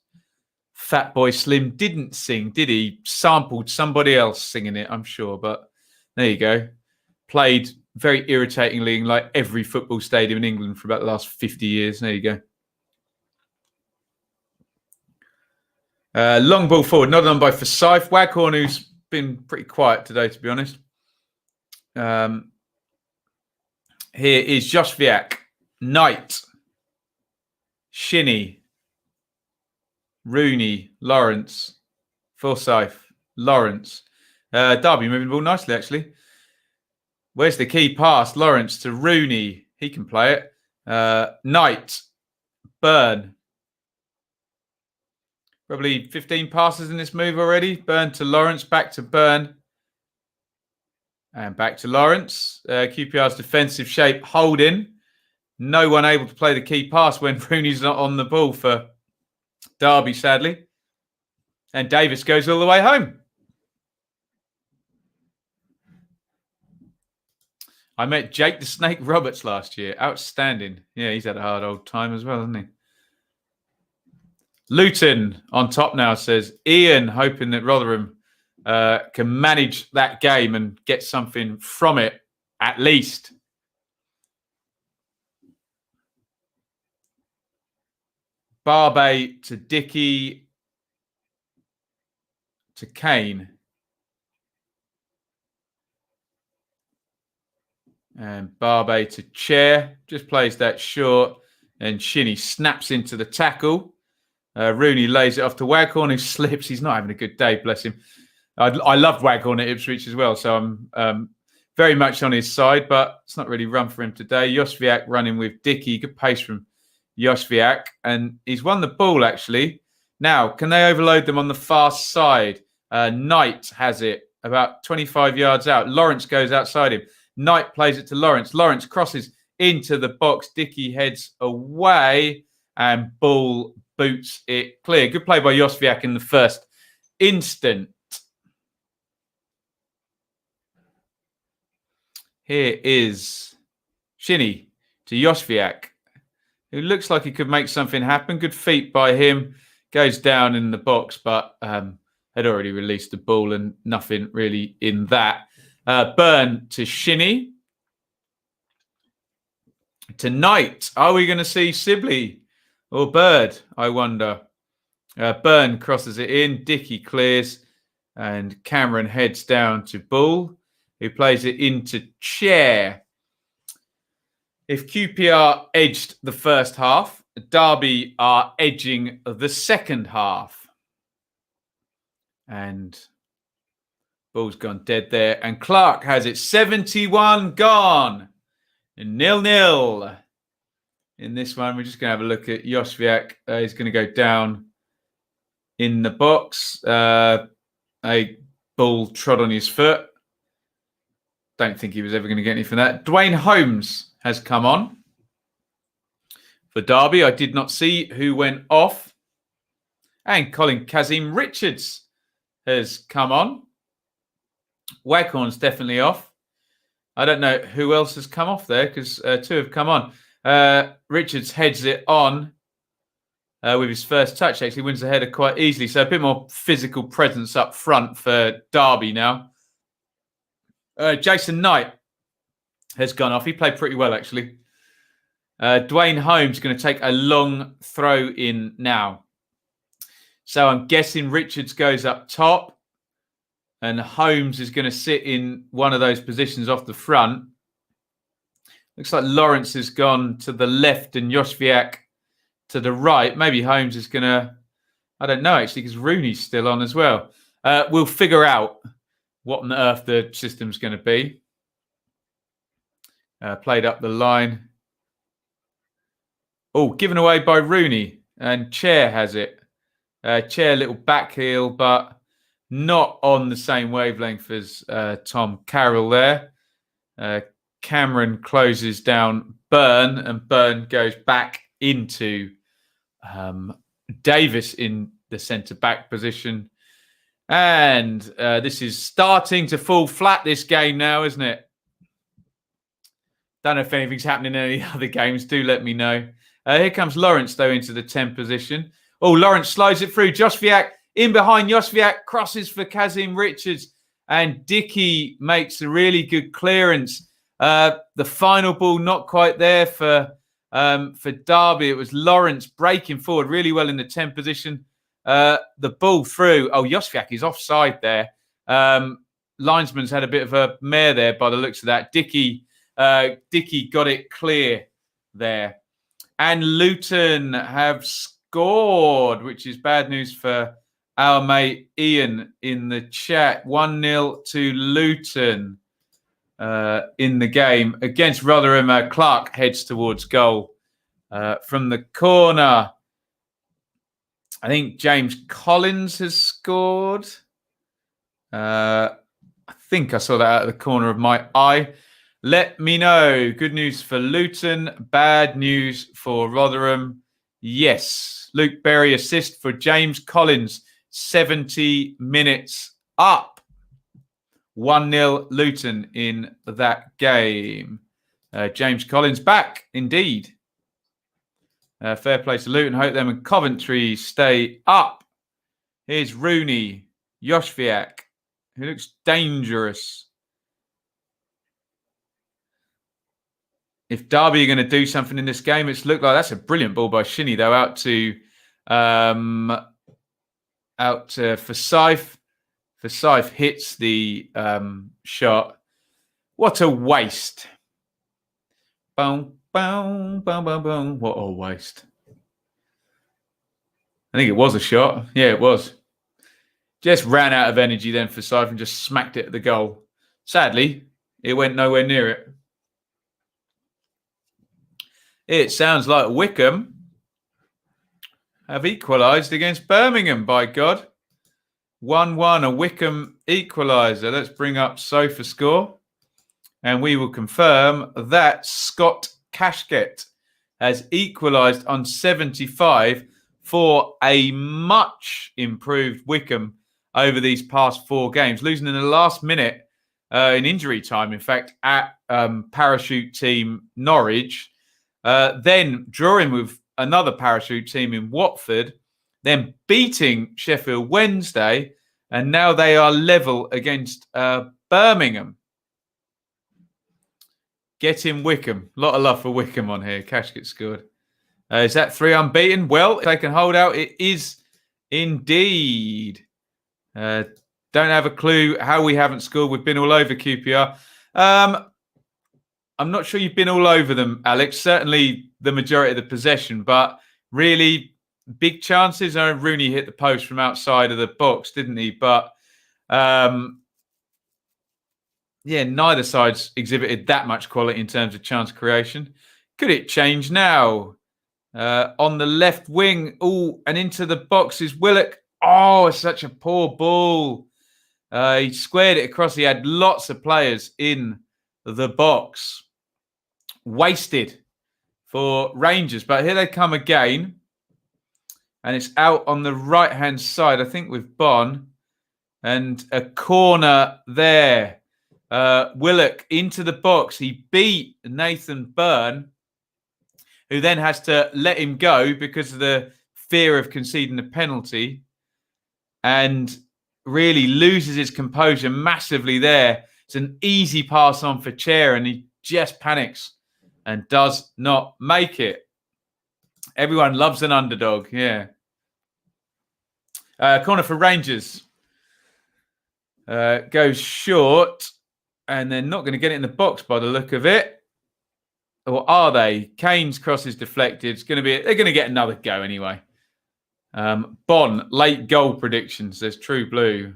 [SPEAKER 1] Fatboy Slim didn't sing, did he? Sampled somebody else singing it, I'm sure. But there you go. Played very irritatingly in like every football stadium in England for about the last 50 years. There you go. Long ball forward, not done by Forsyth. Waghorn, who's been pretty quiet today, to be honest. Here is Josviak, Knight, Shinnie, Rooney, Lawrence, Forsyth, Lawrence. Derby moving the ball nicely, actually. Where's the key pass? Lawrence to Rooney. He can play it. Knight, Burn. Probably 15 passes in this move already. Burn to Lawrence, back to Burn. And back to Lawrence. QPR's defensive shape holding. No one able to play the key pass when Rooney's not on the ball for Derby, sadly. And Davis goes all the way home. I met Jake the Snake Roberts last year. Outstanding. Yeah, he's had a hard old time as well, hasn't he? Luton on top now, says Iain, hoping that Rotherham can manage that game and get something from it, at least. Barbet to Dickey to Kane. And Barbet to Chair. Just plays that short. And Shinnie snaps into the tackle. Rooney lays it off to Waghorn, who slips. He's not having a good day, bless him. I loved Waghorn at Ipswich as well, so I'm very much on his side, but it's not really run for him today. Josviak running with Dickey. Good pace from Josviak, and he's won the ball, actually. Now, can they overload them on the fast side? Knight has it about 25 yards out. Lawrence goes outside him. Knight plays it to Lawrence. Lawrence crosses into the box. Dickey heads away, and ball boots it clear. Good play by Josviak in the first instant. Here is Shinnie to Josviak, who looks like he could make something happen. Good feet by him. Goes down in the box, but had already released the ball and nothing really in that. Burn to Shinnie. Tonight, are we going to see Sibley or Bird, I wonder? Burn crosses it in. Dickey clears. And Cameron heads down to Bull, who plays it into Chair. If QPR edged the first half, Derby are edging the second half. And ball's gone dead there. And Clark has it. 71 gone. 0-0. In this one, we're just going to have a look at Josviak. He's going to go down in the box. A ball trod on his foot. Don't think he was ever going to get anything from that. Dwayne Holmes has come on for Derby. I did not see who went off. And Colin Kazim Richards has come on. Waghorn's definitely off. I don't know who else has come off there because two have come on. Richards heads it on with his first touch. Actually wins the header quite easily. So a bit more physical presence up front for Derby now. Jason Knight has gone off. He played pretty well, actually. Dwayne Holmes is going to take a long throw in now. So I'm guessing Richards goes up top and Holmes is going to sit in one of those positions off the front. Looks like Lawrence has gone to the left and Jozwiak to the right. Maybe Holmes is going to, I don't know actually, because Rooney's still on as well. We'll figure out what on earth the system's going to be. Played up the line. Oh, given away by Rooney. And Chair has it. Chair, little back heel, but not on the same wavelength as Tom Carroll there. Cameron closes down Burn, and Burn goes back into Davis in the centre-back position. And this is starting to fall flat, this game now, isn't it? Don't know if anything's happening in any other games. Do let me know. Here comes Lawrence, though, into the 10 position. Oh, Lawrence slides it through. Jozwiak in behind Jozwiak, crosses for Kazim Richards. And Dickey makes a really good clearance. The final ball not quite there for Derby. It was Lawrence breaking forward really well in the 10 position. The ball through. Oh, Jozwiak is offside there. Linesman's had a bit of a mare there by the looks of that. Dickey got it clear there. And Luton have scored, which is bad news for our mate Iain in the chat. 1-0 to Luton in the game against Rotherham. Clark heads towards goal from the corner. I think James Collins has scored. I think I saw that out of the corner of my eye. Let me know. Good news for Luton. Bad news for Rotherham. Yes. Luke Berry assist for James Collins. 70 minutes up. 1-0 Luton in that game. James Collins back, indeed. Fair play to Luton. Hope them and Coventry stay up. Here's Rooney. Jozwiak, who looks dangerous. If Derby are going to do something in this game, it's looked like that's a brilliant ball by Shinnie, though, out to Forsyth. Forsyth hits the shot. What a waste. Boom, boom, boom, boom, boom. What a waste. I think it was a shot. Yeah, it was. Just ran out of energy then Forsyth and just smacked it at the goal. Sadly, it went nowhere near it. It sounds like Wycombe have equalised against Birmingham, by God. 1-1, a Wycombe equaliser. Let's bring up SofaScore. And we will confirm that Scott Cashgett has equalised on 75 for a much improved Wycombe over these past 4 games. Losing in the last minute in injury time, in fact, at parachute team Norwich. Then drawing with another parachute team in Watford, then beating Sheffield Wednesday, and now they are level against Birmingham. Get in Wycombe. A lot of love for Wycombe on here. Cashgett scored. Is that 3 unbeaten? Well, if they can hold out, it is indeed. Don't have a clue how we haven't scored. We've been all over QPR. I'm not sure you've been all over them, Alex. Certainly the majority of the possession, but really big chances. Rooney hit the post from outside of the box, didn't he? But yeah, neither side's exhibited that much quality in terms of chance creation. Could it change now? On the left wing, and into the box is Willock. Oh, it's such a poor ball. He squared it across. He had lots of players in the box. Wasted for Rangers, but here they come again. And it's out on the right-hand side, I think, with Bon. And a corner there. Willock into the box. He beat Nathan Byrne, who then has to let him go because of the fear of conceding a penalty. And really loses his composure massively there. It's an easy pass on for Chair, and he just panics and does not make it. Everyone loves an underdog, yeah. Corner for Rangers. Goes short, and they're not going to get it in the box by the look of it. Or are they? Kane's cross is deflected. They're going to get another go anyway. Bon, late goal predictions. There's True Blue.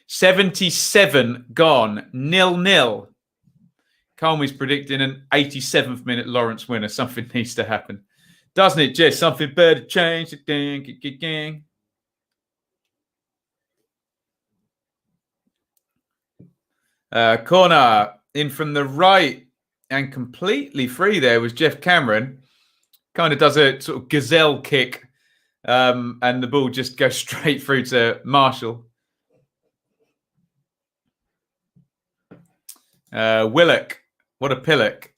[SPEAKER 1] 77 gone. 0-0. Colmey's predicting an 87th minute Lawrence winner. Something needs to happen. Doesn't it, Jess? Something better change. Corner in from the right and completely free there was Jeff Cameron. Kind of does a sort of gazelle kick and the ball just goes straight through to Marshall. Willock, what a pillock.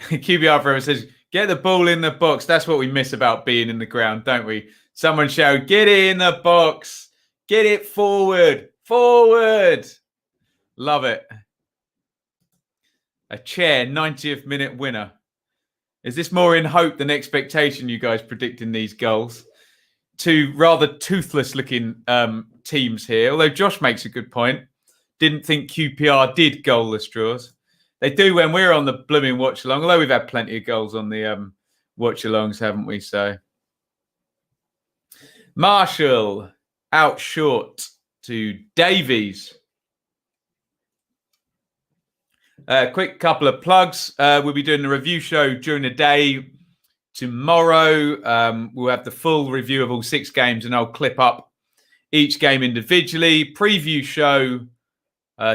[SPEAKER 1] QPR forever says, get the ball in the box. That's what we miss about being in the ground, don't we? Someone shout, get it in the box. Get it forward. Forward. Love it. A chair, 90th minute winner. Is this more in hope than expectation, you guys predicting these goals? Two rather toothless looking teams here. Although Josh makes a good point. Didn't think QPR did goalless draws. They do when we're on the blooming watch-along, although we've had plenty of goals on the watch-alongs, haven't we? So Marshall out short to Davies. Quick couple of plugs. We'll be doing a review show during the day tomorrow. We'll have the full review of all 6 games and I'll clip up each game individually. Preview show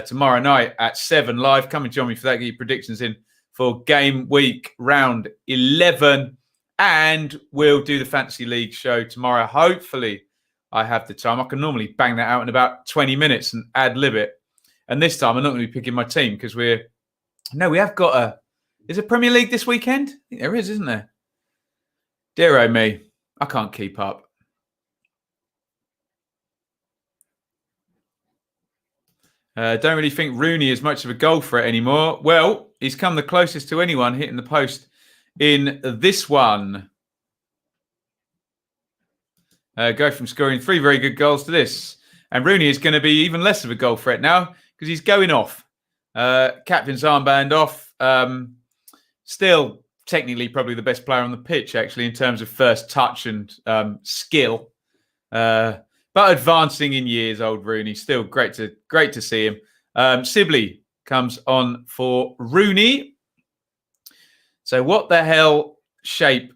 [SPEAKER 1] tomorrow night at 7 live. Come and join me for that. Get your predictions in for game week round 11. And we'll do the Fantasy League show tomorrow. Hopefully, I have the time. I can normally bang that out in about 20 minutes and ad-lib it. And this time, I'm not going to be picking my team because we have got is it Premier League this weekend? I think there is, isn't there? Dear oh me, I can't keep up. Don't really think Rooney is much of a goal threat anymore. Well, he's come the closest to anyone hitting the post in this one. Go from scoring 3 very good goals to this. And Rooney is going to be even less of a goal threat now because he's going off. Captain's armband off. Still technically probably the best player on the pitch, actually, in terms of first touch and skill. But advancing in years, old Rooney. Still great to see him. Sibley comes on for Rooney. So what the hell shape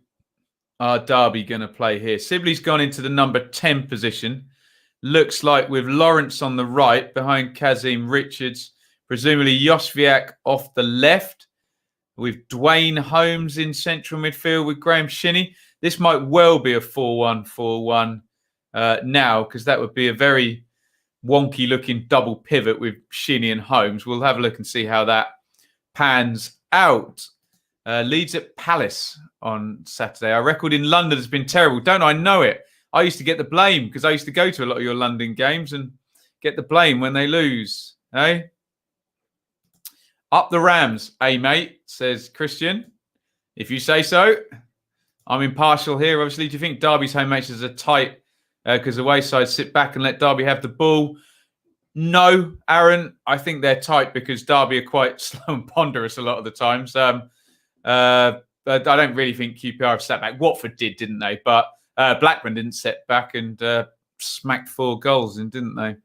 [SPEAKER 1] are Derby going to play here? Sibley's gone into the number 10 position. Looks like with Lawrence on the right, behind Kazim Richards, presumably Josviak off the left, with Dwayne Holmes in central midfield with Graham Shinney. This might well be a 4-1-4-1 now, because that would be a very wonky-looking double pivot with Shinney and Holmes. We'll have a look and see how that pans out. Leeds at Palace on Saturday. Our record in London has been terrible. Don't I know it? I used to get the blame because I used to go to a lot of your London games and get the blame when they lose. Eh? Up the Rams, mate, says Christian. If you say so. I'm impartial here, obviously. Do you think Derby's home matches are tight because the away side sit back and let Derby have the ball? No, Aaron. I think they're tight because Derby are quite slow and ponderous a lot of the times. I don't really think QPR have sat back. Watford did, didn't they? But Blackburn didn't set back and smacked 4 goals in, didn't they?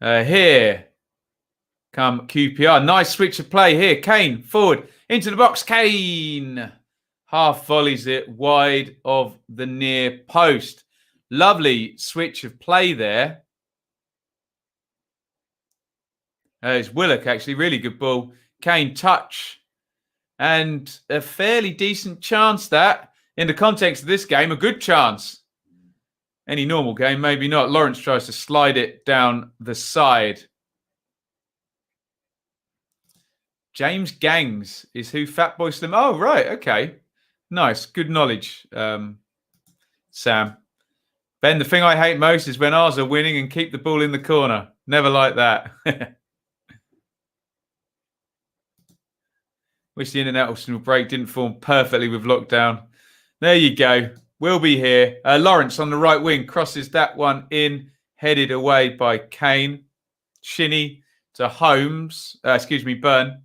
[SPEAKER 1] Here come QPR. Nice switch of play here. Kane forward into the box. Kane half volleys it wide of the near post. Lovely switch of play there. It's Willock, actually. Really good ball. Kane touch. And a fairly decent chance that, in the context of this game, a good chance. Any normal game, maybe not. Lawrence tries to slide it down the side. James Gangs is who Fatboy Slim. Oh, right. Okay. Nice. Good knowledge, Sam. Ben, the thing I hate most is when ours are winning and keep the ball in the corner. Never like that. Wish the international break didn't form perfectly with lockdown. There you go. We'll be here. Lawrence on the right wing crosses that one in, headed away by Kane. Shinnie to Holmes. Burn.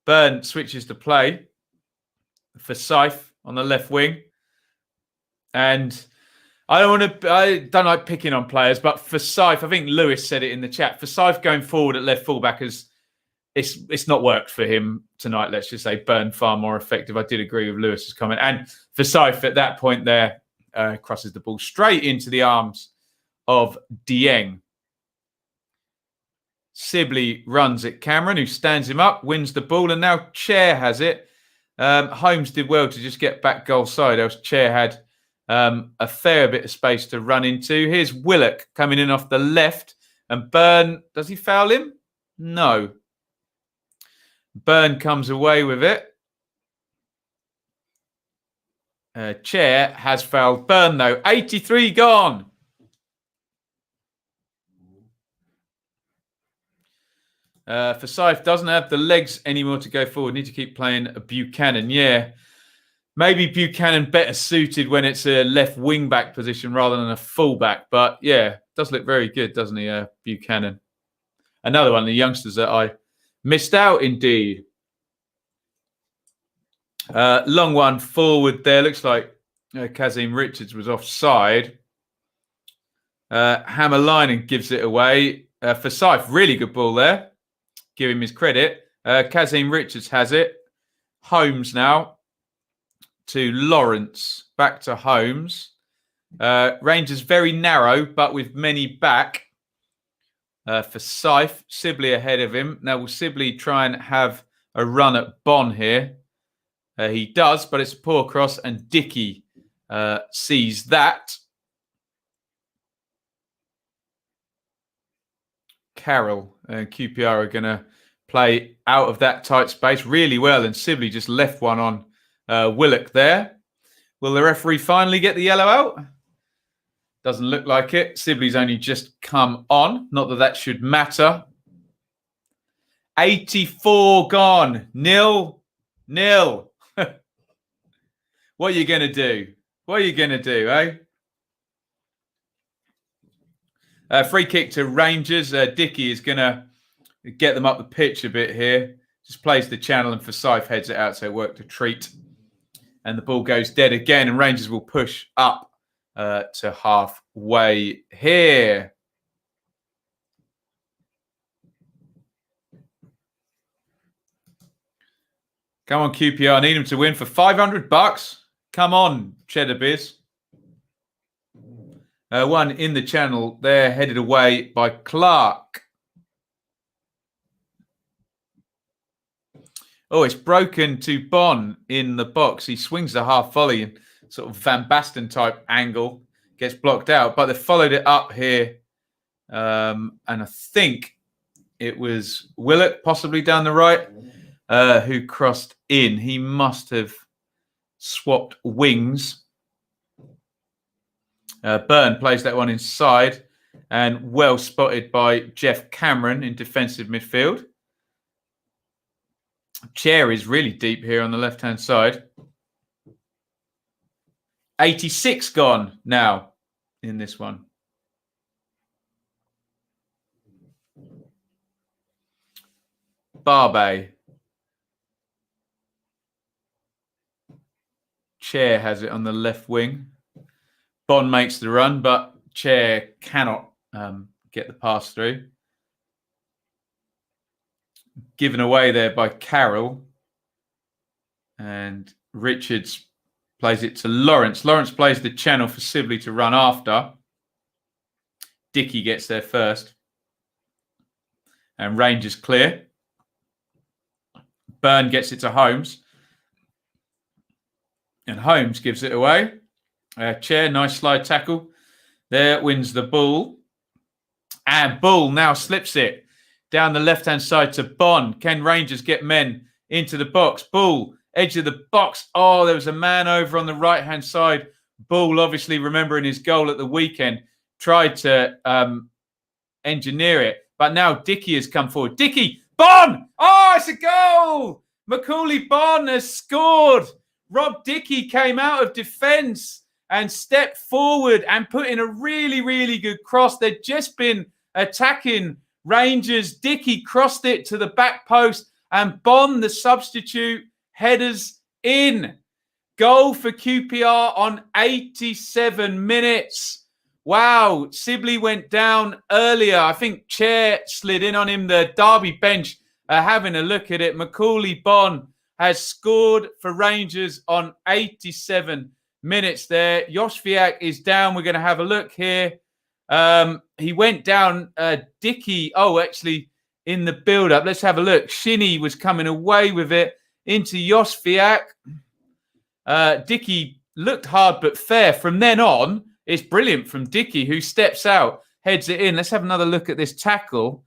[SPEAKER 1] Burn switches to play for Syfe on the left wing. And I don't like picking on players, but for Syfe, I think Lewis said it in the chat, for Syfe going forward at left fullback, it's not worked for him tonight. Let's just say Burn far more effective. I did agree with Lewis's comment. And for Syfe at that point there, crosses the ball straight into the arms of Dieng. Sibley runs at Cameron, who stands him up, wins the ball, and now Chair has it. Holmes did well to just get back goal side, else Chair had a fair bit of space to run into. Here's Willock coming in off the left, and Burn, does he foul him? No. Burn comes away with it. Chair has fouled Burn, though. 83 gone. Forsyth doesn't have the legs anymore to go forward. Need to keep playing Buchanan. Yeah. Maybe Buchanan better suited when it's a left wing back position rather than a full back. But yeah, does look very good, doesn't he, Buchanan? Another one of the youngsters that I missed out indeed. Long one forward there. Looks like Kazim Richards was offside. Hammerlinen gives it away. Forsyth, really good ball there. Give him his credit. Kazim Richards has it. Holmes now to Lawrence. Back to Holmes. Rangers very narrow, but with many back. For Syfe, Sibley ahead of him. Now will Sibley try and have a run at Bon here? He does, but it's a poor cross, and Dickey sees that. Carroll and QPR are going to play out of that tight space really well, and Sibley just left one on Willock there. Will the referee finally get the yellow out? Doesn't look like it. Sibley's only just come on. Not that that should matter. 84 gone. 0-0. What are you going to do? What are you going to do, eh? Free kick to Rangers. Dickey is going to get them up the pitch a bit here. Just plays the channel and Forsyth heads it out, so it worked a treat. And the ball goes dead again, and Rangers will push up to halfway here. Come on, QPR. I need them to win for $500. Come on, Cheddar Biz. One in the channel there, headed away by Clark. Oh, it's broken to Bon in the box. He swings the half volley and sort of Van Basten type angle, gets blocked out, but they followed it up here. And I think it was Willock, possibly down the right, who crossed in. He must have swapped wings. Burn plays that one inside, and well spotted by Jeff Cameron in defensive midfield. Chair is really deep here on the left-hand side. 86 gone now in this one. Larbey. Chair has it on the left wing. Bon makes the run, but Chair cannot get the pass through. Given away there by Carroll. And Richards plays it to Lawrence. Lawrence plays the channel for Sibley to run after. Dickey gets there first. And Rangers clear. Burn gets it to Holmes. And Holmes gives it away. Chair, nice slide tackle. There, wins the ball. And Bull now slips it down the left-hand side to Bon. Can Rangers get men into the box? Bull, edge of the box. Oh, there was a man over on the right-hand side. Bull, obviously remembering his goal at the weekend, tried to engineer it. But now Dickey has come forward. Dickey, Bon! Oh, it's a goal! Macaulay Bon has scored. Rob Dickey came out of defence and stepped forward and put in a really, really good cross. They'd just been attacking Rangers. Dickey crossed it to the back post and Bon, the substitute, headers in. Goal for QPR on 87 minutes. Wow, Sibley went down earlier. I think Chair slid in on him. The Derby bench are having a look at it. Macaulay Bon has scored for Rangers on 87 minutes there. Josviak is down. We're going to have a look here. He went down. Dickey, actually, in the build-up. Let's have a look. Shinny was coming away with it into Josviak. Dickey looked hard but fair. From then on, it's brilliant from Dickey, who steps out, heads it in. Let's have another look at this tackle.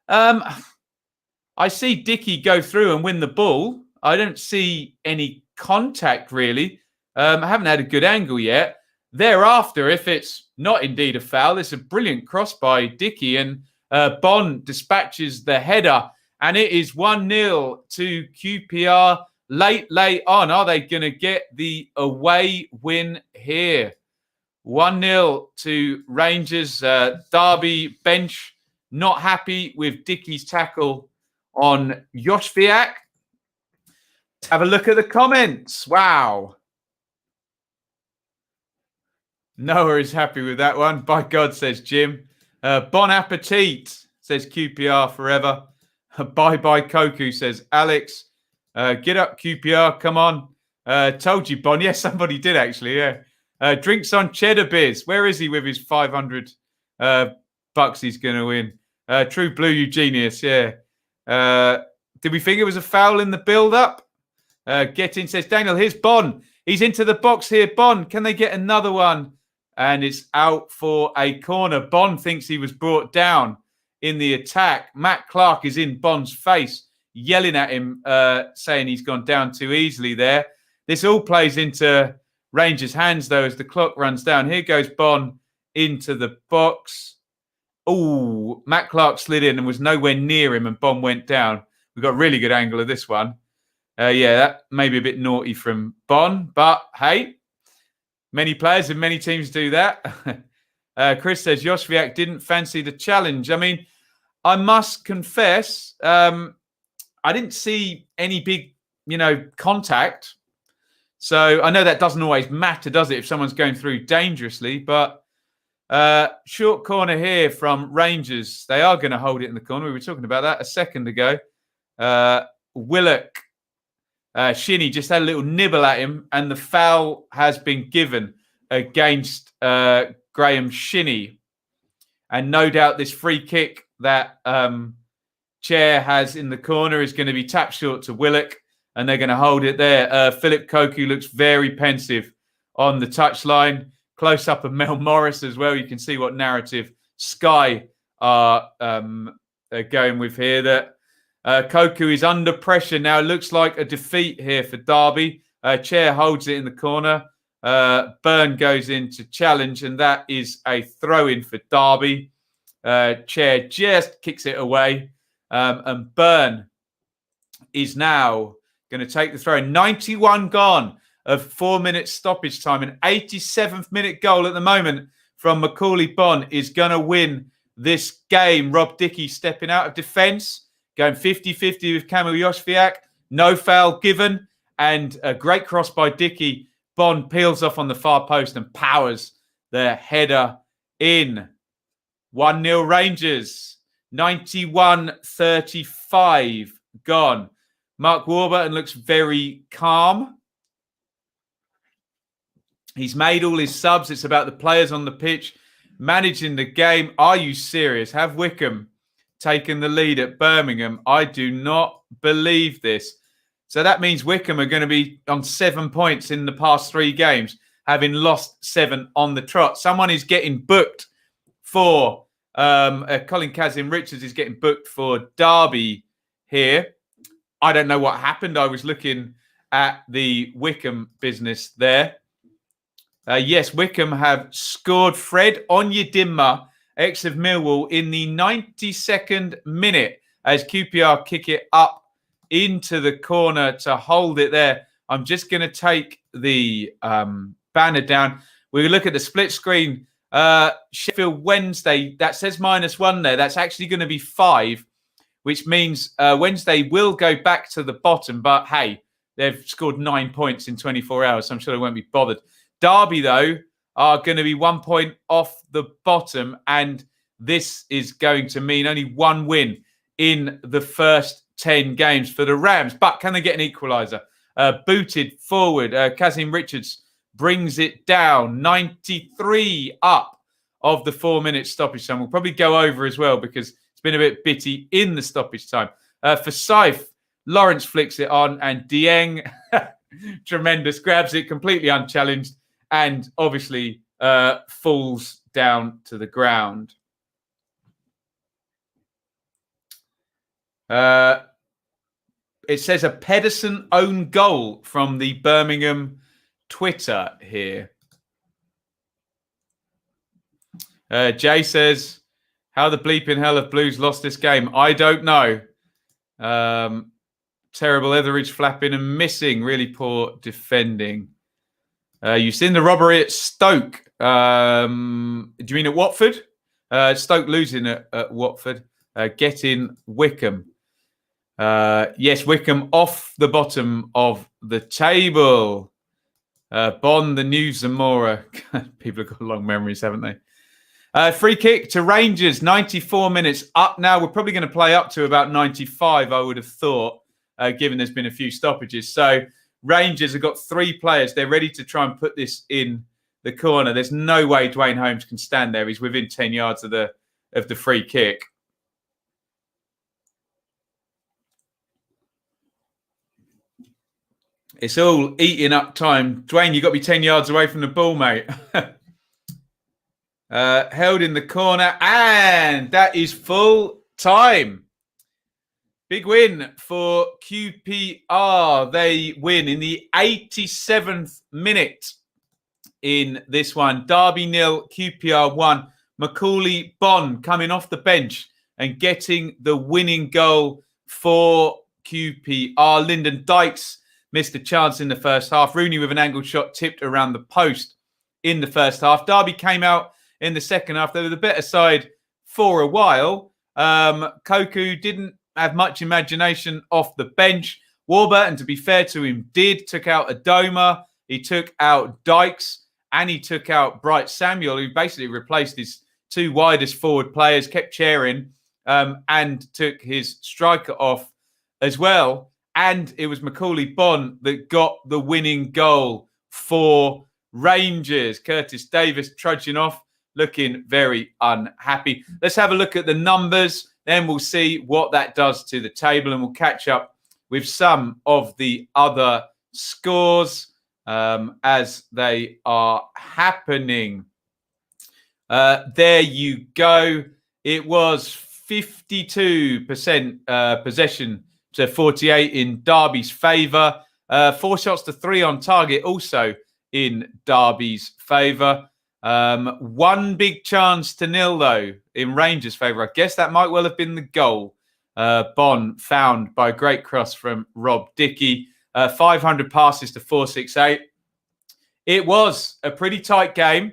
[SPEAKER 1] I see Dickey go through and win the ball. I don't see any contact, really. I haven't had a good angle yet. Thereafter, if it's not indeed a foul, it's a brilliant cross by Dickey, and Bon dispatches the header, and it is 1-0 to QPR late on. Are they going to get the away win here? 1-0 to Rangers. Derby bench not happy with Dickey's tackle on Josviak. Have a look at the comments. Wow. Noah is happy with that one. By God, says Jim. Bon appetit, says QPR forever. Bye-bye, Koku, says Alex. Get up, QPR. Come on. Told you, Bon. Yes, somebody did, actually, yeah. Drinks on cheddar beers. Where is he with his 500 bucks he's going to win? True Blue Eugenius, yeah. Did we think it was a foul in the build-up? Get in, says Daniel. Here's Bon. He's into the box here. Bon, can they get another one? And it's out for a corner. Bon thinks he was brought down in the attack. Matt Clark is in Bon's face, yelling at him, saying he's gone down too easily there. This all plays into Rangers' hands, though, as the clock runs down. Here goes Bon into the box. Oh, Matt Clark slid in and was nowhere near him, and Bon went down. We've got a really good angle of this one. Yeah, that may be a bit naughty from Bon, but hey, many players and many teams do that. Chris says Josviak didn't fancy the challenge. I mean, I must confess, I didn't see any big, contact. So I know that doesn't always matter, does it, if someone's going through dangerously? But short corner here from Rangers. They are going to hold it in the corner. We were talking about that a second ago. Willock. Shinny just had a little nibble at him, and the foul has been given against Graham Shinny. And no doubt this free kick that Chair has in the corner is going to be tapped short to Willock, and they're going to hold it there. Philip Koku looks very pensive on the touchline. Close up of Mel Morris as well. You can see what narrative Sky are going with here. That Koku is under pressure now. Looks like a defeat here for Derby. Chair holds it in the corner. Burn goes in to challenge, and that is a throw-in for Derby. Chair just kicks it away. And Burn is now going to take the throw. 91 gone of 4 minutes stoppage time. An 87th minute goal at the moment from Macaulay Bon is going to win this game. Rob Dickey stepping out of defence. Going 50-50 with Kamil Josviak. No foul given. And a great cross by Dickey. Bon peels off on the far post and powers the header in. 1-0 Rangers. 91-35 gone. Mark Warburton looks very calm. He's made all his subs. It's about the players on the pitch managing the game. Are you serious? Have Wickham taken the lead at Birmingham? I do not believe this. So that means Wickham are going to be on 7 points in the past 3 games, having lost 7 on the trot. Someone is getting booked for, Colin Kazim Richards is getting booked for Derby here. I don't know what happened. I was looking at the Wickham business there. Yes, Wickham have scored. Fred Onyedinma ex of Millwall, in the 92nd minute as QPR kick it up into the corner to hold it there. I'm just going to take the banner down. We look at the split screen. Sheffield Wednesday, that says -1 there. That's actually going to be 5, which means Wednesday will go back to the bottom. But hey, they've scored 9 points in 24 hours, so I'm sure they won't be bothered. Derby, though, are going to be 1 point off the bottom, and this is going to mean only 1 win in the first 10 games for the Rams. But can they get an equaliser? Booted forward. Kazim Richards brings it down. 93 up of the 4-minute stoppage time. We'll probably go over as well because it's been a bit bitty in the stoppage time. For Saif, Lawrence flicks it on, and Dieng, tremendous, grabs it completely unchallenged and obviously falls down to the ground. It says a Pedersen own goal from the Birmingham Twitter here. Jay says, how the bleeping hell have Blues lost this game? I don't know. Terrible Etheridge flapping and missing. Really poor defending. You've seen the robbery at Stoke. Do you mean at Watford? Stoke losing at Watford. Getting Wickham. Yes, Wickham off the bottom of the table. Bond, the new Zamora. People have got long memories, haven't they? Free kick to Rangers, 94 minutes up now. We're probably going to play up to about 95, I would have thought, given there's been a few stoppages. So Rangers have got 3 players. They're ready to try and put this in the corner. There's no way Dwayne Holmes can stand there. He's within 10 yards of the free kick. It's all eating up time. Dwayne, you've got to be 10 yards away from the ball, mate. Held in the corner, and that is full time. Big win for QPR. They win in the 87th minute in this one. Derby 0, QPR 1. Macaulay Bonne coming off the bench and getting the winning goal for QPR. Lyndon Dykes missed a chance in the first half. Rooney with an angled shot tipped around the post in the first half. Derby came out in the second half. They were the better side for a while. Koku didn't have much imagination off the bench. Warburton, to be fair to him, took out Adoma. He took out Dykes, and he took out Bright Samuel, who basically replaced his 2 widest forward players, kept chairing, and took his striker off as well. And it was Macaulay Bonne that got the winning goal for Rangers. Curtis Davis trudging off, looking very unhappy. Let's have a look at the numbers. Then we'll see what that does to the table, and we'll catch up with some of the other scores as they are happening. There you go. It was 52% possession to 48 in Derby's favour. 4 shots to 3 on target also in Derby's favour. 1 big chance to 0, though, in Rangers' favour. I guess that might well have been the goal. Bonne found by a great cross from Rob Dickey. 500 passes to 468. It was a pretty tight game.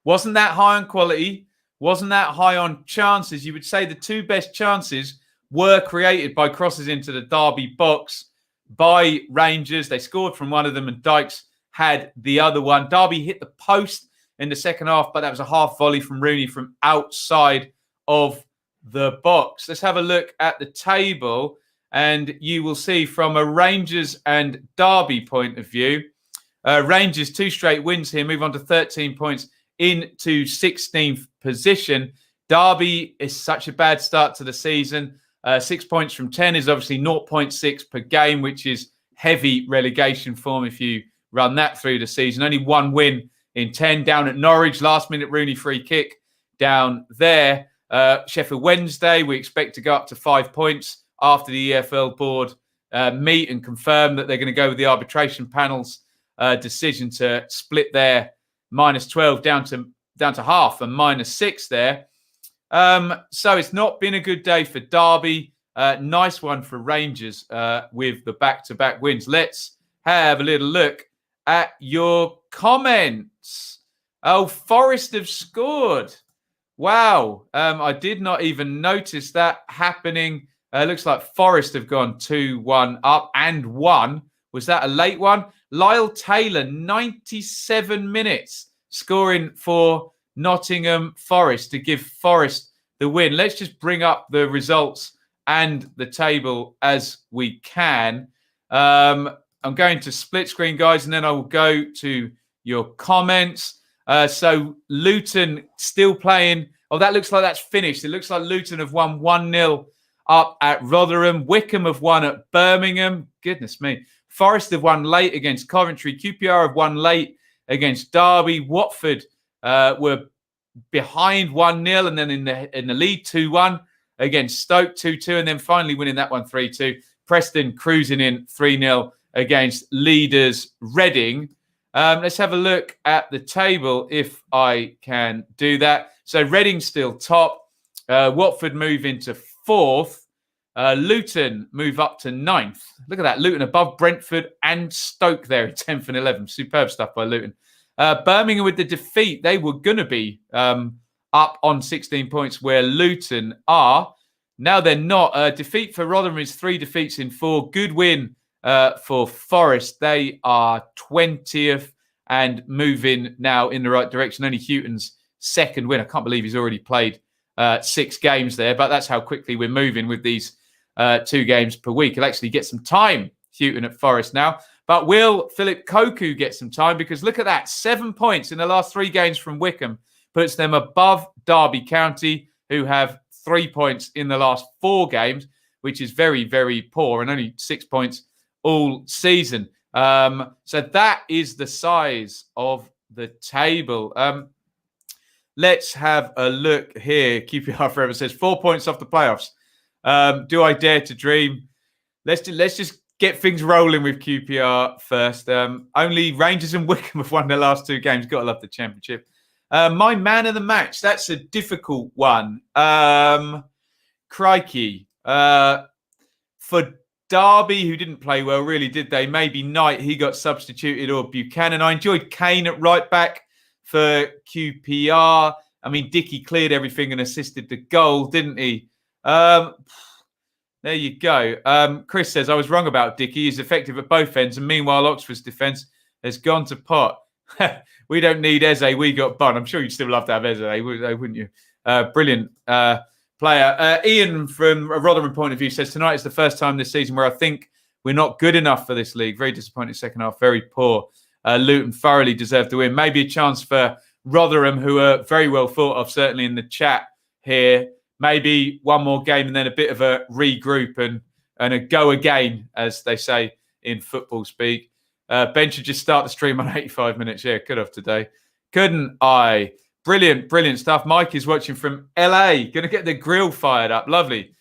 [SPEAKER 1] Wasn't that high on quality. Wasn't that high on chances. You would say the 2 best chances were created by crosses into the Derby box by Rangers. They scored from one of them, and Dykes had the other one. Derby hit the post in the second half, but that was a half volley from Rooney from outside of the box. Let's have a look at the table, and you will see from a Rangers and Derby point of view, Rangers 2 straight wins here, move on to 13 points into 16th position. Derby is such a bad start to the season. 6 points from 10 is obviously 0.6 per game, which is heavy relegation form if you run that through the season. Only 1 win in 10 down at Norwich. Last minute Rooney free kick down there. Sheffield Wednesday, we expect to go up to 5 points after the EFL board meet and confirm that they're going to go with the arbitration panel's decision to split their -12 down to half and -6 there. So it's not been a good day for Derby. Nice one for Rangers with the back-to-back wins. Let's have a little look at your comments. Oh, Forest have scored. Wow. I did not even notice that happening. Looks like Forest have gone 2-1 up and won. Was that a late one? Lyle Taylor, 97 minutes, scoring for Nottingham Forest to give Forest the win. Let's just bring up the results and the table as we can. I'm going to split screen, guys, and then I will go to your comments. So Luton still playing. Oh, that looks like that's finished. It looks like Luton have won 1-0 up at Rotherham. Wickham have won at Birmingham. Goodness me. Forest have won late against Coventry. QPR have won late against Derby. Watford were behind 1-0 and then in the lead 2-1 against Stoke 2-2 and then finally winning that one 3-2. Preston cruising in 3-0 against leaders Reading. Let's have a look at the table if I can do that. So Reading still top. Watford move into 4th. Luton move up to 9th. Look at that. Luton above Brentford and Stoke there in 10th and 11th. Superb stuff by Luton. Birmingham with the defeat. They were going to be up on 16 points where Luton are. Now they're not. Defeat for Rotherham is 3 defeats in 4. Good win for Forest. They are 20th and moving now in the right direction. Only Houghton's second win. I can't believe he's already played 6 games there, but that's how quickly we're moving with these 2 games per week. He'll actually get some time, Houghton at Forest now. But will Philip Koku get some time? Because look at that. 7 points in the last 3 games from Wickham puts them above Derby County, who have 3 points in the last 4 games, which is very, very poor, and only 6 points all season. So that is the size of the table. Let's have a look here. QPR Forever says 4 points off the playoffs. Do I dare to dream? Let's just get things rolling with QPR first. Only Rangers and Wickham have won their last 2 games. Got to love the championship. My man of the match. That's a difficult one. Crikey. For Derby, who didn't play well, really, did they? Maybe Knight, he got substituted, or Buchanan. I enjoyed Kane at right back for QPR. I mean, Dickey cleared everything and assisted the goal, didn't he? There you go. Chris says, I was wrong about Dickey. He's effective at both ends. And meanwhile, Oxford's defence has gone to pot. We don't need Eze. We got Bun. I'm sure you'd still love to have Eze, wouldn't you? Brilliant player. Iain, from a Rotherham point of view, says, tonight is the first time this season where I think we're not good enough for this league. Very disappointing second half. Very poor. Luton thoroughly deserved to win. Maybe a chance for Rotherham, who are very well thought of, certainly in the chat here. Maybe one more game and then a bit of a regroup and a go again, as they say in football speak. Ben should just start the stream on 85 minutes. Yeah, could have today. Couldn't I? Brilliant, brilliant stuff. Mike is watching from LA. Going to get the grill fired up. Lovely.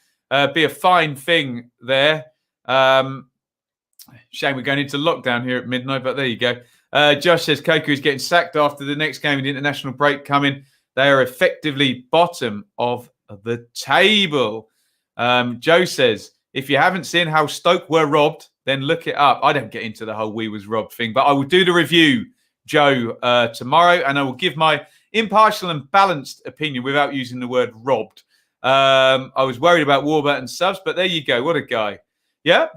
[SPEAKER 1] Be a fine thing there. Shame we're going into lockdown here at midnight, but there you go. Josh says Koku is getting sacked after the next game with the international break coming. They are effectively bottom of the table. Joe says, if you haven't seen how Stoke were robbed, then look it up. I don't get into the whole we was robbed thing, but I will do the review, Joe, tomorrow, and I will give my impartial and balanced opinion without using the word robbed. I was worried about Warburton subs, but there you go. What a guy. Yeah.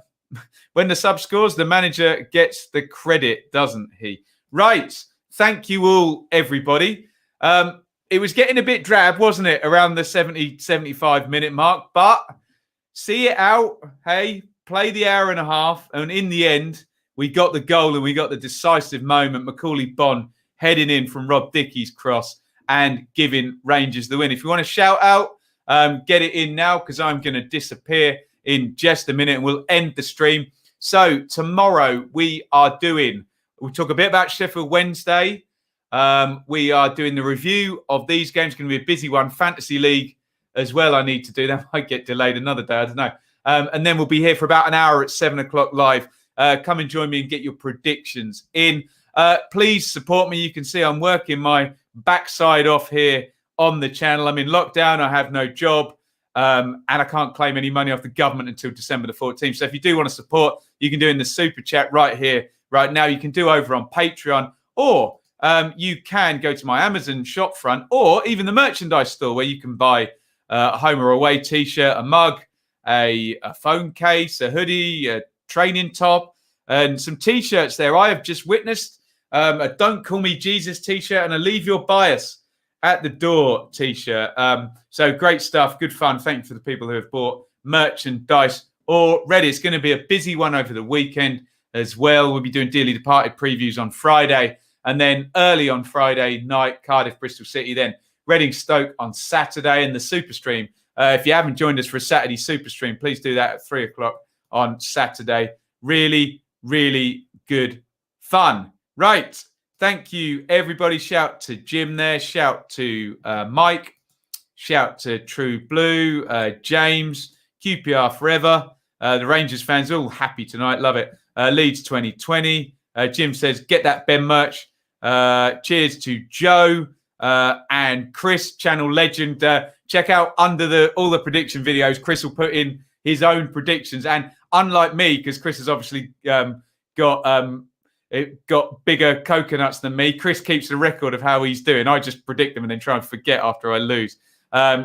[SPEAKER 1] When the sub scores, the manager gets the credit, doesn't he? Right. Thank you all, everybody. It was getting a bit drab, wasn't it? Around the 70, 75 minute mark, but see it out. Hey, play the hour and a half. And in the end, we got the goal and we got the decisive moment. Macaulay Bonne heading in from Rob Dickey's cross and giving Rangers the win. If you want to shout out, get it in now, because I'm going to disappear in just a minute and we'll end the stream. So tomorrow we'll talk a bit about Sheffield Wednesday. We are doing the review of these games. It's going to be a busy one. Fantasy League as well. I need to do that. Might get delayed another day. I don't know. And then we'll be here for about an hour at 7 o'clock live. Come and join me and get your predictions in. Please support me. You can see I'm working my backside off here on the channel. I'm in lockdown. I have no job. And I can't claim any money off the government until December the 14th. So if you do want to support, you can do in the super chat right here, right now. You can do over on Patreon, or you can go to my Amazon shop front, or even the merchandise store where you can buy a home or away t-shirt, a mug, a phone case, a hoodie, a training top, and some t-shirts there. I have just witnessed a Don't Call Me Jesus t-shirt and a Leave Your Bias at the Door t-shirt. So great stuff, good fun. Thank you for the people who have bought merchandise already. It's going to be a busy one over the weekend as well. We'll be doing Dearly Departed previews on Friday, and then early on Friday night, Cardiff, Bristol City, then Reading Stoke on Saturday, and the Super Stream. If you haven't joined us for a Saturday Super Stream, please do that at 3 o'clock on Saturday. Really, really good fun. Right. Thank you, everybody. Shout to Jim there. Shout to Mike. Shout to True Blue, James, QPR Forever. The Rangers fans are all happy tonight. Love it. Leeds 2020. Jim says, get that Ben merch. Cheers to Joe and Chris, channel legend. Check out under all the prediction videos. Chris will put in his own predictions. And unlike me, because Chris has obviously got bigger coconuts than me, Chris keeps the record of how he's doing. I just predict them and then try and forget after I lose.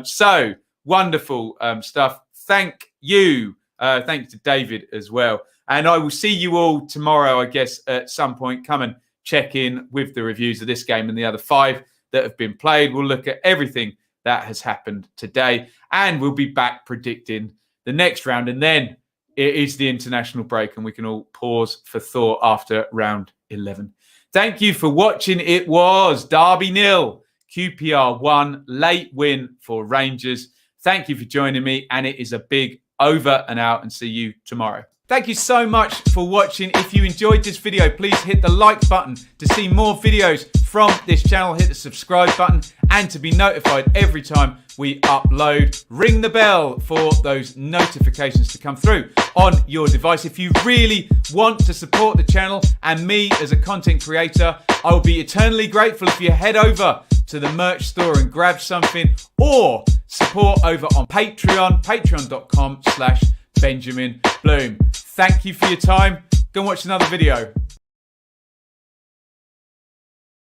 [SPEAKER 1] So wonderful stuff. Thank you. Thanks to David as well. And I will see you all tomorrow, I guess, at some point. Come and check in with the reviews of this game and the other 5 that have been played. We'll look at everything that has happened today, and we'll be back predicting the next round. And then it is the international break, and we can all pause for thought after round 11. Thank you for watching. It was Derby 0, QPR 1, late win for Rangers. Thank you for joining me, and it is a big over and out, and see you tomorrow. Thank you so much for watching. If you enjoyed this video, please hit the like button to see more videos from this channel. Hit the subscribe button, and to be notified every time we upload, ring the bell for those notifications to come through on your device. If you really want to support the channel and me as a content creator, I will be eternally grateful if you head over to the merch store and grab something, or support over on Patreon, patreon.com/Benjamin Bloom. Thank you for your time. Go and watch another video.